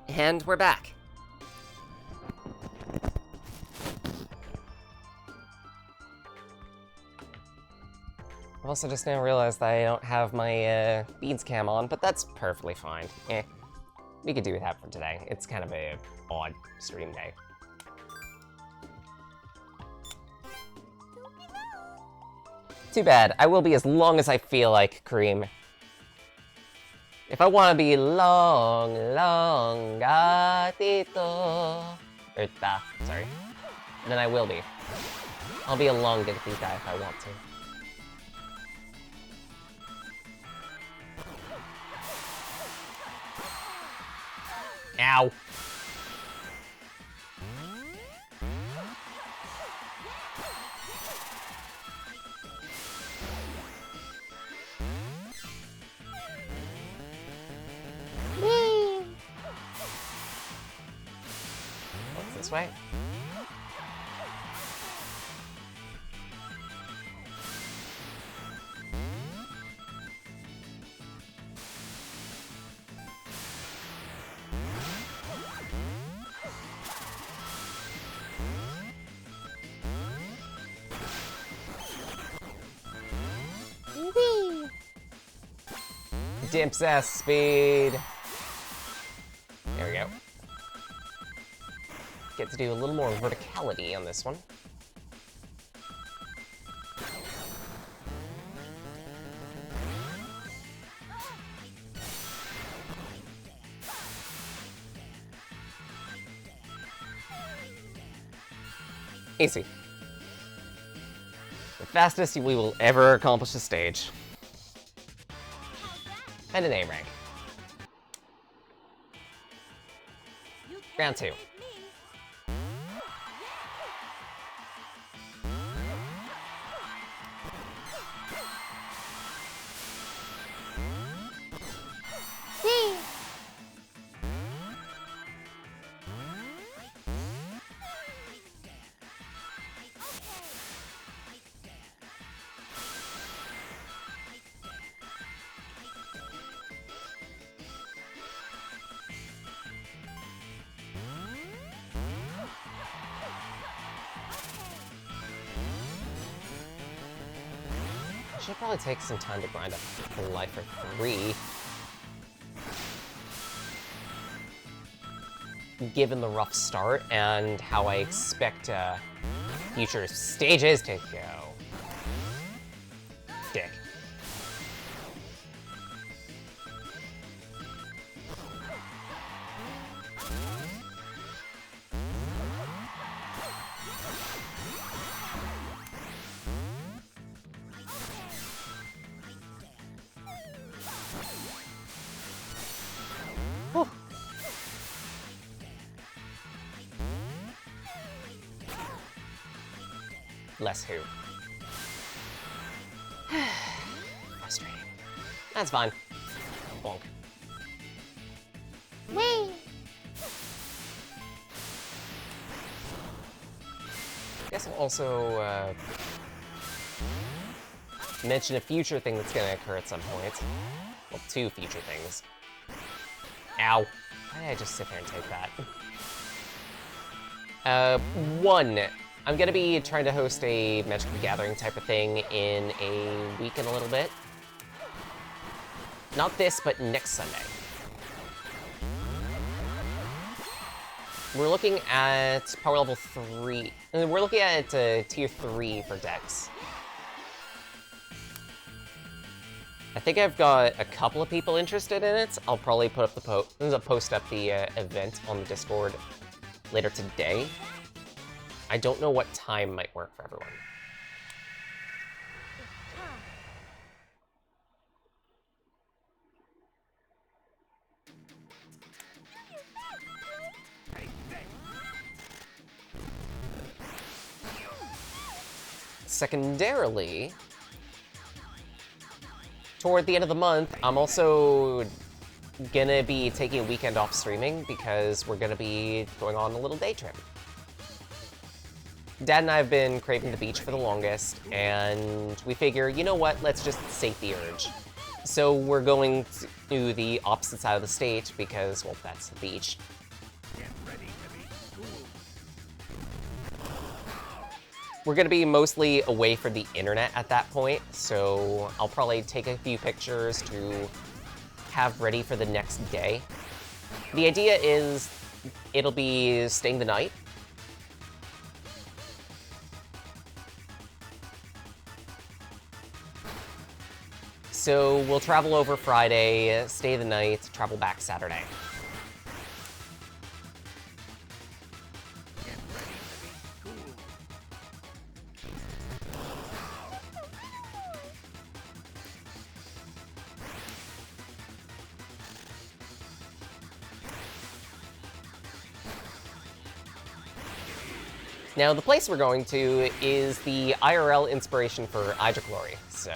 And we're back. I've also just now realized that I don't have my beads cam on, but that's perfectly fine. We could do that for today. It's kind of a odd stream day. Too bad. I will be as long as I feel like, Kareem. If I want to be long, long, gatito, sorry, then I will be. I'll be a long gatita if I want to. Ow. What's this way? Dimp's ass speed. There we go. Get to do a little more verticality on this one. Easy. The fastest we will ever accomplish a stage. And an A rank. Round 2. I should probably take some time to grind up the life for 3. Given the rough start and how I expect future stages to go. Dick. Whew. Less who. Frustrating. That's fine. Bonk. Whee! Guess I'll also mention a future thing that's gonna occur at some point. Well, 2 future things. Ow. Why did I just sit there and take that? 1. I'm gonna be trying to host a Magic the Gathering type of thing in a week and a little bit. Not this, but next Sunday. We're looking at power level 3. We're looking at tier 3 for decks. I think I've got a couple of people interested in it. I'll probably put up the post up the event on the Discord later today. I don't know what time might work for everyone. Secondarily, toward the end of the month, I'm also gonna be taking a weekend off streaming because we're gonna be going on a little day trip. Dad and I have been craving the beach for the longest, and we figure, you know what, let's just sate the urge. So we're going to the opposite side of the state because, well, that's the beach. We're gonna be mostly away from the internet at that point, so I'll probably take a few pictures to have ready for the next day. The idea is it'll be staying the night. So we'll travel over Friday, stay the night, travel back Saturday. Now, the place we're going to is the IRL inspiration for Hydrochlorine, so...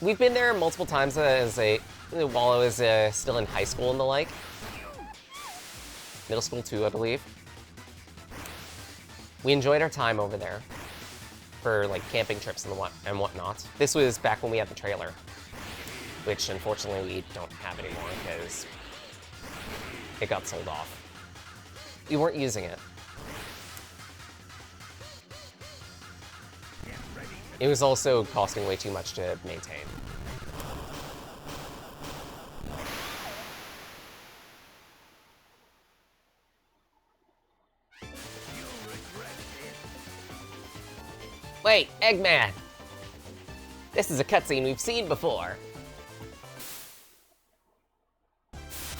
We've been there multiple times while I was still in high school and the like. Middle school too, I believe. We enjoyed our time over there for like camping trips and whatnot. This was back when we had the trailer, which unfortunately we don't have anymore because it got sold off. We weren't using it. It was also costing way too much to maintain. Wait, Eggman! This is a cutscene we've seen before.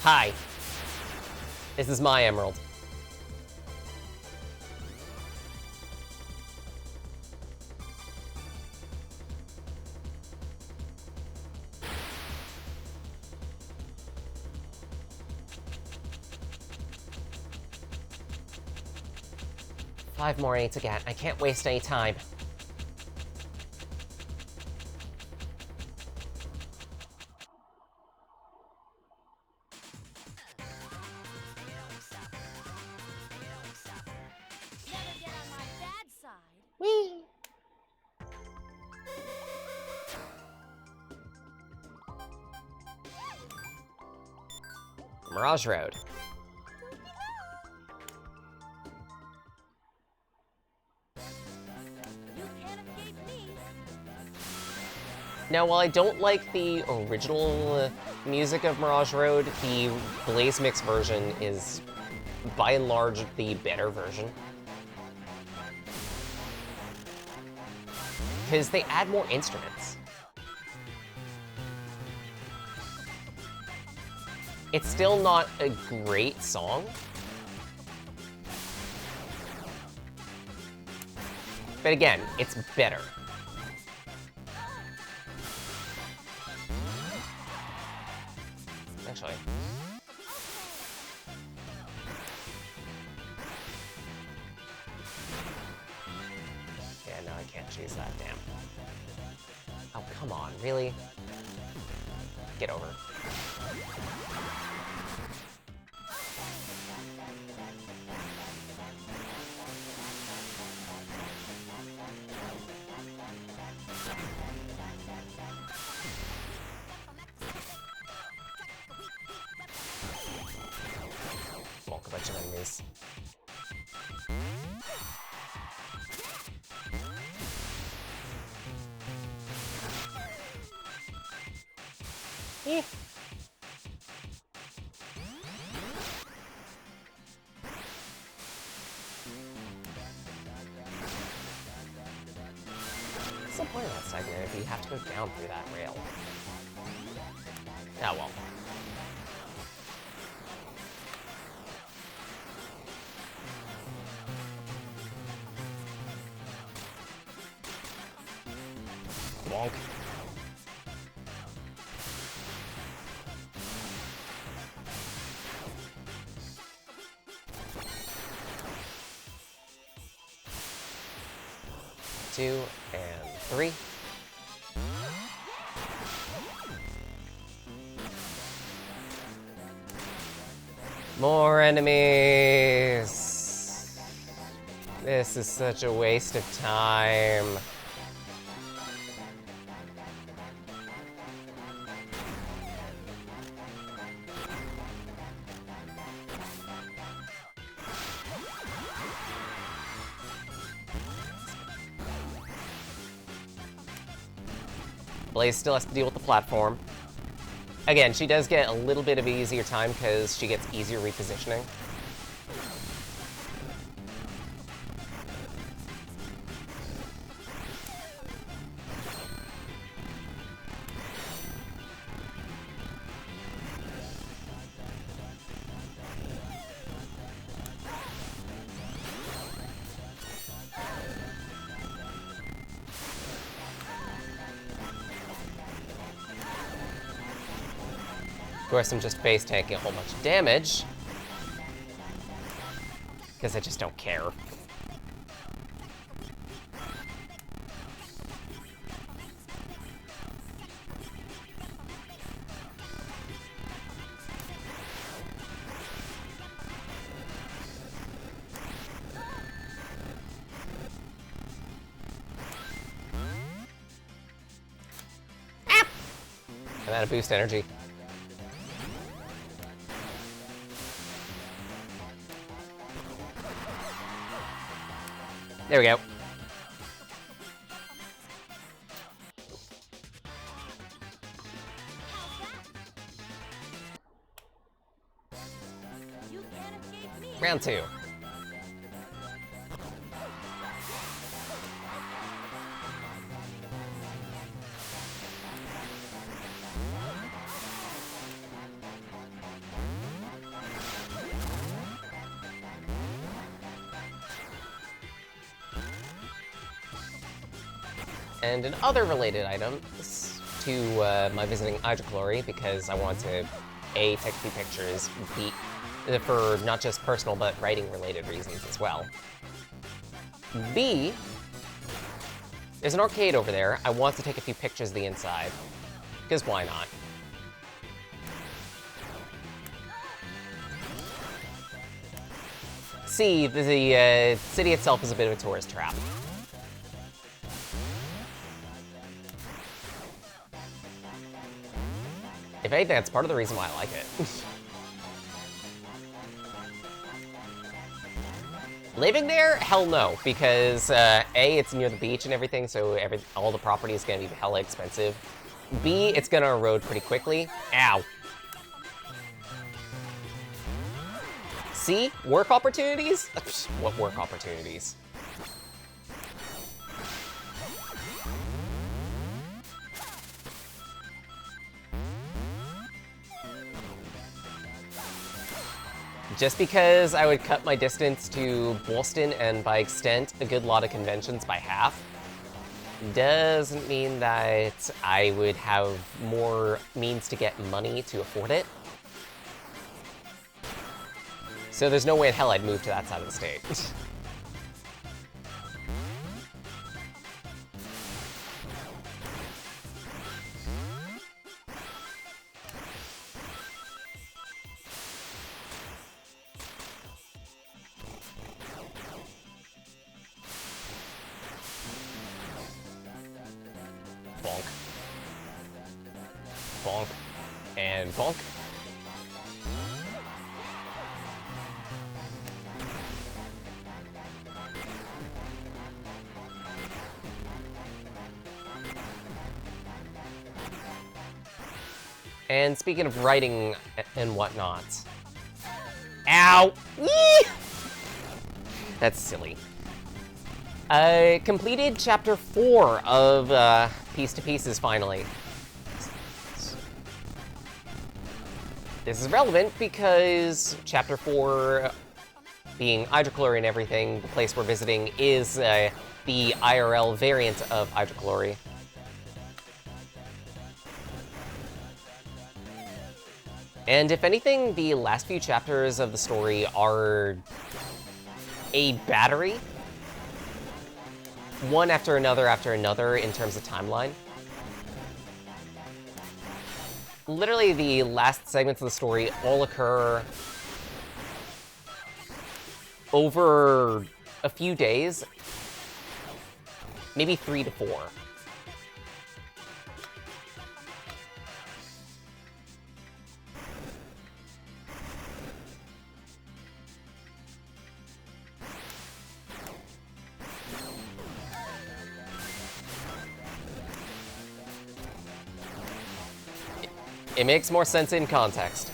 Hi. This is my emerald. Five more to get. I can't waste any time. Never get on my bad side. Whee! Mirage Road. You can't escape me. Now, while I don't like the original music of Mirage Road, the Blaze Mix version is, by and large, the better version. Because they add more instruments. It's still not a great song, but again, it's better. Actually. Yeah, no, I can't choose that, damn. Oh, come on, really? Get over it. Walk a bunch of enemies. Eh. What's the point of that segment if you have to go down through that rail? Oh well. Wonk. Two and three. More enemies. This is such a waste of time. Blaze still has to deal with the platform. Again, she does get a little bit of an easier time because she gets easier repositioning. Of course, I'm just base tanking a whole bunch of damage. Because I just don't care. I'm out of boost energy. There we go. You can't escape me. Round 2. And in other related items to my visiting Hydrochlori, because I want to A, take a few pictures, B, for not just personal but writing related reasons as well. B, there's an arcade over there. I want to take a few pictures of the inside, because why not? C, the city itself is a bit of a tourist trap. If anything, that's part of the reason why I like it. Living there? Hell no, because A, it's near the beach and everything, so all the property is gonna be hella expensive. B, it's gonna erode pretty quickly. Ow. C, work opportunities? What work opportunities? Just because I would cut my distance to Boston and by extent a good lot of conventions by half doesn't mean that I would have more means to get money to afford it. So there's no way in hell I'd move to that side of the state. Bonk. Bonk. And bonk. And speaking of writing and whatnot. Ow! Yee! That's silly. I completed chapter 4 of Piece to Pieces finally. This is relevant because chapter 4, being Hydrochlori and everything, the place we're visiting is the IRL variant of Hydrochlori. And if anything, the last few chapters of the story are a battery. One after another in terms of timeline. Literally, the last segments of the story all occur over a few days, maybe 3 to 4. It makes more sense in context.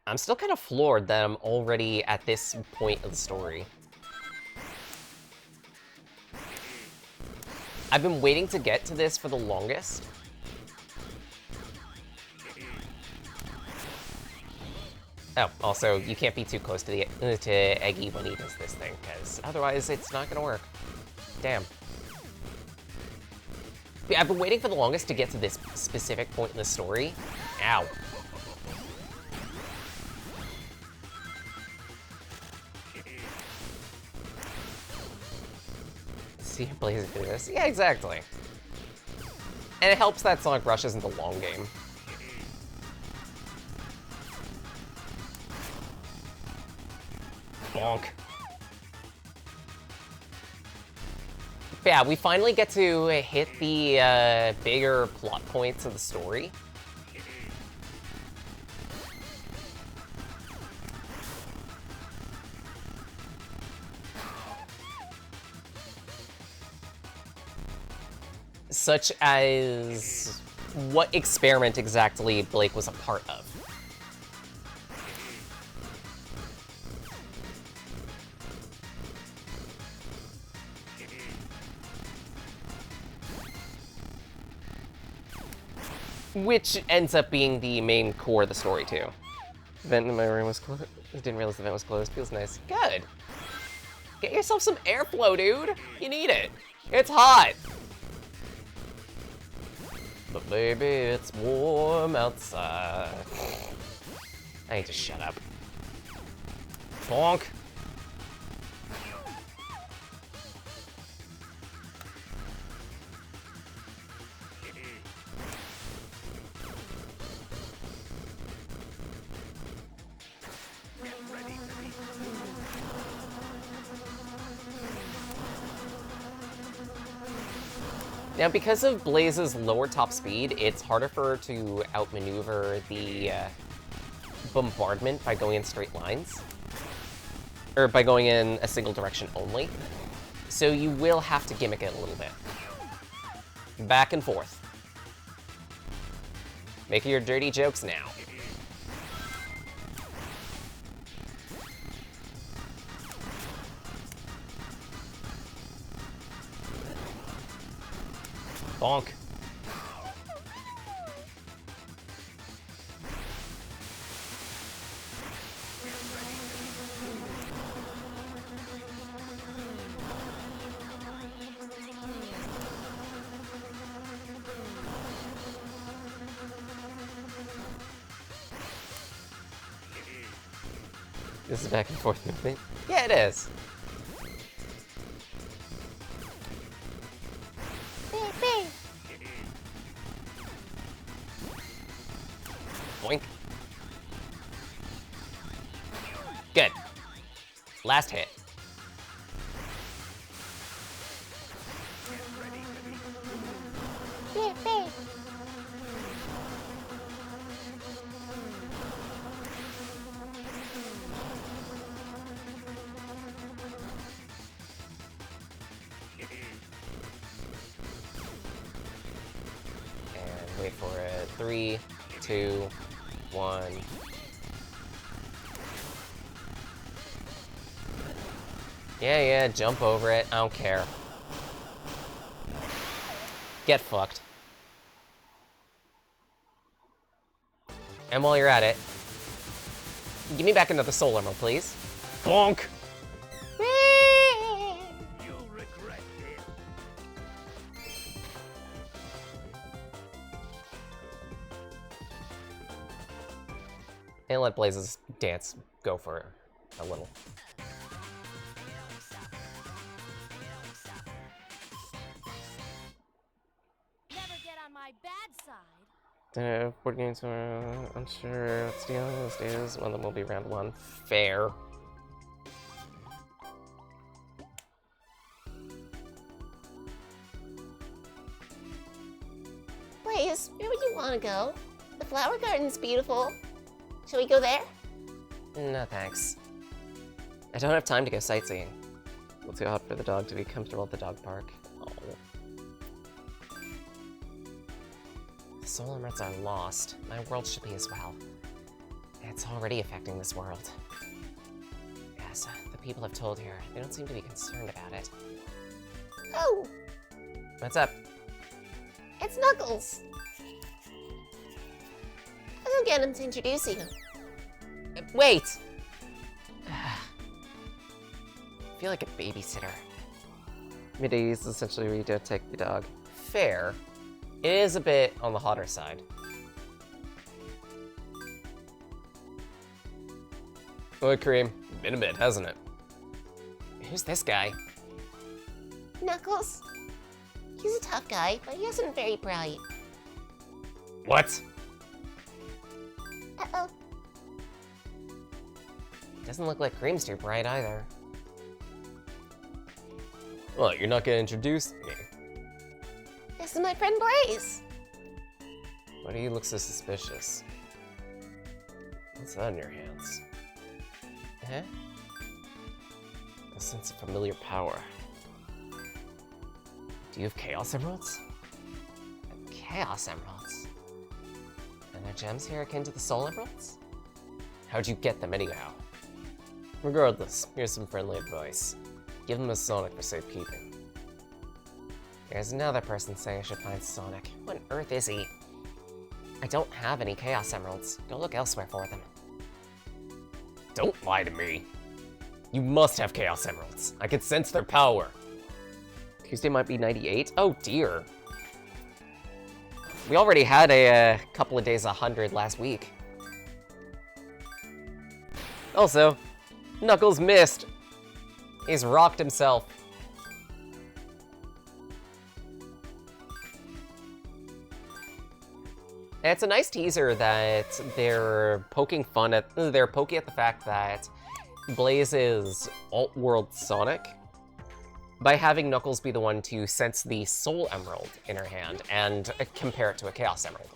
I'm still kind of floored that I'm already at this point of the story. I've been waiting to get to this for the longest. Oh, also, you can't be too close to Eggy when he does this thing, because otherwise it's not gonna work. Damn. Yeah, I've been waiting for the longest to get to this specific point in the story. Ow. See Blaze do this? Yeah, exactly. And it helps that Sonic Rush isn't the long game. Bonk. But yeah, we finally get to hit the bigger plot points of the story. Such as what experiment exactly Blake was a part of. Which ends up being the main core of the story, too. Vent in my room was closed. I didn't realize the vent was closed. Feels nice. Good. Get yourself some airflow, dude. You need it. It's hot. But baby, it's warm outside. I need to shut up. Bonk. Now, because of Blaze's lower top speed, it's harder for her to outmaneuver the bombardment by going in straight lines. Or by going in a single direction only. So you will have to gimmick it a little bit. Back and forth. Make your dirty jokes now. Bonk. This is back and forth movement. Yeah, it is. Boink. Good. Last hit. And wait for it. 3, 2, 1. Yeah, jump over it. I don't care. Get fucked. And while you're at it, give me back another soul armor, please. Bonk! You'll regret this. And let Blaze's dance go for a little. Never get on my bad side. Board games are unsure. Let's deal with those days. One of them will be round 1. Fair. Blaze, where would you want to go? The flower garden's beautiful. Shall we go there? No thanks. I don't have time to go sightseeing. It's too hot for the dog to be comfortable at the dog park. Oh. The soul emeralds are lost. My world should be as well. It's already affecting this world. Yes, the people I've told here, they don't seem to be concerned about it. Oh, What's up? it's Knuckles. I'll go get him to introduce you. Wait! I feel like a babysitter. Middays is essentially where you don't take the dog. Fair. It is a bit on the hotter side. Well, Kareem, been a bit, hasn't it? Who's this guy? Knuckles. He's a tough guy, but he isn't very bright. What? Uh-oh. Doesn't look like Kareem's too bright either. Well, you're not gonna introduce me. This is my friend Blaze. Why do you look so suspicious? What's that in your hands? Huh? A sense of familiar power. Do you have Chaos Emeralds? Chaos Emeralds. And their gems here akin to the Soul Emeralds? How'd you get them anyhow? Regardless, here's some friendly advice. Give them a Sonic for safekeeping. There's another person saying I should find Sonic. What on earth is he? I don't have any Chaos Emeralds. Go look elsewhere for them. Don't lie to me. You must have Chaos Emeralds. I can sense their power. Tuesday might be 98? Oh dear. We already had a couple of days 100 last week. Also, Knuckles missed. He's rocked himself. And it's a nice teaser that they're poking at the fact that Blaze is alt-world Sonic by having Knuckles be the one to sense the Soul Emerald in her hand and compare it to a Chaos Emerald.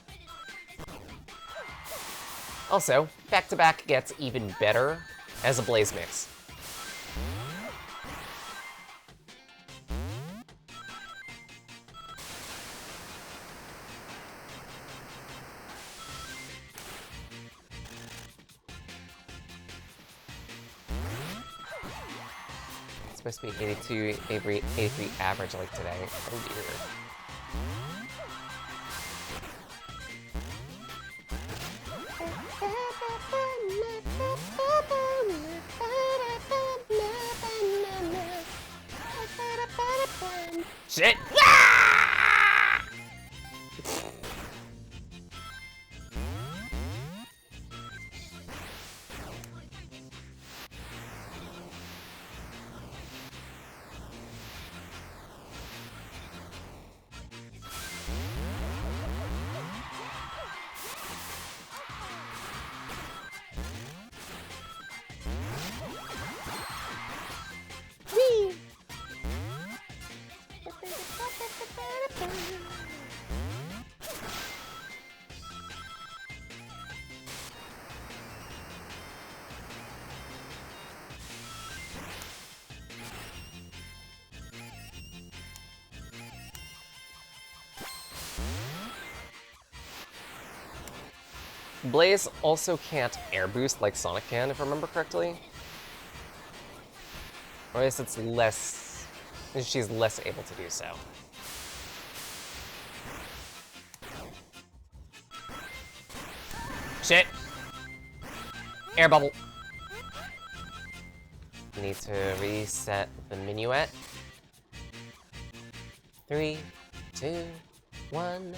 Also, back-to-back gets even better as a Blaze mix. It's supposed to be 82, 83 average like today. Oh dear. Shit! Blaze also can't air boost like Sonic can, if I remember correctly. Or at least it's less... she's less able to do so. Shit! Air bubble! Need to reset the minuet. 3, 2, 1...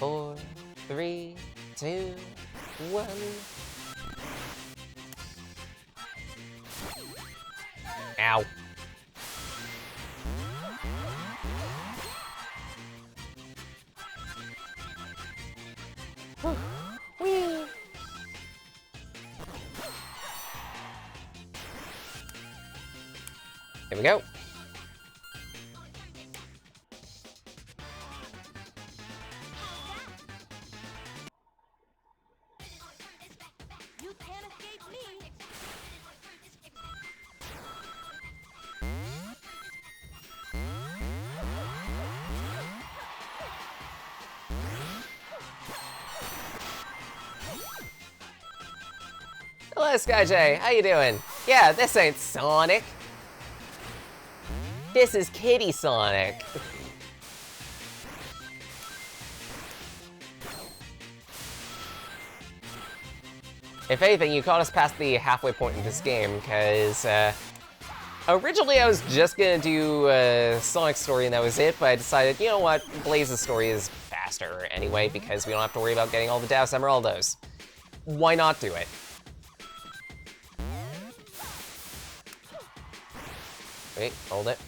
4, 3, 2, 1. Ow. Whee. Here we go. Hello, SkyJ. How you doing? Yeah, this ain't Sonic. This is Kitty Sonic. If anything, you caught us past the halfway point in this game, because originally I was just gonna do Sonic's story and that was it, but I decided, you know what, Blaze's story is faster anyway, because we don't have to worry about getting all the Deus Emeraldos. Why not do it? Wait, hold it.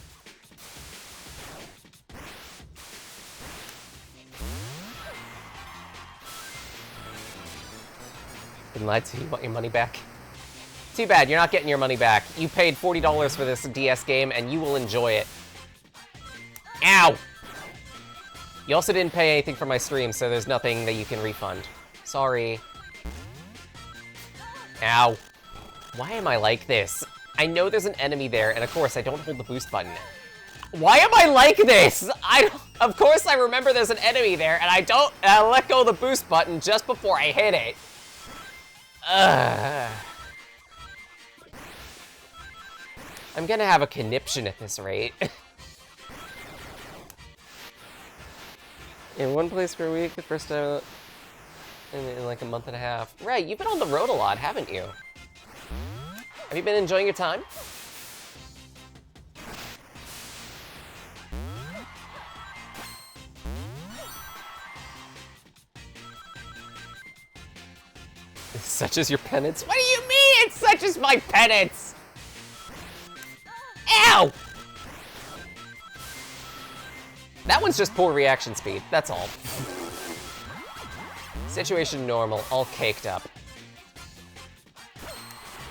Been lied to, you want your money back? Too bad, you're not getting your money back. You paid $40 for this DS game, and you will enjoy it. Ow! You also didn't pay anything for my stream, so there's nothing that you can refund. Sorry. Ow. Why am I like this? I know there's an enemy there, and of course, I don't hold the boost button. Why am I like this? Of course I remember there's an enemy there, and I don't let go of the boost button just before I hit it. I'm gonna have a conniption at this rate. In one place per week, the first time in like a month and a half. Right, you've been on the road a lot, haven't you? Have you been enjoying your time? Such as your penance? What do you mean it's such as my penance? Ow! That one's just poor reaction speed, that's all. Situation normal, all caked up.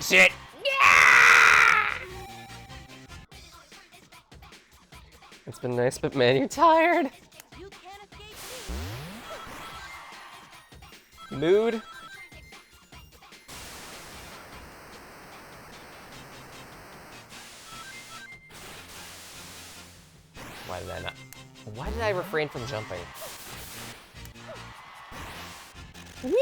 Shit! Yeah! It's been nice, but man, you're tired. You can't escape me. Mood. Why did I refrain from jumping? Whee!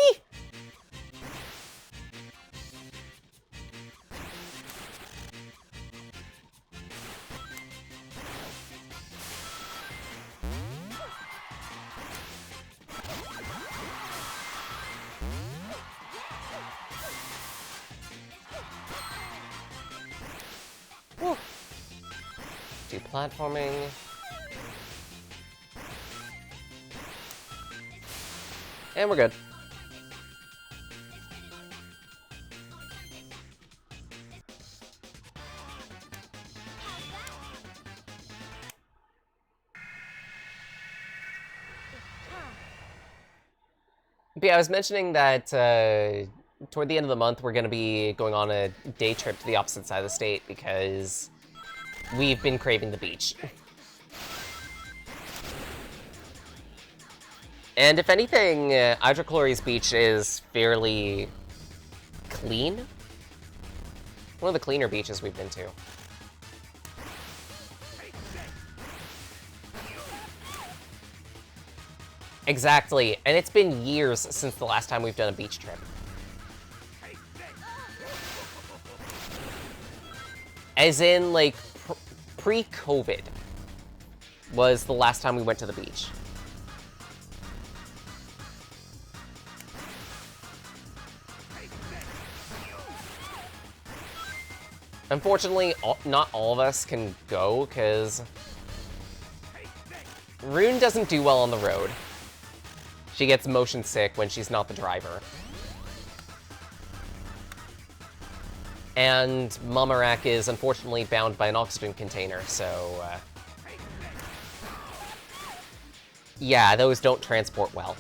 Woo. Do platforming. And we're good. But yeah, I was mentioning that toward the end of the month, we're going to be going on a day trip to the opposite side of the state because we've been craving the beach. And if anything, Hydrochlori's beach is fairly clean. One of the cleaner beaches we've been to. Exactly, and it's been years since the last time we've done a beach trip. As in, like, pre-COVID was the last time we went to the beach. Unfortunately, not all of us can go, because Rune doesn't do well on the road. She gets motion sick when she's not the driver. And Mamorak is unfortunately bound by an oxygen container, so... yeah, those don't transport well.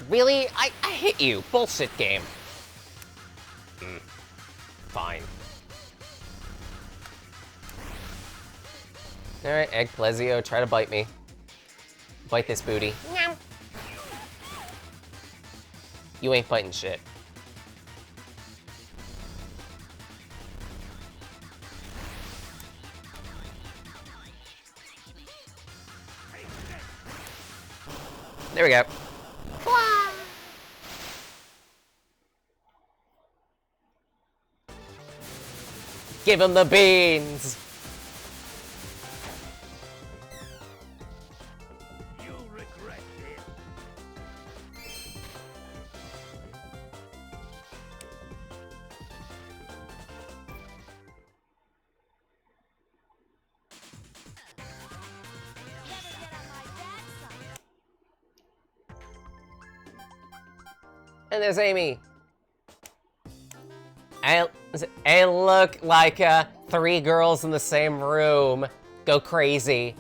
Really? I hit you. Bullshit game. Fine. Alright, Egg Plesio, try to bite me. Bite this booty. Meow. You ain't biting shit. There we go. Give him the beans! You'll regret this. Never get on my bad side. And there's Amy. And look, like 3 girls in the same room. Go crazy.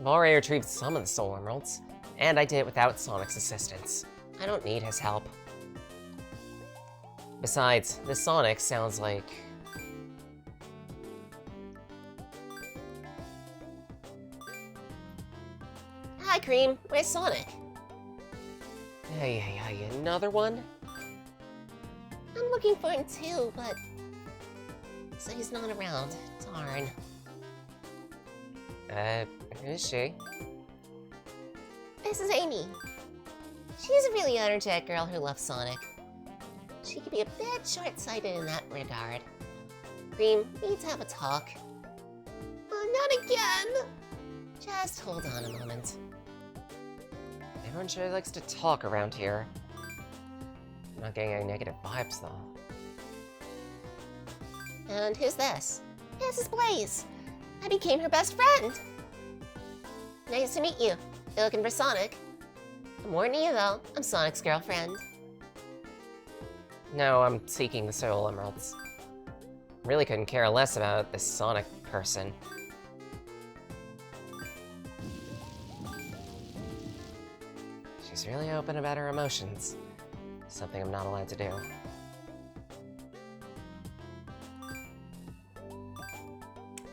I've already retrieved some of the Soul Emeralds, and I did it without Sonic's assistance. I don't need his help. Besides, this Sonic sounds like... Hi, Cream. Where's Sonic? Hey, another one? I'm looking for him too, but... So he's not around. Darn. Who is she? This is Amy. She's a really energetic girl who loves Sonic. She could be a bit short-sighted in that regard. Cream, we need to have a talk. Not again! Just hold on a moment. Everyone sure likes to talk around here. I'm not getting any negative vibes, though. And who's this? This is Blaze. I became her best friend. Nice to meet you. You're looking for Sonic. I'm warning you though, I'm Sonic's girlfriend. No, I'm seeking the Soul Emeralds. Really couldn't care less about this Sonic person. She's really open about her emotions. Something I'm not allowed to do.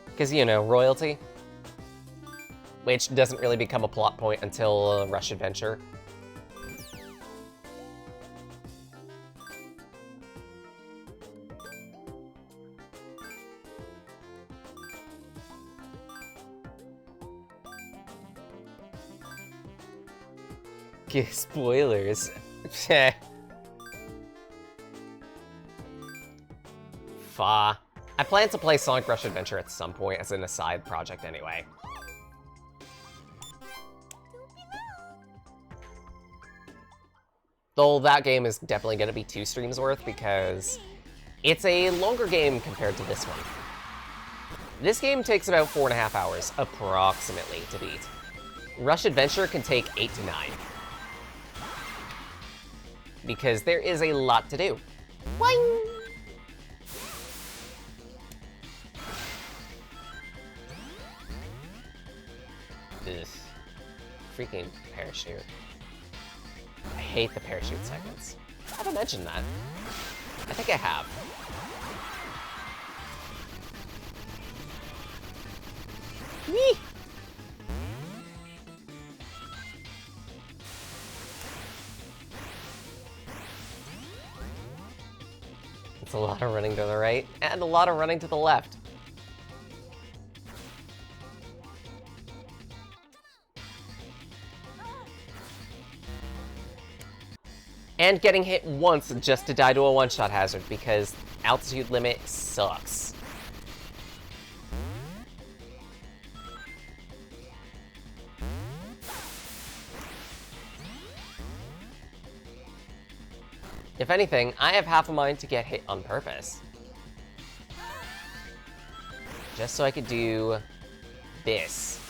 Because, you know, royalty. Which doesn't really become a plot point until Rush Adventure. Spoilers. Fa. I plan to play Sonic Rush Adventure at some point as an aside project anyway. Though that game is definitely going to be 2 streams worth because it's a longer game compared to this one. This game takes about 4.5 hours, approximately, to beat. Rush Adventure can take 8 to 9. Because there is a lot to do. Boing! Ugh. Freaking parachute. I hate the parachute segments. I haven't mentioned that. I think I have. Whee! It's a lot of running to the right, and a lot of running to the left. And getting hit once just to die to a one-shot hazard, because altitude limit sucks. If anything, I have half a mind to get hit on purpose. Just so I could do this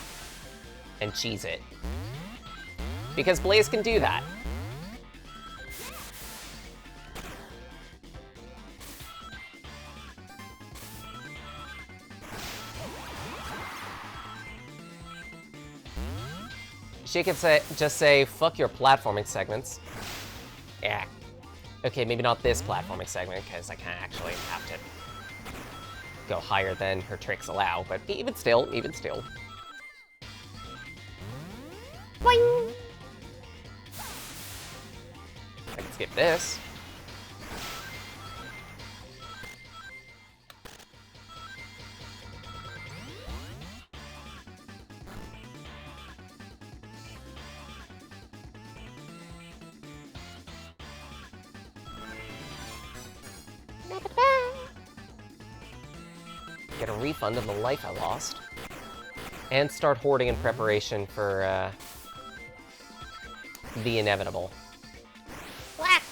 and cheese it. Because Blaze can do that. She could just say, fuck your platforming segments. Yeah. Okay, maybe not this platforming segment, because I kind of actually have to go higher than her tricks allow, but even still, even still. Boing! I can skip this. Get a refund of the life I lost. And start hoarding in preparation for, the inevitable. Whack!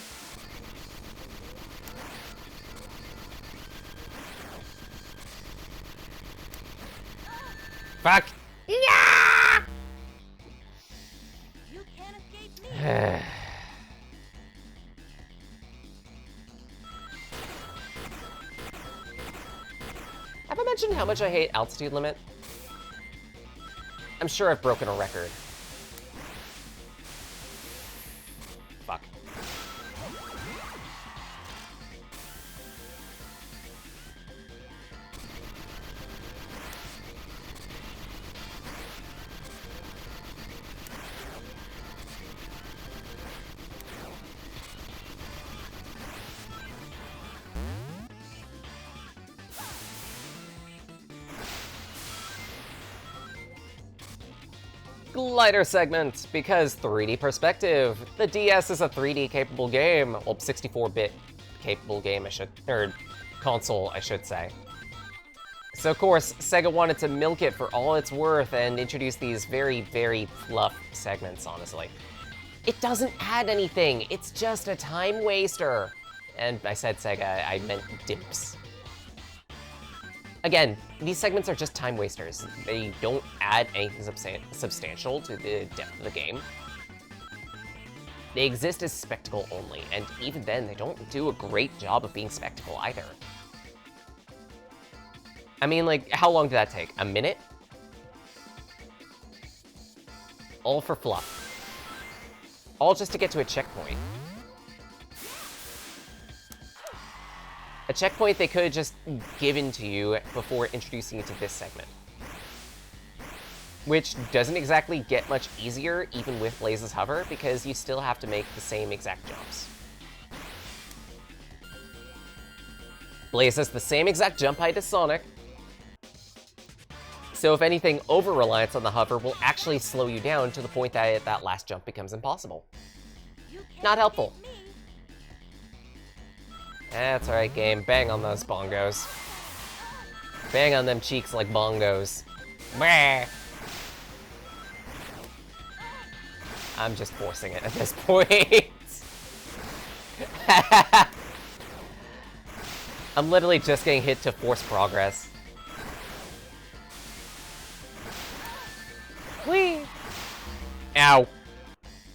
Fuck! Yeah! You can't escape me. Have I mentioned how much I hate altitude limit? I'm sure I've broken a record. Fuck. Glider segment, because 3D perspective. The DS is a 3D capable game. Well, 64-bit capable game, or console, I should say. So of course, Sega wanted to milk it for all it's worth and introduce these very, very fluff segments, honestly. It doesn't add anything, it's just a time waster. And I said Sega, I meant Dimps. Again, these segments are just time wasters. They don't add anything substantial to the depth of the game. They exist as spectacle only, and even then, they don't do a great job of being spectacle either. I mean, like, how long did that take? A minute? All for fluff. All just to get to a checkpoint. A checkpoint they could have just given to you before introducing you to this segment. Which doesn't exactly get much easier even with Blaze's Hover, because you still have to make the same exact jumps. Blaze has the same exact jump height as Sonic, so if anything, over-reliance on the hover will actually slow you down to the point that that last jump becomes impossible. You can't Not helpful. escape me. That's alright, game. Bang on those bongos. Bang on them cheeks like bongos. Meh. I'm just forcing it at this point. I'm literally just getting hit to force progress. Whee! Ow.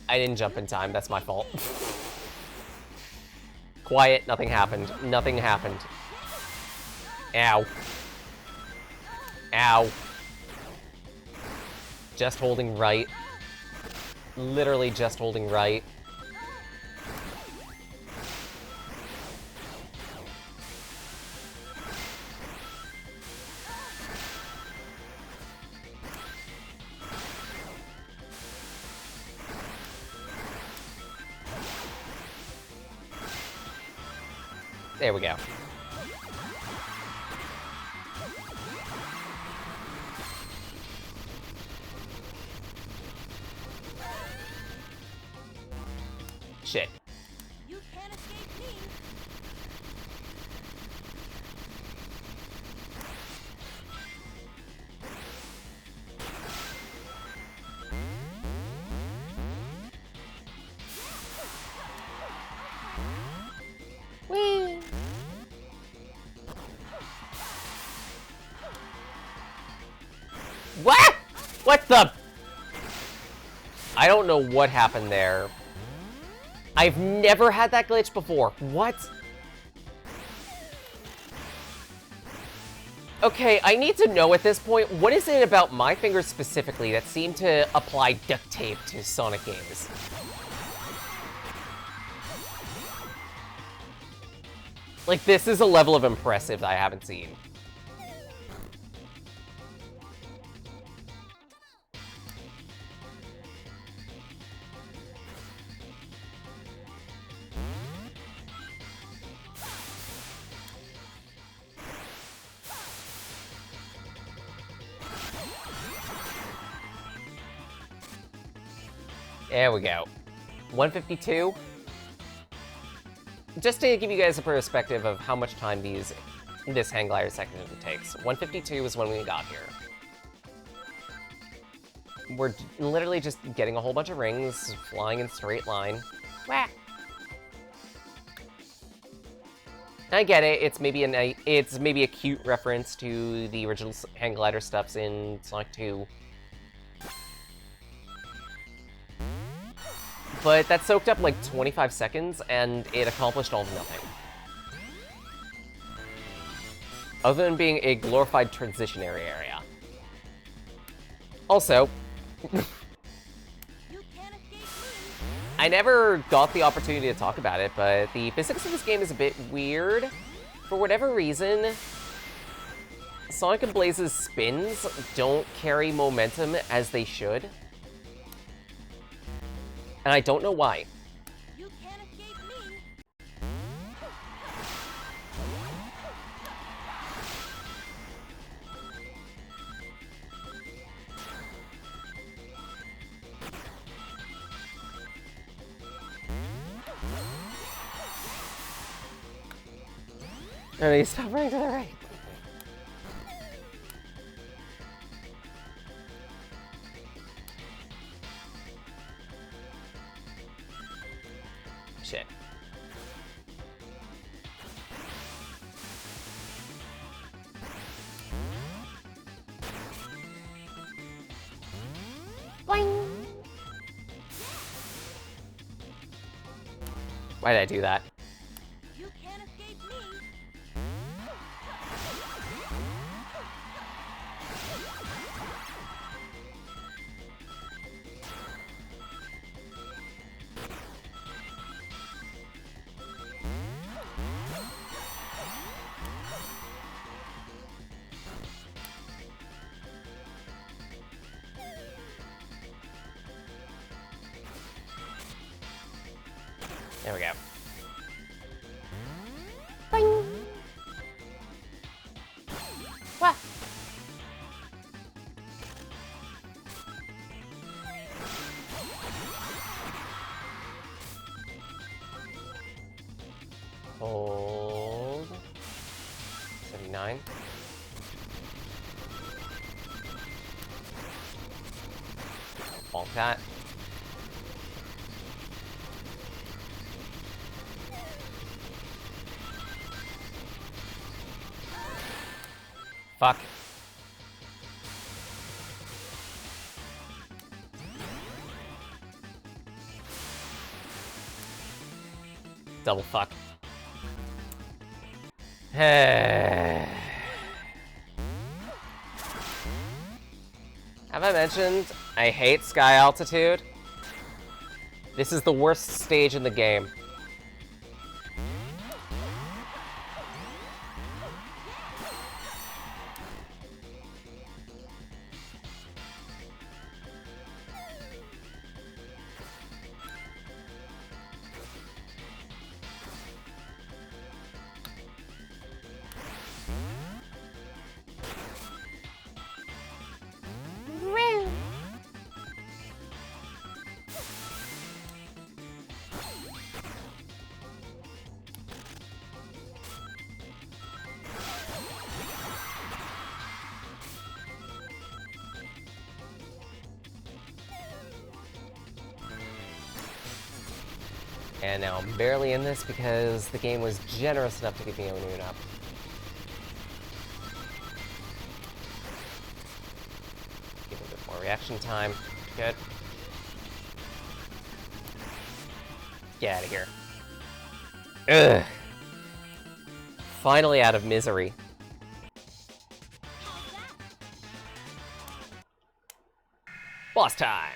I didn't jump in time, that's my fault. Quiet, nothing happened. Nothing happened. Ow. Ow. Just holding right. Literally just holding right. There we go. Shit. You can't escape me. Whee! What? What the? I don't know what happened there. I've never had that glitch before. What? Okay, I need to know at this point, what is it about my fingers specifically that seem to apply duct tape to Sonic games? Like, this is a level of impressive that I haven't seen. There we go. 152. Just to give you guys a perspective of how much time this hang glider section takes. 152 is when we got here. We're literally just getting a whole bunch of rings, flying in straight line. Wah! I get it. It's maybe a cute reference to the original hang glider stuffs in Sonic 2. But that soaked up like 25 seconds, and it accomplished all of nothing. Other than being a glorified transitionary area. Also, I never got the opportunity to talk about it, but the physics of this game is a bit weird. For whatever reason, Sonic and Blaze's spins don't carry momentum as they should. And I don't know why. You can't escape me. I need to stop running to the right. Shit. Boing. Why did I do that? You can't escape me. There we go. Boing. Wah. Hold. 79. Bonk that. Fuck. Double fuck. Have I mentioned I hate sky altitude? This is the worst stage in the game. And now I'm barely in this because the game was generous enough to give me a Noon up. Give it a bit more reaction time. Good. Get out of here. Ugh. Finally out of misery. Boss time!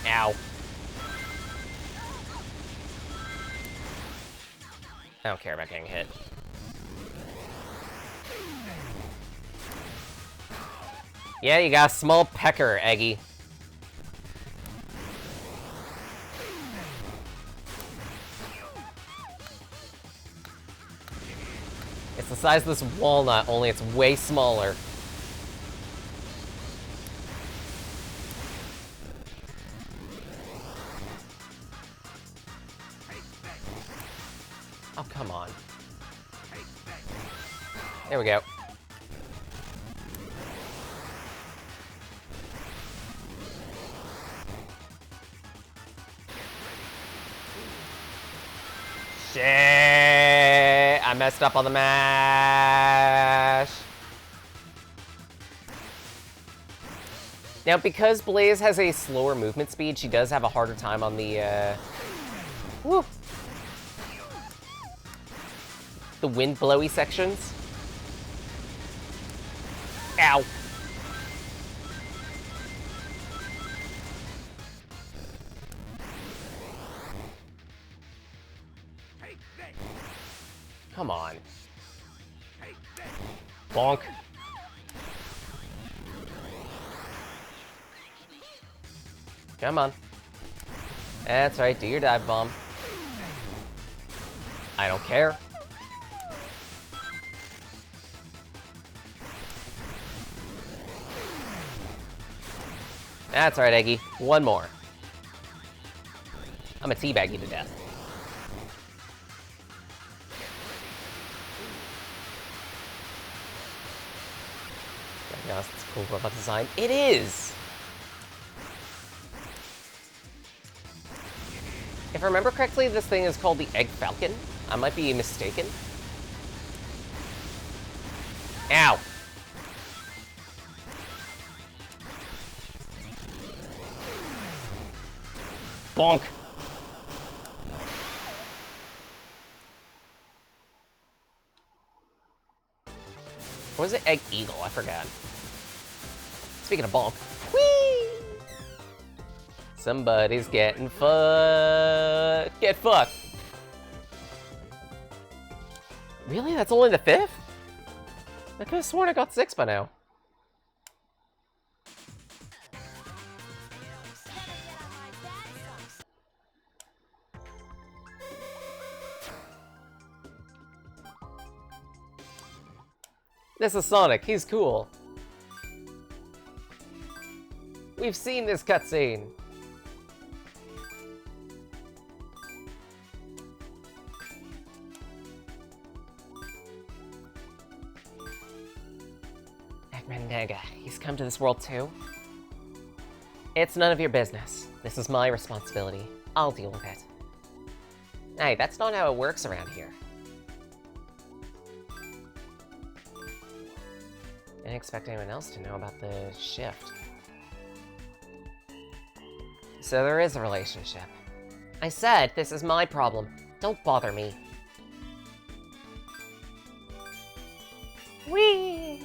Ow. I don't care about getting hit. Yeah, you got a small pecker, Eggy. It's the size of this walnut, only it's way smaller. Oh, come on. There we go. Shit! I messed up on the mash. Now, because Blaze has a slower movement speed, she does have a harder time on the, woo! The wind blowy sections. Ow. Come on. Bonk. Come on. That's right, do your dive bomb. I don't care. That's right, Eggy. One more. I'm a teabag you to death. Yes, it's a cool robot design. It is! If I remember correctly, this thing is called the Egg Falcon. I might be mistaken. Ow! Bonk! Or was it Egg Eagle? I forgot. Speaking of bonk. Whee! Somebody's getting fucked. Get fucked. Really? That's only the 5th? I could have sworn I got 6 by now. This is Sonic. He's cool. We've seen this cutscene. Eggman Nega, he's come to this world too? It's none of your business. This is my responsibility. I'll deal with it. Hey, that's not how it works around here. I didn't expect anyone else to know about the shift. So there is a relationship. I said, this is my problem. Don't bother me. Whee!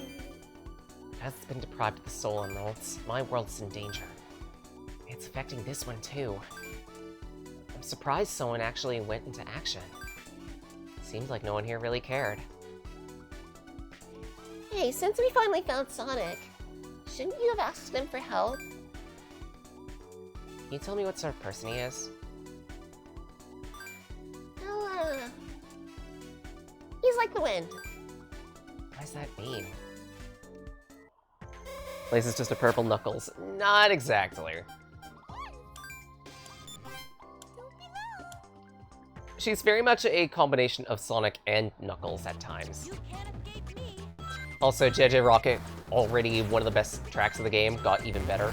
As it's been deprived of the soul emeralds, my world's in danger. It's affecting this one too. I'm surprised someone actually went into action. Seems like no one here really cared. Hey, since we finally found Sonic, shouldn't you have asked him for help? Can you tell me what sort of person he is? Oh, he's like the wind. What does that mean? Blaze is just a purple Knuckles. Not exactly. She's very much a combination of Sonic and Knuckles at times. You can't escape me. Also, JJ Rocket, already one of the best tracks of the game, got even better.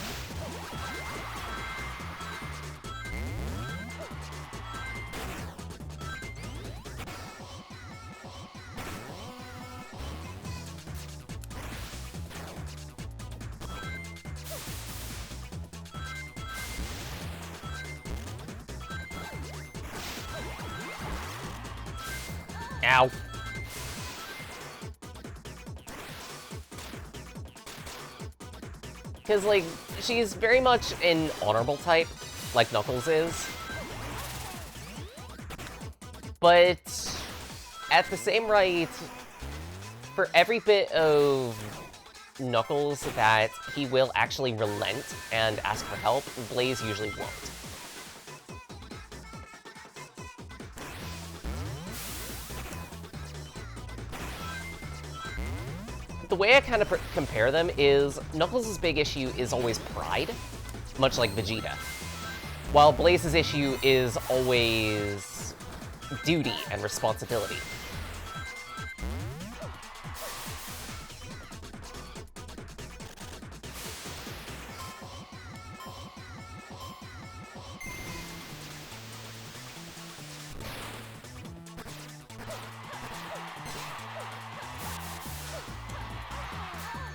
Ow. Because, like, she's very much an honorable type. like Knuckles is. But at the same rate, for every bit of Knuckles that he will actually relent and ask for help, Blaze usually won't. The way I kind of compare them is Knuckles' big issue is always pride, much like Vegeta, while Blaze's issue is always duty and responsibility.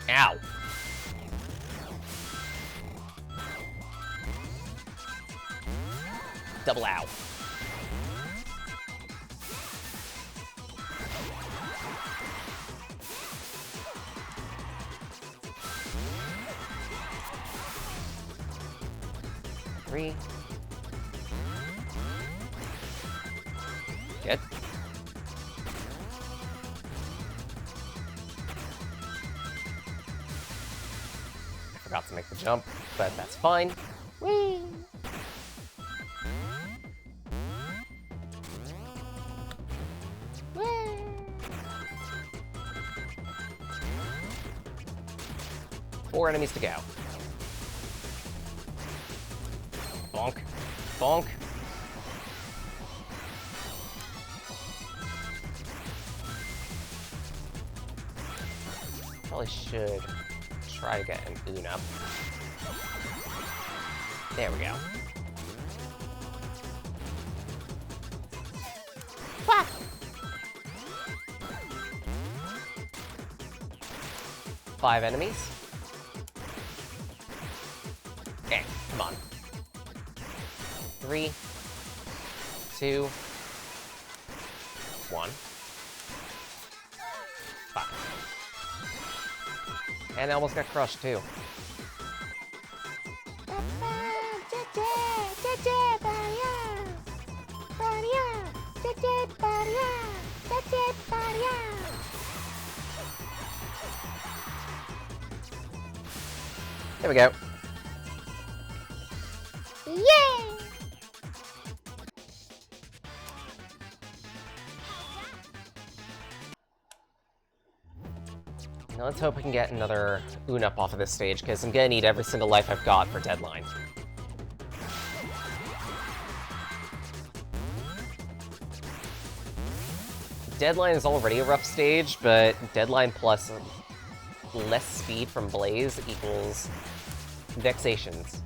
Ow. Double ow. Three. Good. Forgot to make the jump, but that's fine. Whee! Whee! 4 enemies to go. Bonk. Bonk. Probably should try to get an Una. There we go. Wah! 5 enemies. Okay, come on. 3, 2, 1. 5. And I almost got crushed too. There we go. Yay! Now let's hope I can get another Una-up off of this stage, because I'm gonna need every single life I've got for Deadline. Deadline is already a rough stage, but Deadline plus less speed from Blaze equals vexations.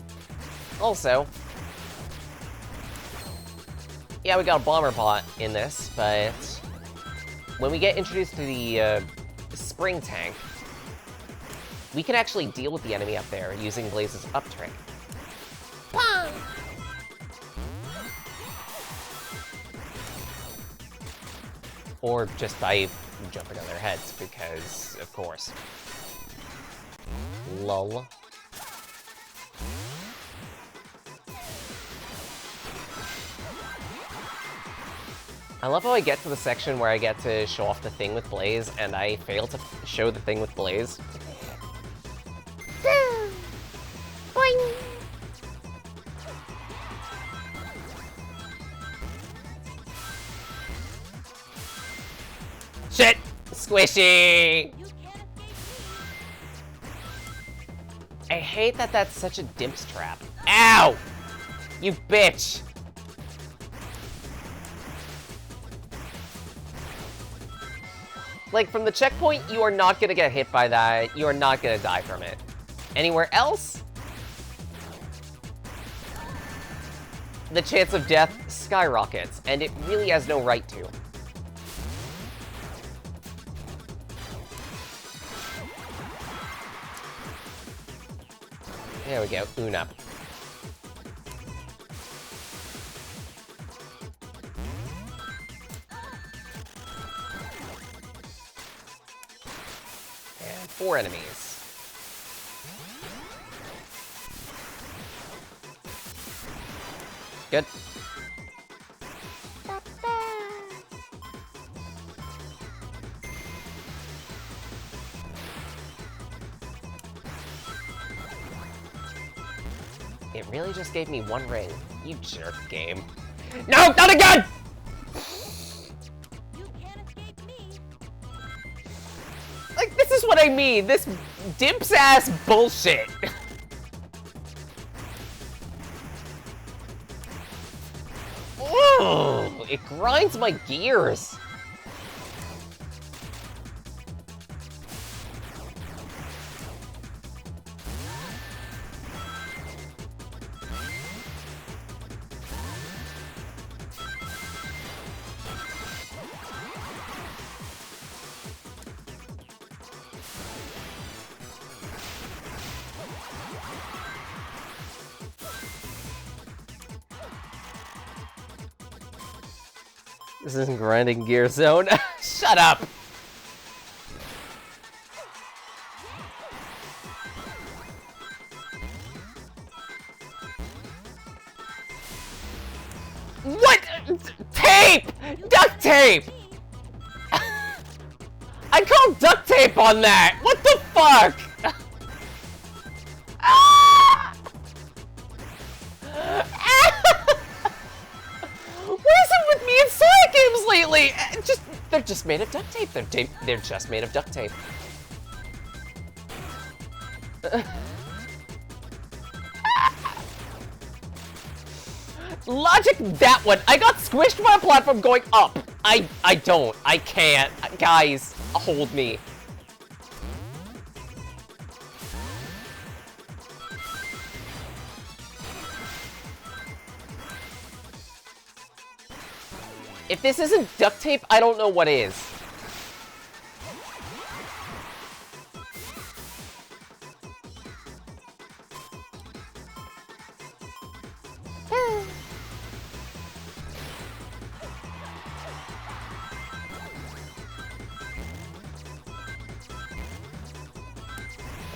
Also, yeah, we got a Bomber Bot in this, but when we get introduced to the Spring Tank, we can actually deal with the enemy up there using Blaze's up trick. Pong! Or just by jumping on their heads, because, of course. Lol. I love how I get to the section where I get to show off the thing with Blaze, and I fail to show the thing with Blaze. Boing! Shit! Squishy! I hate that that's such a Dimps trap. Ow! You bitch! Like, from the checkpoint, you are not gonna get hit by that. You are not gonna die from it. Anywhere else, the chance of death skyrockets, and it really has no right to. There we go, Una. And 4 enemies. Good. It really just gave me one ring. You jerk, game. No, not again! You can't escape me. Like, this is what I mean. This dimps ass bullshit. Oh, it grinds my gears. This isn't grinding gear zone. Shut up! What? Tape! Duct tape! I called duct tape on that! What the fuck? Ah! What is it with me in Sonic games lately? They're just made of duct tape. They're just made of duct tape. Logic that one. I got squished by a platform going up. I don't. I can't. Guys, hold me. If this isn't duct tape, I don't know what is.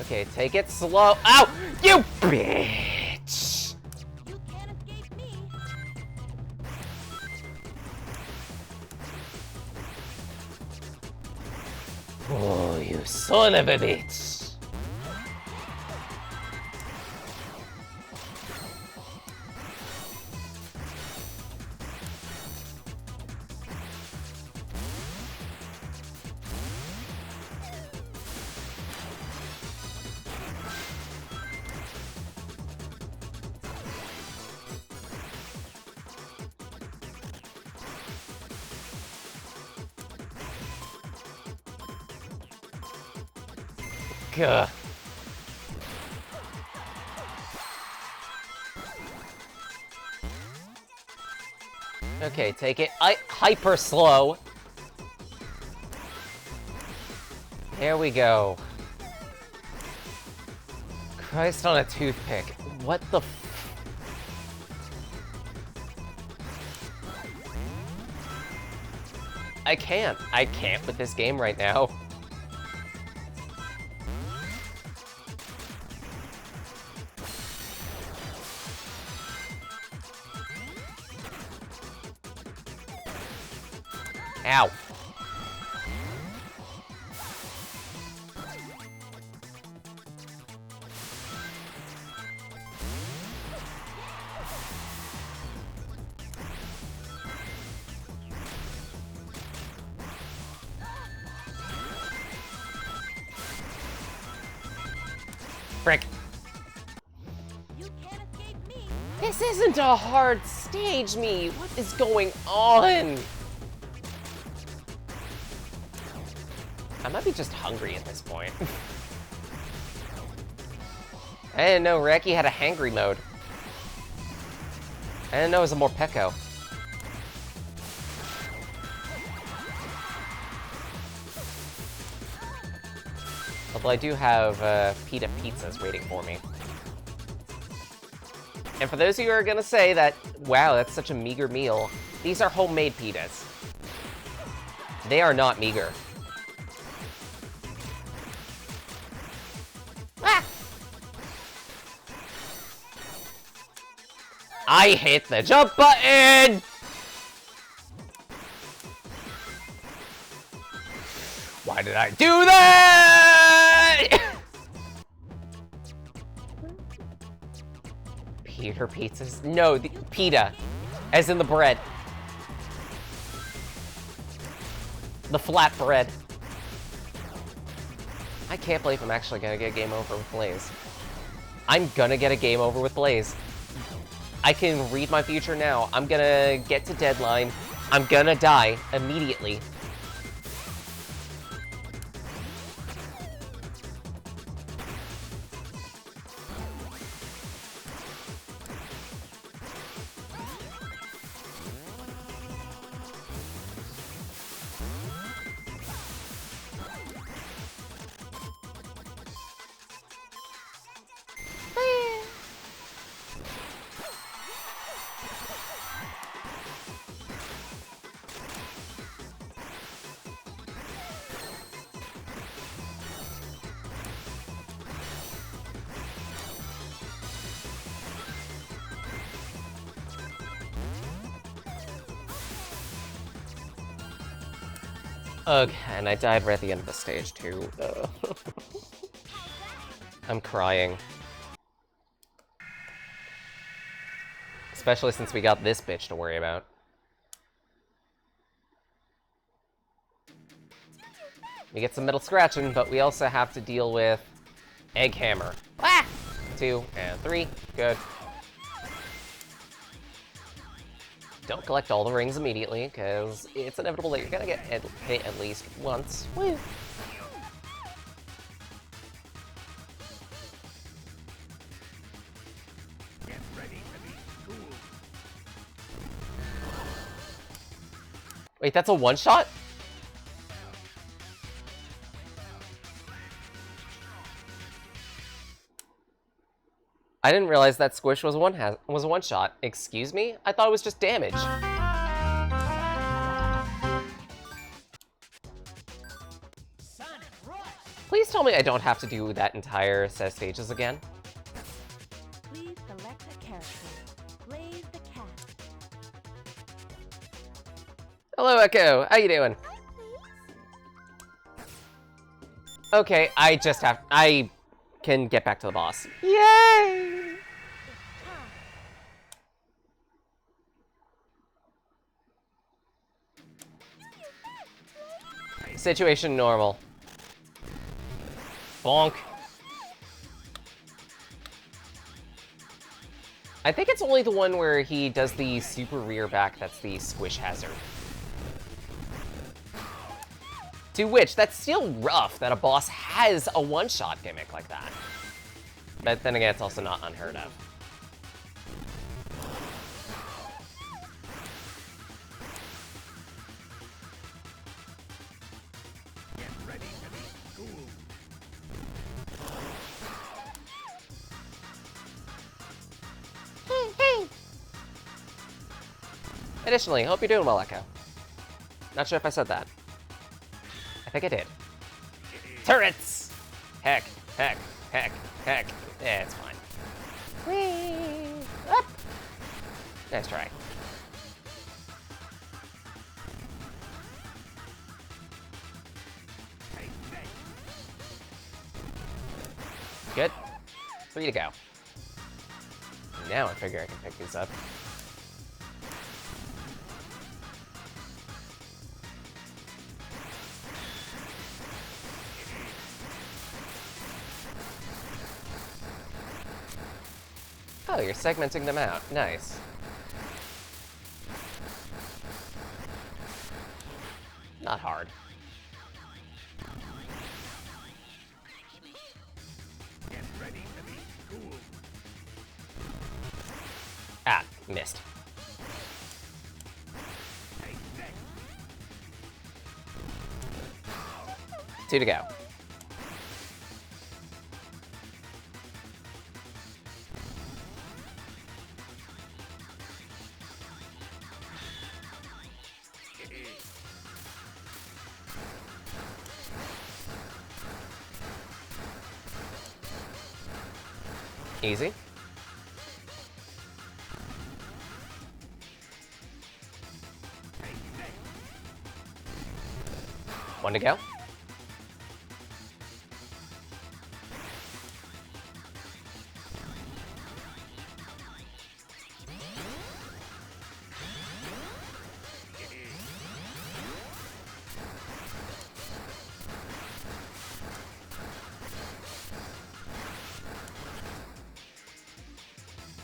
Okay, take it slow. Ow! You bitch! You can't escape me. Oh, you son of a bitch! Gah. Okay, take it. Hyper slow. There we go. Christ on a toothpick. What the f— I can't. I can't with this game right now. Ow. Frick. You can't escape me. This isn't a hard stage, me. What is going on? I might be just hungry at this point. I didn't know Reki had a hangry mode. I didn't know it was a Morpeko. Although I do have pita pizzas waiting for me. And for those of you who are gonna say that, wow, that's such a meager meal, these are homemade pitas. They are not meager. I hit the jump button! Why did I do that? Peter pizzas? No, the pita. As in the bread. The flat bread. I can't believe I'm actually gonna get a game over with Blaze. I'm gonna get a game over with Blaze. I can read my future now. I'm gonna get to deadline. I'm gonna die immediately. Ugh, and I died right at the end of the stage, too. I'm crying. Especially since we got this bitch to worry about. We get some metal scratching, but we also have to deal with Egg Hammer. Ah! 2 and 3. Good. Don't collect all the rings immediately, because it's inevitable that you're gonna get hit at least once. Woo! Get ready to be schooled. Wait, that's a one-shot? I didn't realize that squish was a one-shot. Excuse me? I thought it was just damage. Sonic Rush. Please tell me I don't have to do that entire set of stages again. Please select a character. Blaze the cat. Hello, Echo. How you doing? Okay, I can get back to the boss. Yay! Situation normal. Bonk. I think it's only the one where he does the super rear back that's the squish hazard. To which, that's still rough that a boss has a one-shot gimmick like that. But then again, it's also not unheard of. Get ready to be schooled. Additionally, hope you're doing well, Echo. Not sure if I said that. I think I did. Turrets! Heck, heck, heck, heck. Yeah, it's fine. Whee! Up! Nice try. Good. 3 to go. Now I figure I can pick these up. Oh, you're segmenting them out. Nice. Not hard. Get ready to be schooled. Ah, missed. 2 to go. Easy. One to go.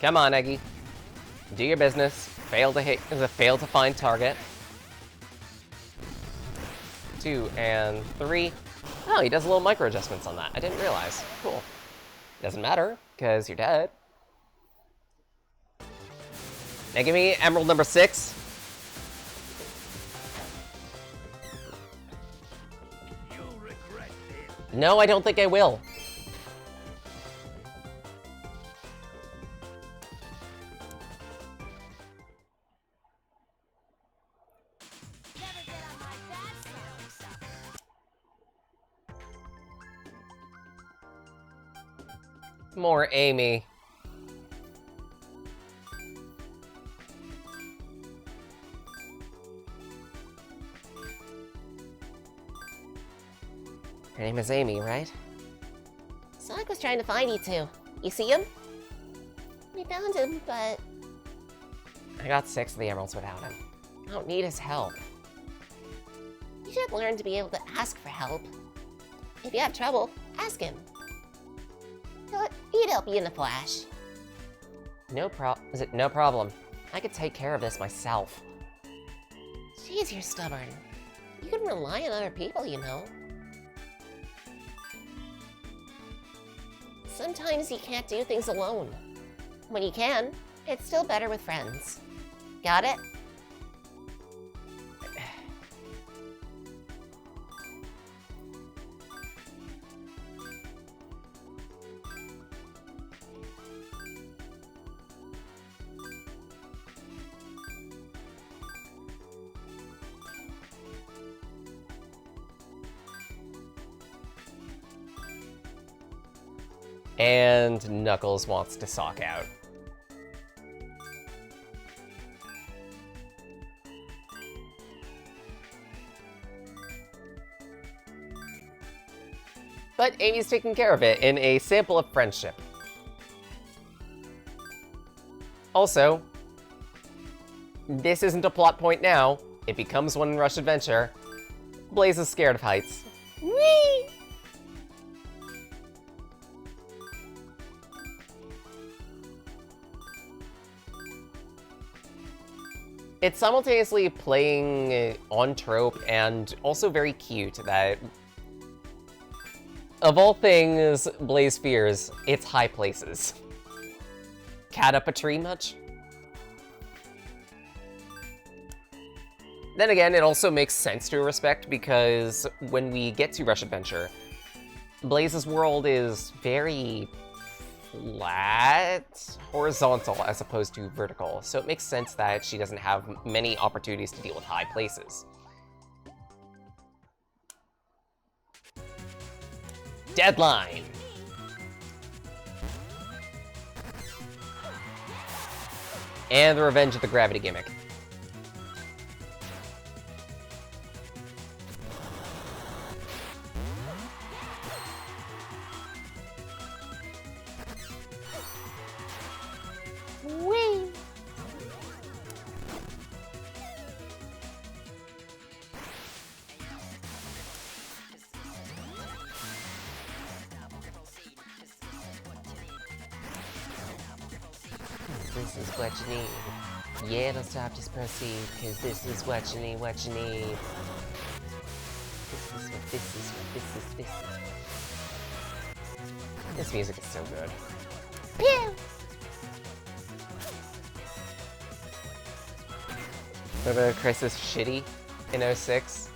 Come on, Eggy. Do your business. Fail to find target. 2 and 3. Oh, he does a little micro adjustments on that. I didn't realize. Cool. Doesn't matter, because you're dead. Now give me emerald number 6. You'll regret this. No, I don't think I will. Never get on my bad side. More Amy. Her name is Amy, right? Sonic was trying to find you two. You see him? We found him, but I got 6 of the emeralds without him. I don't need his help. You should learn to be able to ask for help. If you have trouble, ask him. He'd help you in a flash. No problem. I could take care of this myself. Jeez, you're stubborn. You can rely on other people, you know. Sometimes you can't do things alone. When you can, it's still better with friends. Got it? And Knuckles wants to sock out. But Amy's taking care of it in a sample of friendship. Also, this isn't a plot point now. It becomes one in Rush Adventure. Blaze is scared of heights. Whee! It's simultaneously playing on trope and also very cute that, of all things Blaze fears, it's high places. Cat up a tree much? Then again, it also makes sense to a respect because when we get to Rush Adventure, Blaze's world is very flat, horizontal as opposed to vertical, so it makes sense that she doesn't have many opportunities to deal with high places. Deadline! And the Revenge of the Gravity gimmick. Whee! This is what you need. Yeah, don't stop, just proceed, cause this is what you need, what you need. This is. This music is so good. Pew! Remember Crisis Shitty in 06?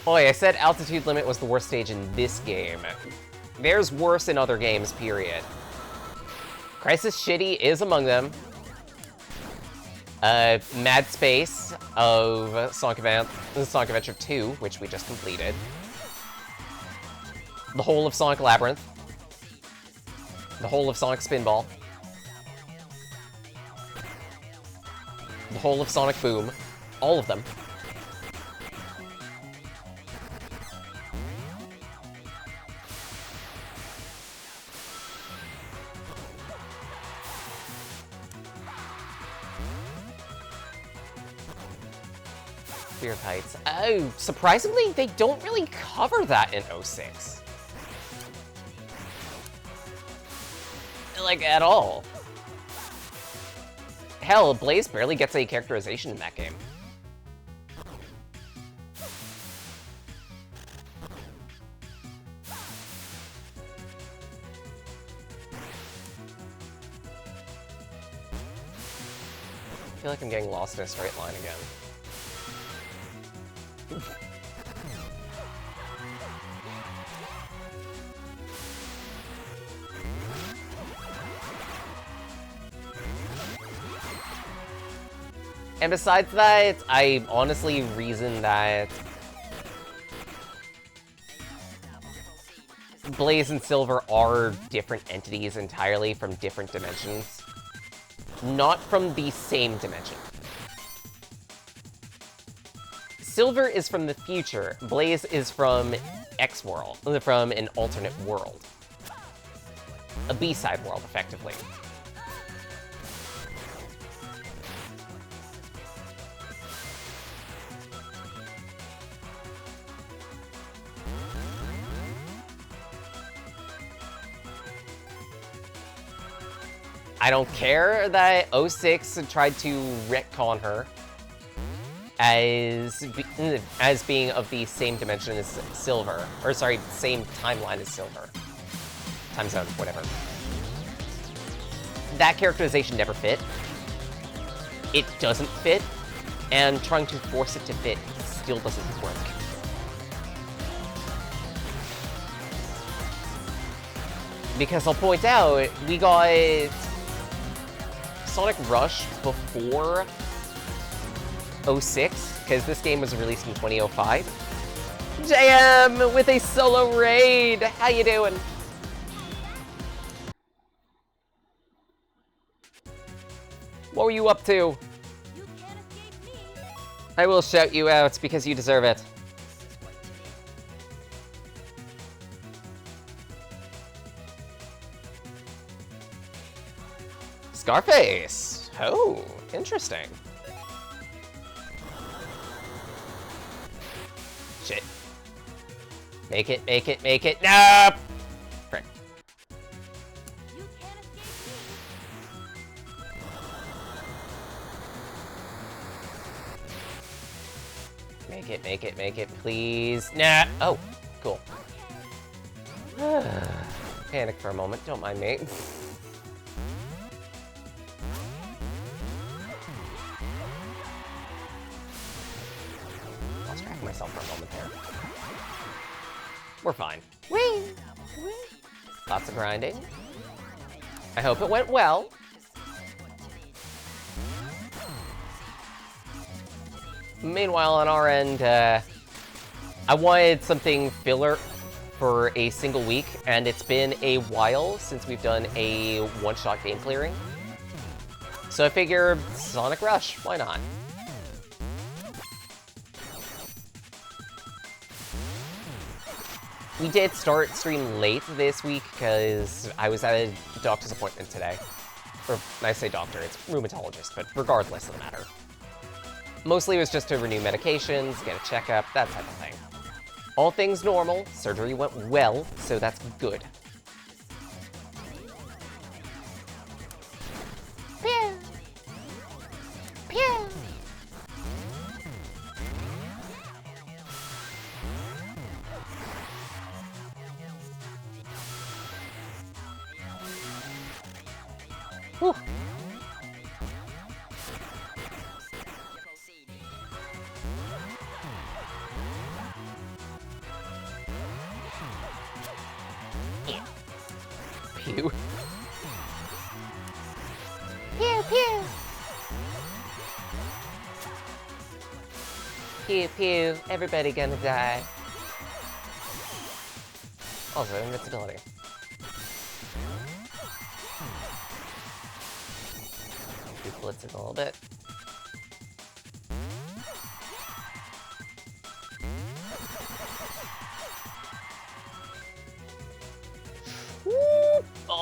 Boy, I said Altitude Limit was the worst stage in this game. There's worse in other games, period. Crisis Shitty is among them. Mad Space of Sonic Adventure 2, which we just completed. The whole of Sonic Labyrinth. The whole of Sonic Spinball. The whole of Sonic Boom. All of them. Fear of heights. Oh, surprisingly, they don't really cover that in 06. Like, at all. Hell, Blaze barely gets a characterization in that game. I feel like I'm getting lost in a straight line again. And besides that, I honestly reason that Blaze and Silver are different entities entirely from different dimensions. Not from the same dimension. Silver is from the future, Blaze is from X-World, from an alternate world. A B-side world, effectively. I don't care that 06 tried to retcon her as being of the same dimension as Silver. Or sorry, same timeline as Silver. Time zone, whatever. That characterization never fit. It doesn't fit, and trying to force it to fit still doesn't work. Because I'll point out, we got Sonic Rush before 06, because this game was released in 2005. JM with a solo raid! How you doing? What were you up to? You can't escape me. I will shout you out because you deserve it. Scarface! Oh, interesting. Shit. Make it, make it, make it. No! Frick. You can't escape me. Make it, make it, make it, please. Nah! Oh, cool. Panic for a moment, don't mind me. Lost track of myself for a moment there. We're fine. Whee! Lots of grinding. I hope it went well. Meanwhile, on our end, I wanted something filler for a single week, and it's been a while since we've done a one-shot game clearing. So I figure Sonic Rush, why not? We did start stream late this week because I was at a doctor's appointment today. Or, I say doctor, it's rheumatologist, but regardless of the matter. Mostly it was just to renew medications, get a checkup, that type of thing. All things normal, surgery went well, so that's good. Pew! Pew! Whew. Pew. Pew, pew! Pew pew, everybody gonna die. Also, invincibility. Blitz it a little bit.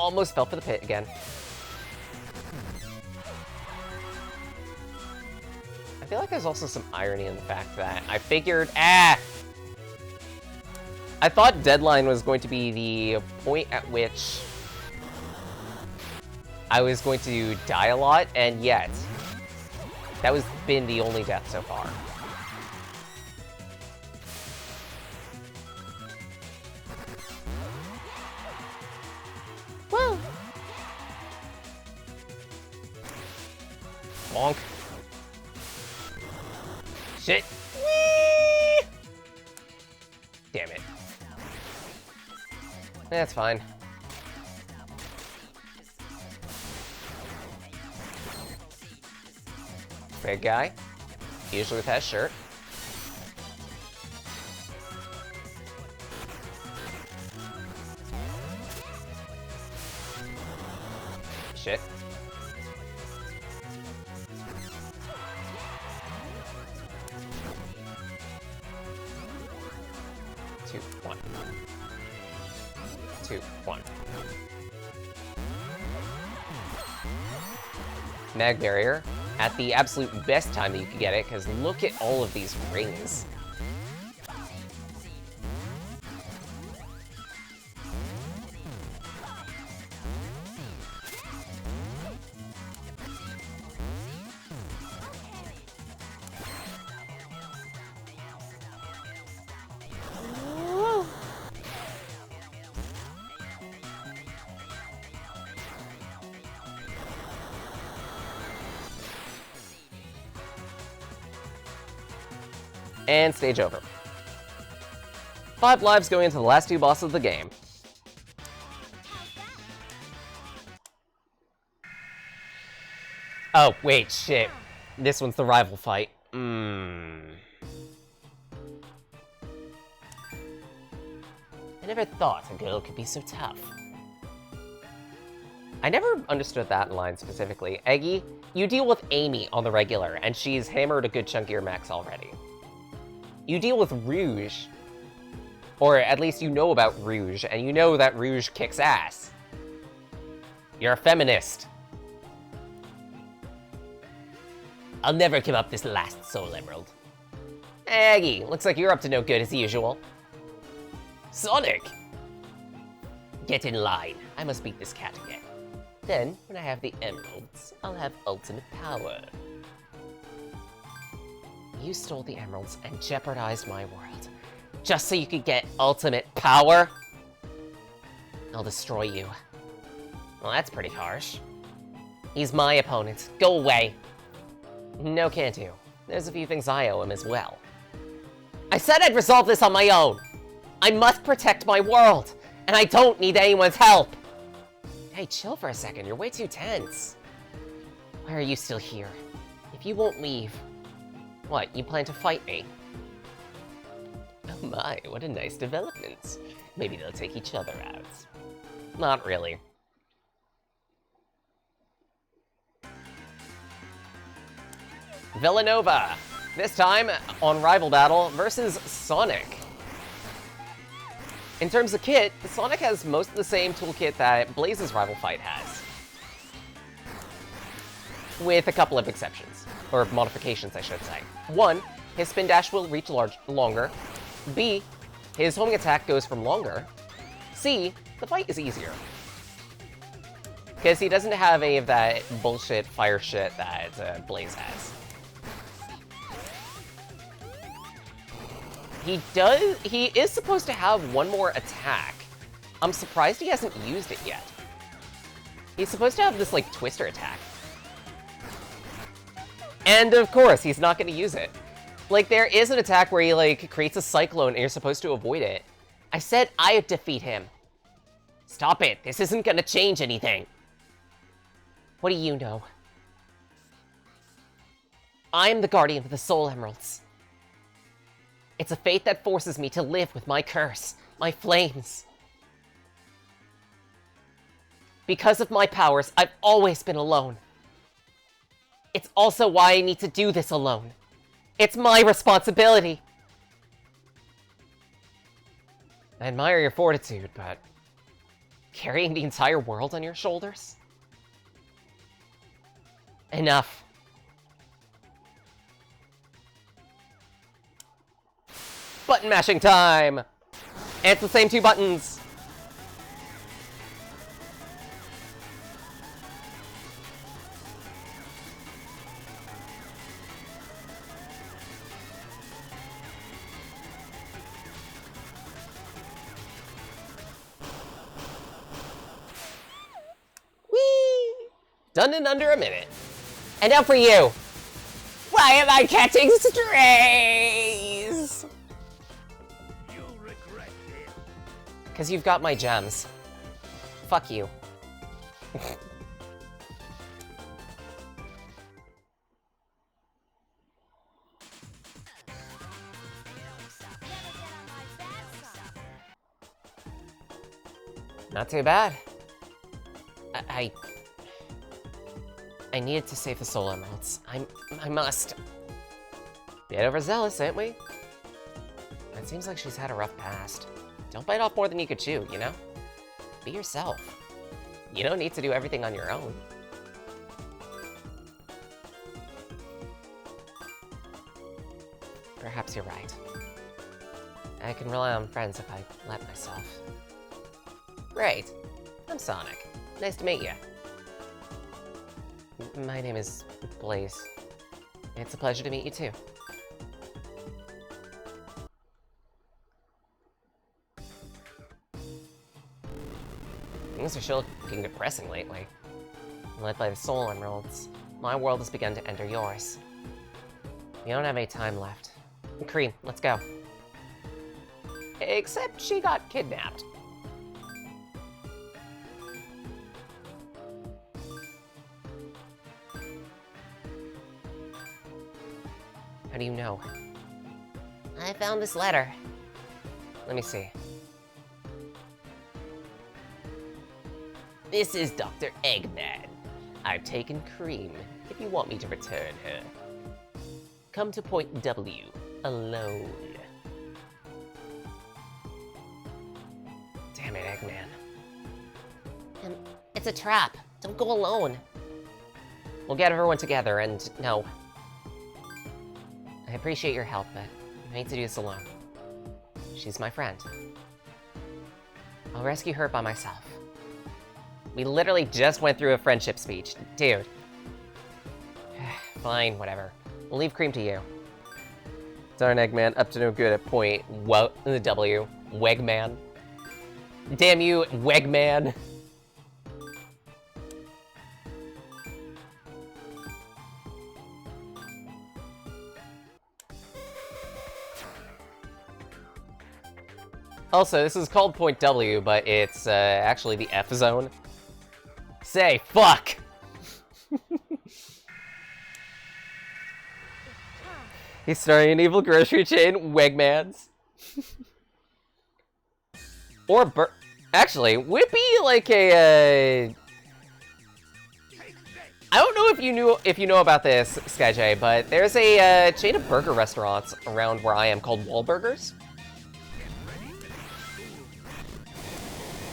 almost fell for the pit again. I feel like there's also some irony in the fact that I figured... I thought Deadline was going to be the point at which I was going to die a lot, and yet that was been the only death so far. Woo! Bonk. Shit. Whee! Damn it. That's fine. Big guy. Usually with that shirt. Shit. Two, one. 2, 1. Mag Barrier at the absolute best time that you could get it, because look at all of these rings. And stage over. 5 lives going into the last 2 bosses of the game. Oh, wait, shit. This one's the rival fight. I never thought a girl could be so tough. I never understood that line specifically. Eggy, you deal with Amy on the regular, and she's hammered a good chunk of your max already. You deal with Rouge, or at least you know about Rouge, and you know that Rouge kicks ass. You're a feminist. I'll never give up this last Soul Emerald. Aggie, looks like you're up to no good as usual. Sonic! Get in line. I must beat this cat again. Then, when I have the emeralds, I'll have ultimate power. You stole the emeralds and jeopardized my world, just so you could get ultimate power? I'll destroy you. Well, that's pretty harsh. He's my opponent. Go away. No, can't do. There's a few things I owe him as well. I said I'd resolve this on my own. I must protect my world, and I don't need anyone's help. Hey, chill for a second. You're way too tense. Why are you still here? If you won't leave... What, you plan to fight me? Oh my, what a nice development. Maybe they'll take each other out. Not really. Villanova! This time, on Rival Battle versus Sonic. In terms of kit, Sonic has most of the same toolkit that Blaze's Rival Fight has. With a couple of exceptions. Or modifications, I should say. 1, his spin dash will reach longer. B, his homing attack goes from longer. C, the fight is easier. Because he doesn't have any of that bullshit fire shit that Blaze has. He is supposed to have one more attack. I'm surprised he hasn't used it yet. He's supposed to have this, like, Twister attack. And of course, he's not going to use it. Like, there is an attack where he, like, creates a Cyclone and you're supposed to avoid it. I said I'd defeat him. Stop it. This isn't going to change anything. What do you know? I am the guardian of the Soul Emeralds. It's a fate that forces me to live with my curse, my flames. Because of my powers, I've always been alone. It's also why I need to do this alone. It's my responsibility. I admire your fortitude, but Carrying the entire world on your shoulders? Enough. Button mashing time! And it's the same 2 buttons! Whee! Done in under a minute. And now for you! Why am I catching strays? You'll regret this. Because you've got my gems. Fuck you. Not too bad. I needed to save the Soul Emeralds. I must. Bit overzealous, ain't we? It seems like she's had a rough past. Don't bite off more than you could chew, you know? Be yourself. You don't need to do everything on your own. Perhaps you're right. I can rely on friends if I let myself. Great. I'm Sonic. Nice to meet you. My name is Blaze. It's a pleasure to meet you too. Things are sure looking depressing lately. Led by the Soul Emeralds, my world has begun to enter yours. We don't have any time left. Cream, let's go. Except she got kidnapped. How do you know? I found this letter. Let me see. This is Dr. Eggman. I've taken Cream, if you want me to return her. Come to point W, alone. Damn it, Eggman. And it's a trap. Don't go alone. We'll get everyone together, and no. I appreciate your help, but I need to do this alone. She's my friend. I'll rescue her by myself. We literally just went through a friendship speech. Dude. Fine, whatever. We'll leave Cream to you. Darn Eggman, up to no good at point W. Wegman. Damn you, Wegman. Also, this is called Point W, but it's actually the F zone. Say, fuck! He's starting an evil grocery chain, Wegmans. Or actually, would it be like a I don't know if you know about this, SkyJ, but there's a chain of burger restaurants around where I am called Wahlburgers.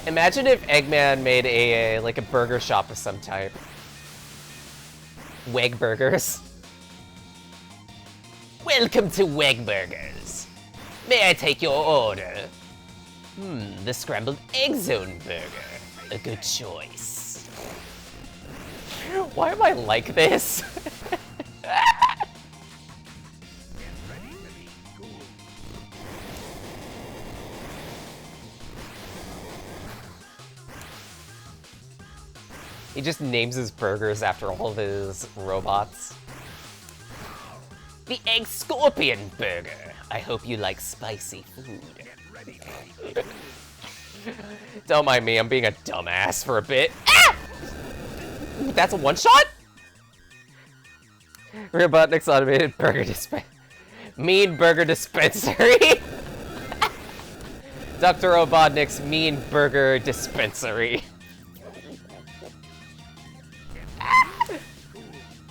Imagine if Eggman made a like a burger shop of some type. Weg Burgers. Welcome to Weg Burgers. May I take your order? The scrambled egg zone burger. A good choice. Why am I like this? He just names his burgers after all of his robots. The Egg Scorpion Burger. I hope you like spicy food. Don't mind me, I'm being a dumbass for a bit. Ah! That's a one-shot? Robotnik's automated burger Mean burger dispensary. Dr. Robotnik's mean burger dispensary.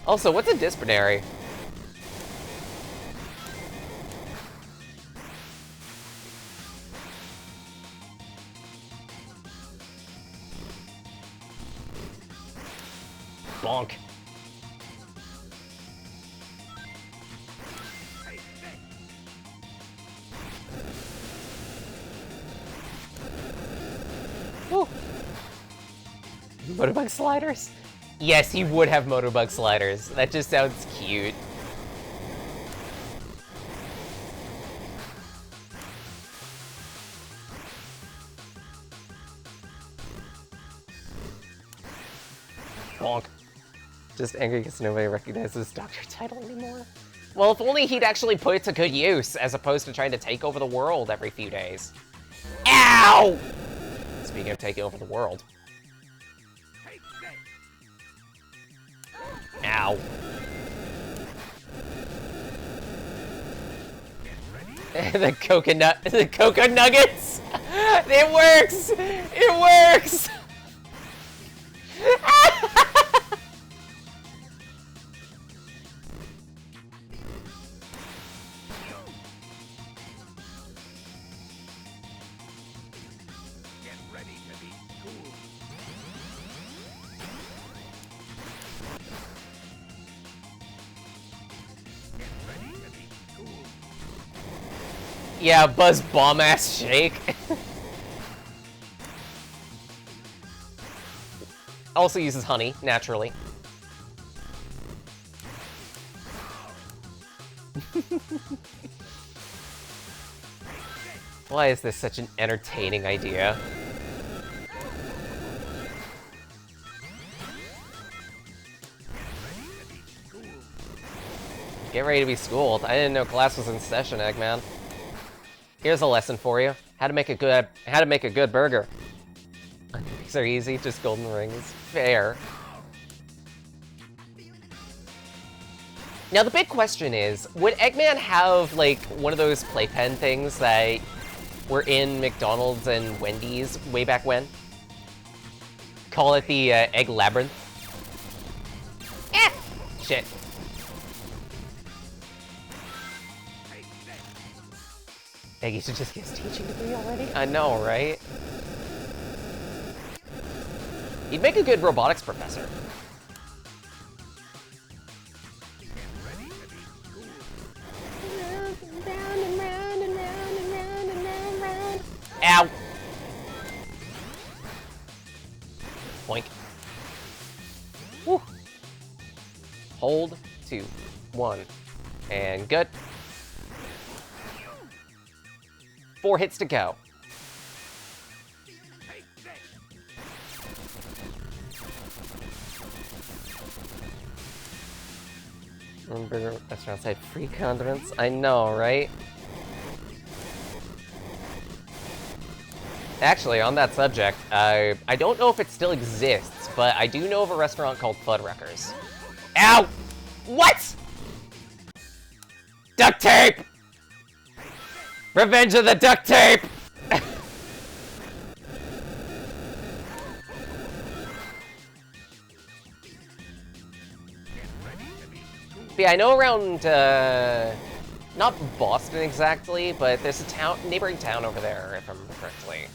Also, what's a dispensary? Bonk. Woo. Motobug sliders? Yes, he would have Motobug sliders. That just sounds cute. Bonk. Just angry because nobody recognizes Dr. Title anymore. Well, if only he'd actually put it to good use, as opposed to trying to take over the world every few days. Ow! Speaking of taking over the world. Ow. The coconut nuggets! It works! It works! Yeah, Buzz bomb-ass shake. Also uses honey, naturally. Why is this such an entertaining idea? Get ready to be schooled. I didn't know class was in session, Eggman. Here's a lesson for you. How to make a good burger. These are easy, just golden rings. Fair. Now the big question is, would Eggman have like one of those playpen things that were in McDonald's and Wendy's way back when? Call it the Egg Labyrinth. Shit. Eggy should just get his teaching degree already? I know, right? He'd make a good robotics professor. Ow! Boink. Woo! Hold, 2, 1, and good. 4 hits to go. Burger restaurants had free condiments. I know, right? Actually, on that subject, I don't know if it still exists, but I do know of a restaurant called Fuddruckers. Ow! What? Duct tape! Revenge of the duct tape! Yeah, I know around, not Boston exactly, but there's a neighboring town over there, if I remember correctly.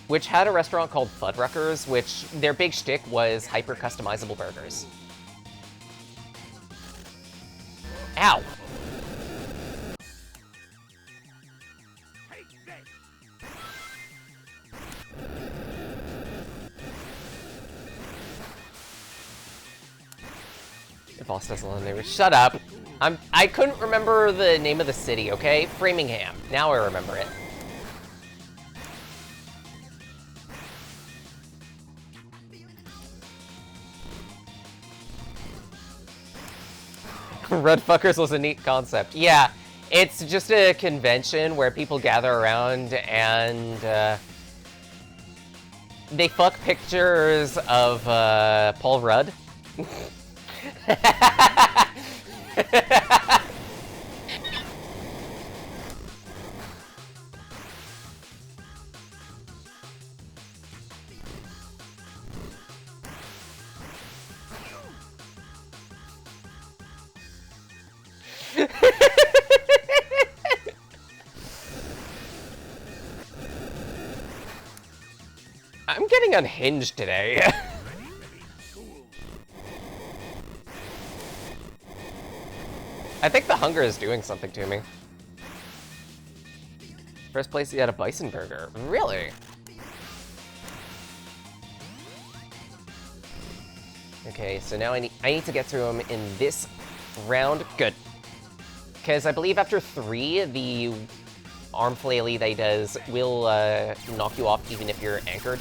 Which had a restaurant called Fuddruckers, which their big shtick was hyper-customizable burgers. Ow! The boss doesn't let me. Shut up! I couldn't remember the name of the city, okay? Framingham. Now I remember it. Red Fuckers was a neat concept. Yeah, it's just a convention where people gather around and they fuck pictures of Paul Rudd. feeling unhinged today. I think the hunger is doing something to me. First place he had a bison burger. Really? Okay, so now I need to get through him in this round. Good. Because I believe after 3, the arm flaily that he does will knock you off even if you're anchored.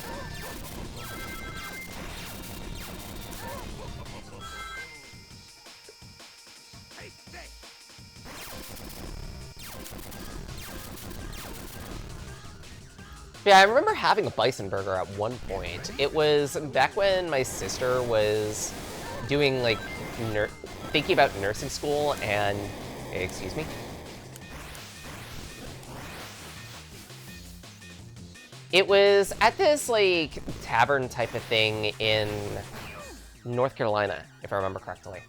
Yeah, I remember having a bison burger at one point. It was back when my sister was doing, like, thinking about nursing school and... Excuse me? It was at this, like, tavern type of thing in North Carolina, if I remember correctly.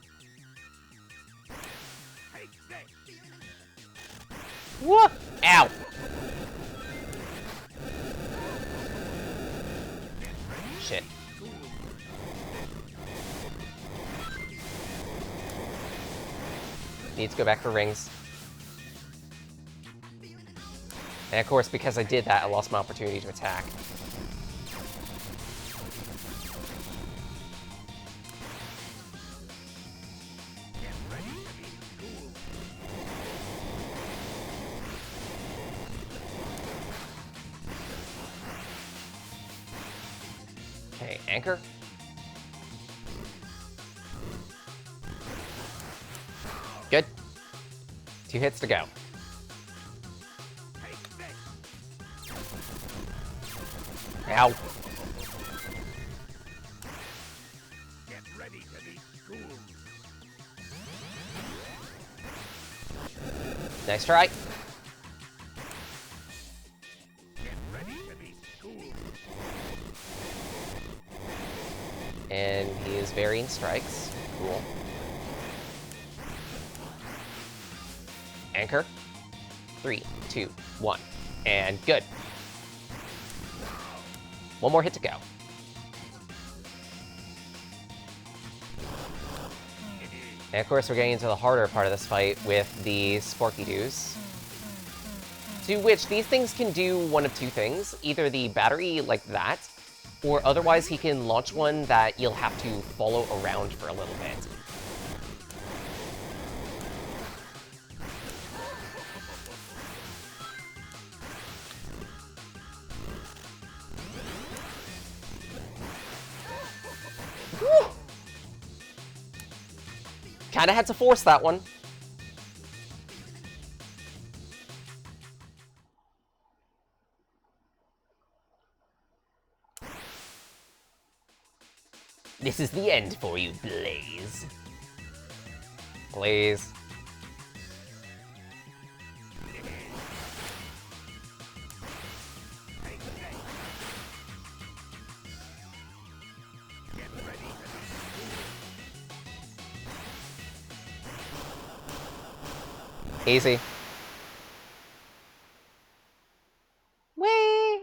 Whoa! Ow! Shit. Need to go back for rings. And of course, because I did that, I lost my opportunity to attack. Okay, anchor. Good. 2 hits to go. Ow. Get ready to be schooled. Nice try. Get ready to be schooled. And he is varying strikes. Cool. Anchor. 3, 2, 1. And good. 1 more hit to go. And of course, we're getting into the harder part of this fight with the Sparky-Doos. To which these things can do one of 2 things. Either the battery like that, or otherwise he can launch one that you'll have to follow around for a little bit. Kinda had to force that one. This is the end for you, Blaze. Blaze. Easy. Whee!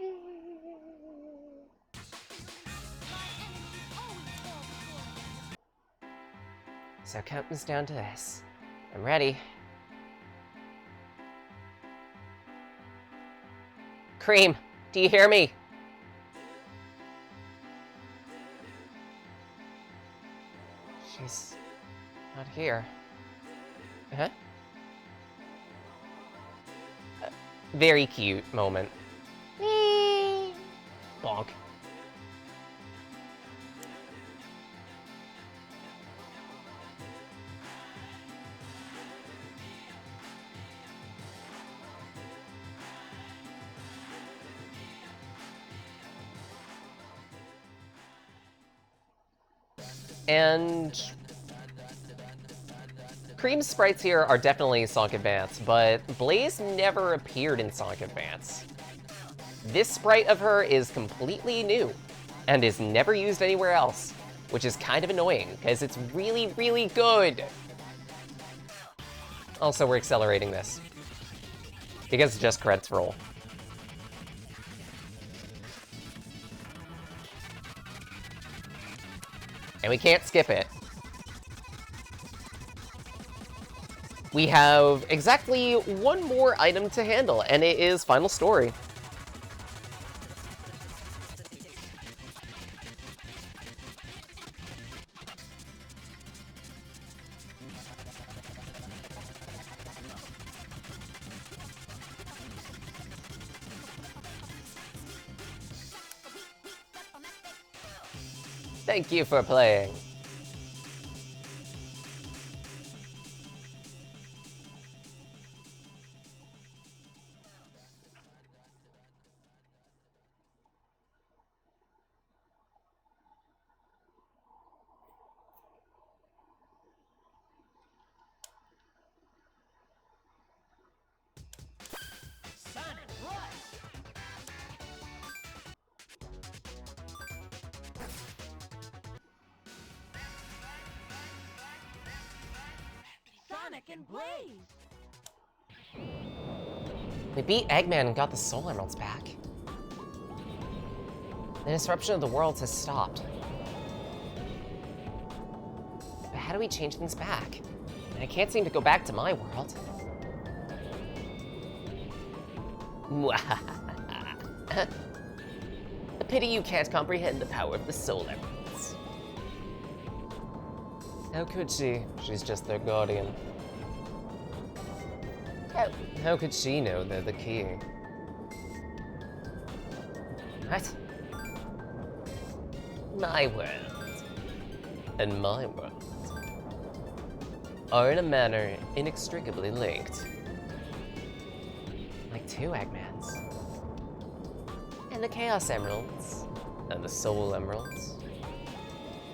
So comes down to this. I'm ready. Cream, do you hear me? She's not here. Huh? Very cute moment. Bonk. And Cream's sprites here are definitely Sonic Advance, but Blaze never appeared in Sonic Advance. This sprite of her is completely new, and is never used anywhere else, which is kind of annoying, because it's really, really good. Also, we're accelerating this, because it's just credits roll. And we can't skip it. We have exactly one more item to handle, and it is Final Story. Thank you for playing. Sonic Rush! Sonic and Blaze. We beat Eggman and got the Soul Emeralds back. The disruption of the worlds has stopped. But how do we change things back? And I can't seem to go back to my world. A pity you can't comprehend the power of the Soul Emeralds. How could she? She's just their guardian. How could she know they're the key? What? My world And my world are in a manner inextricably linked. like two Eggmans. And the Chaos Emeralds. And the Soul Emeralds.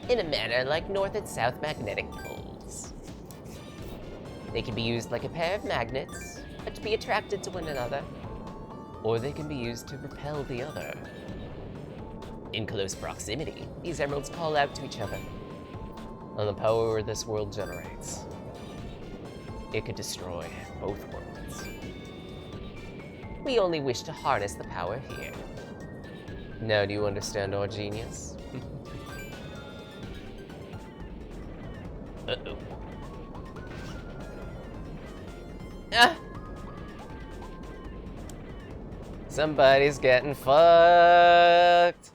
In a manner like North and South magnetic poles. They can be used like a pair of magnets, but to be attracted to one another. Or they can be used to repel the other. In close proximity, these emeralds call out to each other. And the power this world generates, it could destroy both worlds. We only wish to harness the power here. Now do you understand our genius? Uh-oh. Ah! Somebody's getting fucked.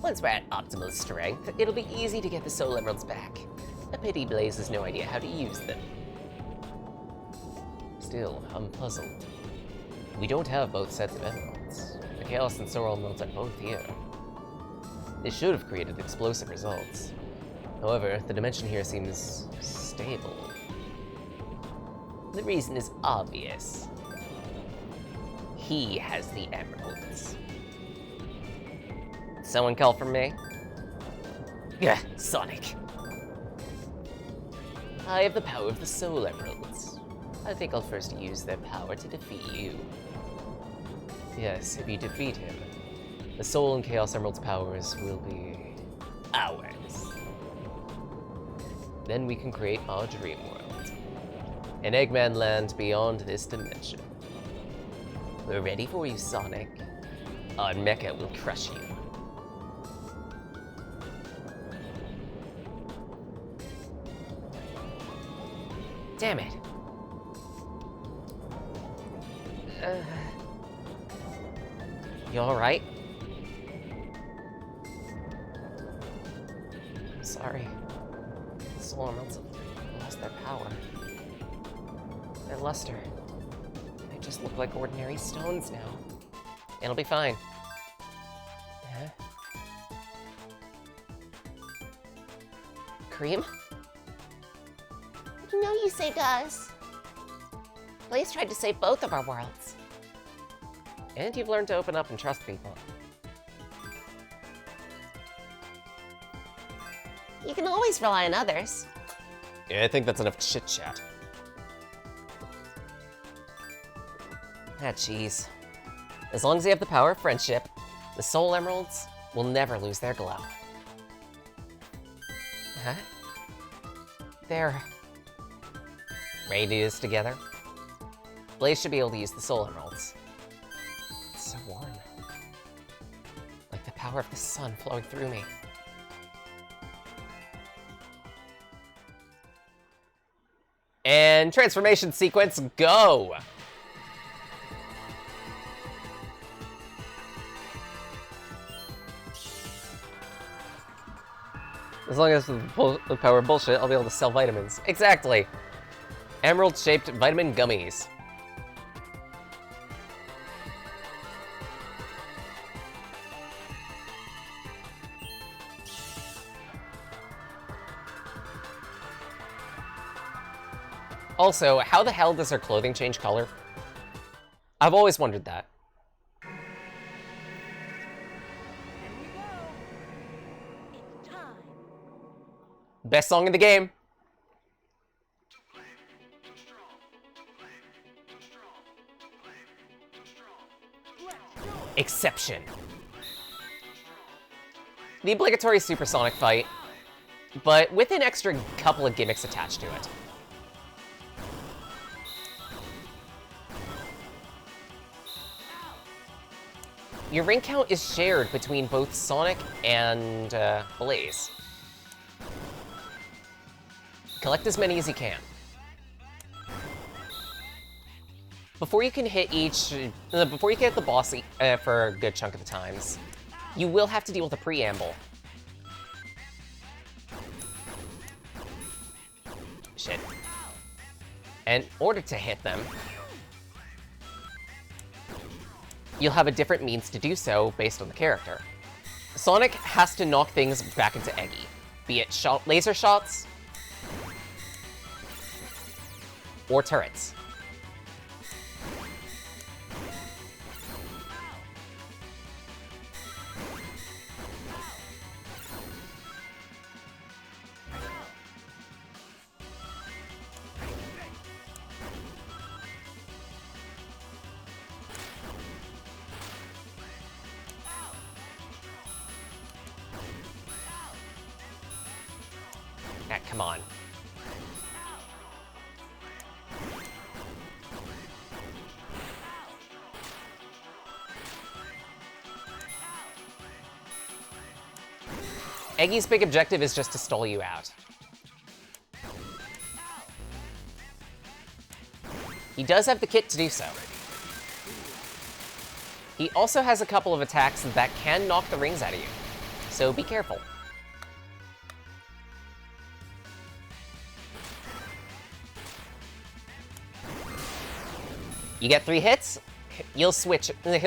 Once we're at optimal strength, it'll be easy to get the Soul Emeralds back. A pity Blaze has no idea how to use them. Still, I'm puzzled. We don't have both sets of emeralds. The Chaos and Soul Emeralds are both here. This should have created explosive results. However, the dimension here seems stable. The reason is obvious. He has the emeralds. Someone call for me? Gah, Sonic. I have the power of the Soul Emeralds. I think I'll first use their power to defeat you. Yes, if you defeat him, the Soul and Chaos Emeralds' powers will be Ours. Then we can create our dream world. An Eggman land beyond this dimension. We're ready for you, Sonic. Our mecha will crush you. Damn it. You alright? I'm sorry. The Soul Emeralds have lost their power. Their luster. They just look like ordinary stones now. It'll be fine. Huh? Cream? You know you saved us. Blaze tried to save both of our worlds. And you've learned to open up and trust people. You can always rely on others. Yeah, I think that's enough chit-chat. Ah, jeez. As long as you have the power of friendship, the Soul Emeralds will never lose their glow. Huh? They're ready to do this together. Blaze should be able to use the Soul Emeralds. power of the sun flowing through me. And transformation sequence, go! As long as the power of bullshit, I'll be able to sell vitamins. Exactly! Emerald-shaped vitamin gummies. Also, how the hell does her clothing change color? I've always wondered that. Here we go. It's time. Best song in the game. Exception. The obligatory supersonic fight, but with an extra couple of gimmicks attached to it. Your ring count is shared between both Sonic and Blaze. Collect as many as you can. Before you can hit the boss for a good chunk of the times, you will have to deal with a preamble. Shit. In order to hit them, you'll have a different means to do so based on the character. Sonic has to knock things back into Eggy, be it laser shots or turrets. Come on. Eggy's big objective is just to stall you out. He does have the kit to do so. He also has a couple of attacks that can knock the rings out of you, so be careful. You get 3 hits, he'll switch out. Blaze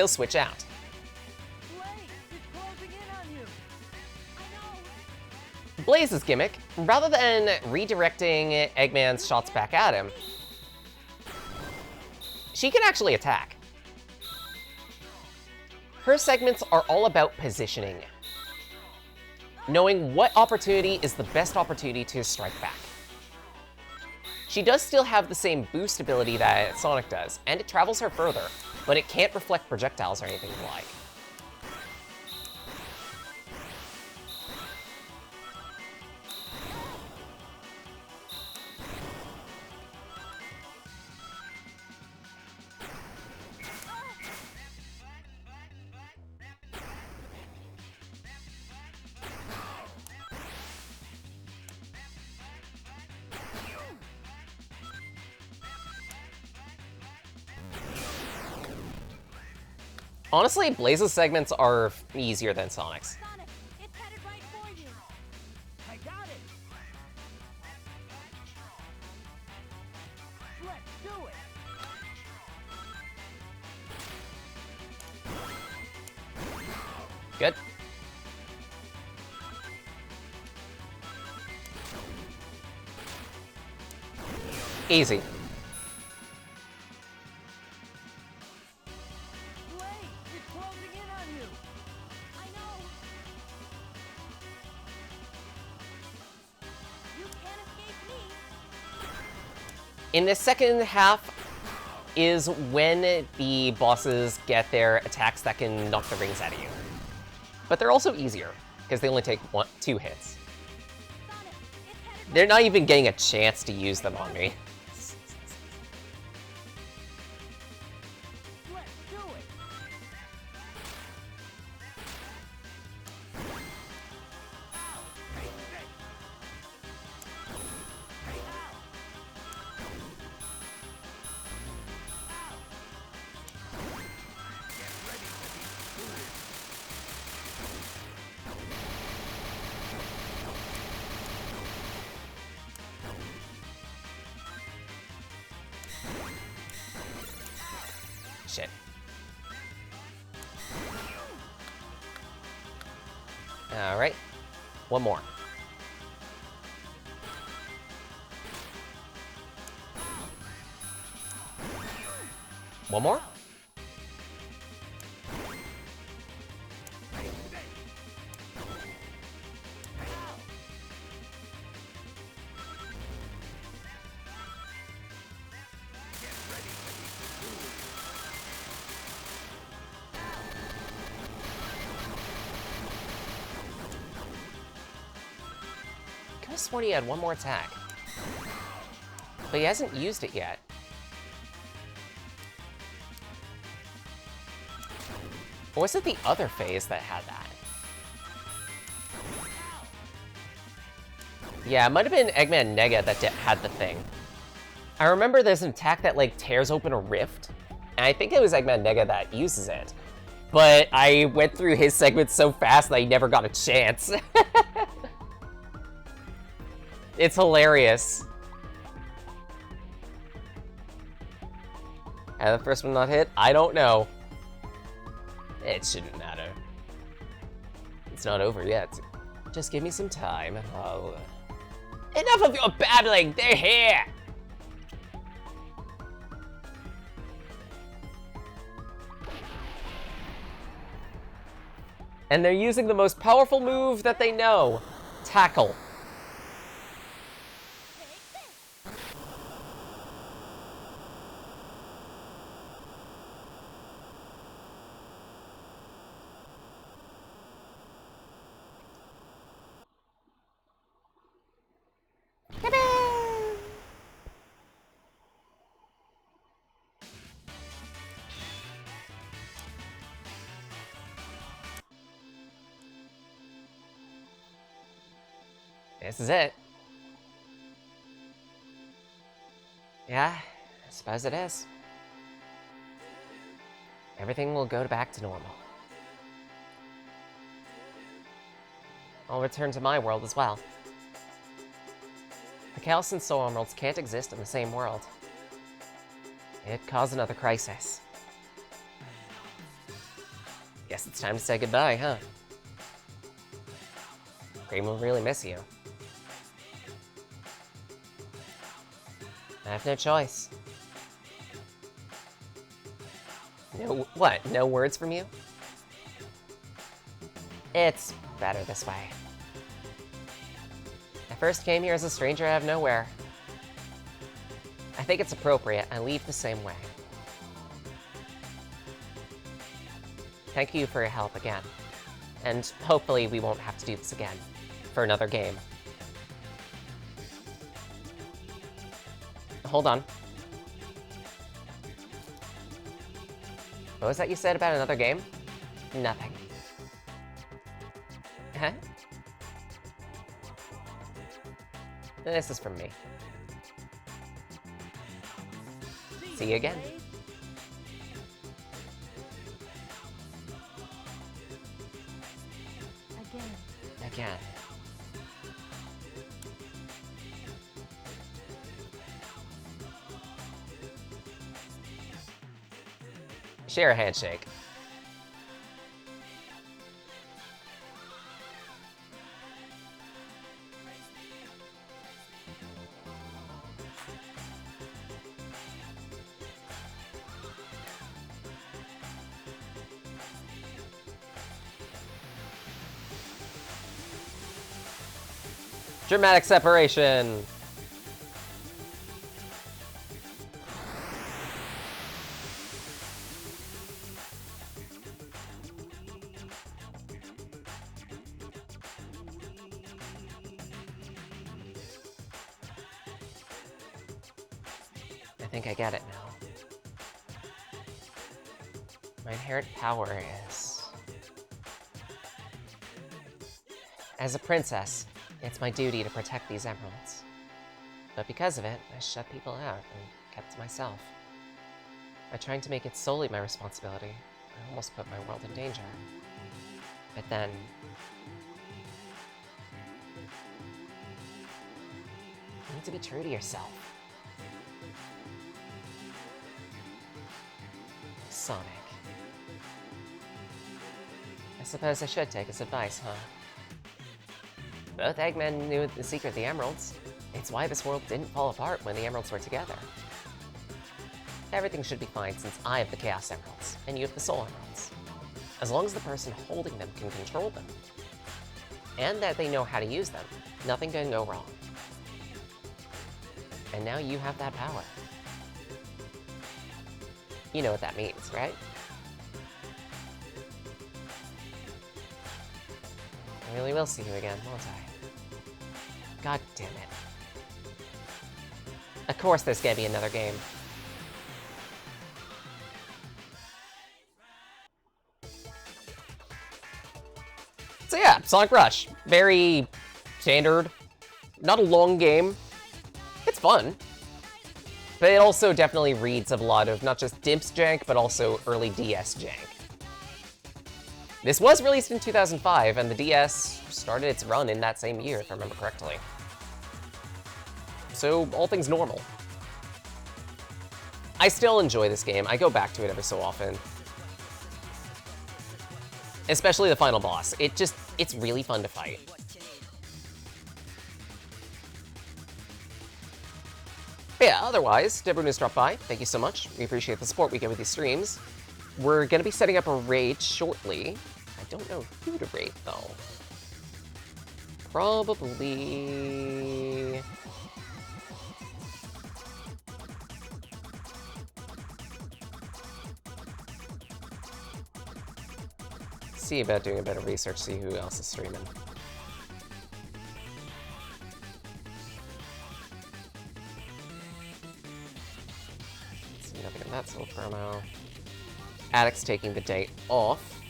is closing in on you. I know. Blaze's gimmick, rather than redirecting Eggman's shots back at him, she can actually attack. Her segments are all about positioning, knowing what opportunity is the best opportunity to strike back. She does still have the same boost ability that Sonic does, and it travels her further, but it can't reflect projectiles or anything like. Honestly, Blaze's segments are easier than Sonic's. Sonic, it's headed right for you. I got it. Let's do it. Good. Easy. Blaze is closing in on you. I know. You can't escape me. In the second half is when the bosses get their attacks that can knock the rings out of you. But they're also easier, because they only take 2 hits. Sonic, it's headed They're not even getting a chance to use them on me. Let's do it. shit. Alright. One more. One more? I could have sworn he had one more attack. But he hasn't used it yet. Or was it the other phase that had that? Yeah, it might have been Eggman Nega that had the thing. I remember there's an attack that, like, tears open a rift, and I think it was Eggman Nega that uses it. But I went through his segments so fast that I never got a chance. It's hilarious. And the first one not hit? I don't know. It shouldn't matter. It's not over yet. Just give me some time and I'll... Enough of your babbling! They're here! And they're using the most powerful move that they know. Tackle. This is it. Yeah, I suppose it is. Everything will go back to normal. I'll return to my world as well. The Chaos and Soul Emeralds can't exist in the same world. It caused another crisis. Guess it's time to say goodbye, huh? Cream will really miss you. I have no choice. No, what? No words from you? It's better this way. I first came here as a stranger out of nowhere. I think it's appropriate I leave the same way. Thank you for your help again. And hopefully we won't have to do this again for another game. Hold on. What was that you said about another game? Nothing. Huh? This is from me. See you again. Again. Share a handshake. Dramatic separation. I think I get it now. My inherent power is... As a princess, it's my duty to protect these emeralds. But because of it, I shut people out and kept to myself. By trying to make it solely my responsibility, I almost put my world in danger. But then... You need to be true to yourself. Sonic. I suppose I should take his advice, huh? Both Eggmen knew the secret of the emeralds. It's why this world didn't fall apart when the emeralds were together. Everything should be fine since I have the Chaos Emeralds, and you have the Soul Emeralds. As long as the person holding them can control them, and that they know how to use them, nothing can go wrong. And now you have that power. You know what that means, right? I really will see you again, won't I? God damn it. Of course there's gonna be another game. So yeah, Sonic Rush. Very standard. Not a long game. It's fun. But it also definitely reads of a lot of not just DIMPS jank, but also early DS jank. This was released in 2005, and the DS started its run in that same year, if I remember correctly. So, all things normal. I still enjoy this game. I go back to it every so often. Especially the final boss. It's really fun to fight. But yeah, otherwise, to everyone who's dropped by, thank you so much. We appreciate the support we get with these streams. We're gonna be setting up a raid shortly. I don't know who to raid, though. Probably... See about doing a bit of research, see who else is streaming. See nothing in that sort of promo. Addict's taking the day off.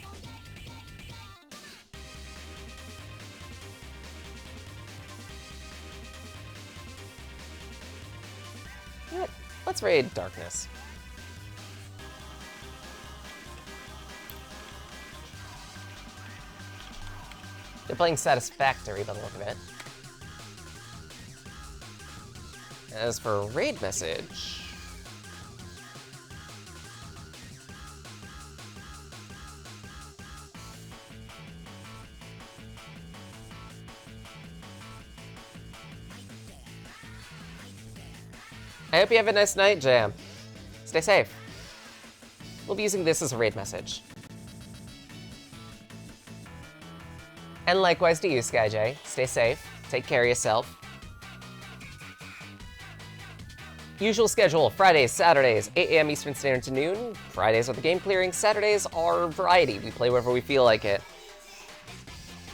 You know what? Let's raid Darkness. They're playing Satisfactory by the look of it. As for raid message... I hope you have a nice night, Jam. Stay safe. We'll be using this as a raid message. And likewise to you, SkyJ. Stay safe, take care of yourself. Usual schedule, Fridays, Saturdays, 8 AM Eastern Standard to noon. Fridays are the game clearing, Saturdays are variety. We play wherever we feel like it.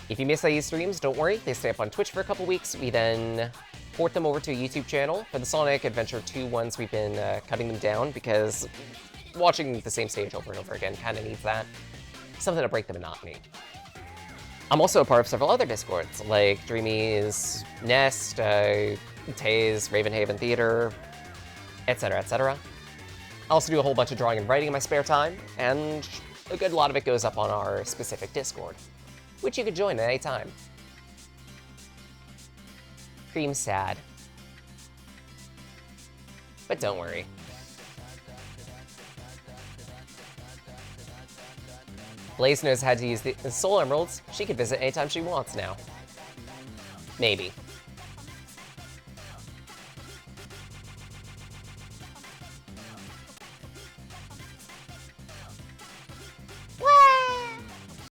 If you miss these streams, don't worry, they stay up on Twitch for a couple weeks. We then port them over to a YouTube channel. For the Sonic Adventure 2 ones, we've been cutting them down because watching the same stage over and over again kind of needs that. Something to break the monotony. I'm also a part of several other Discords, like Dreamy's Nest, Tay's Ravenhaven Theater, etc., etc. I also do a whole bunch of drawing and writing in my spare time, and a good lot of it goes up on our specific Discord, which you can join at any time. Cream's sad. But don't worry. Blaze knows how to use the Soul Emeralds. She can visit anytime she wants now. Maybe.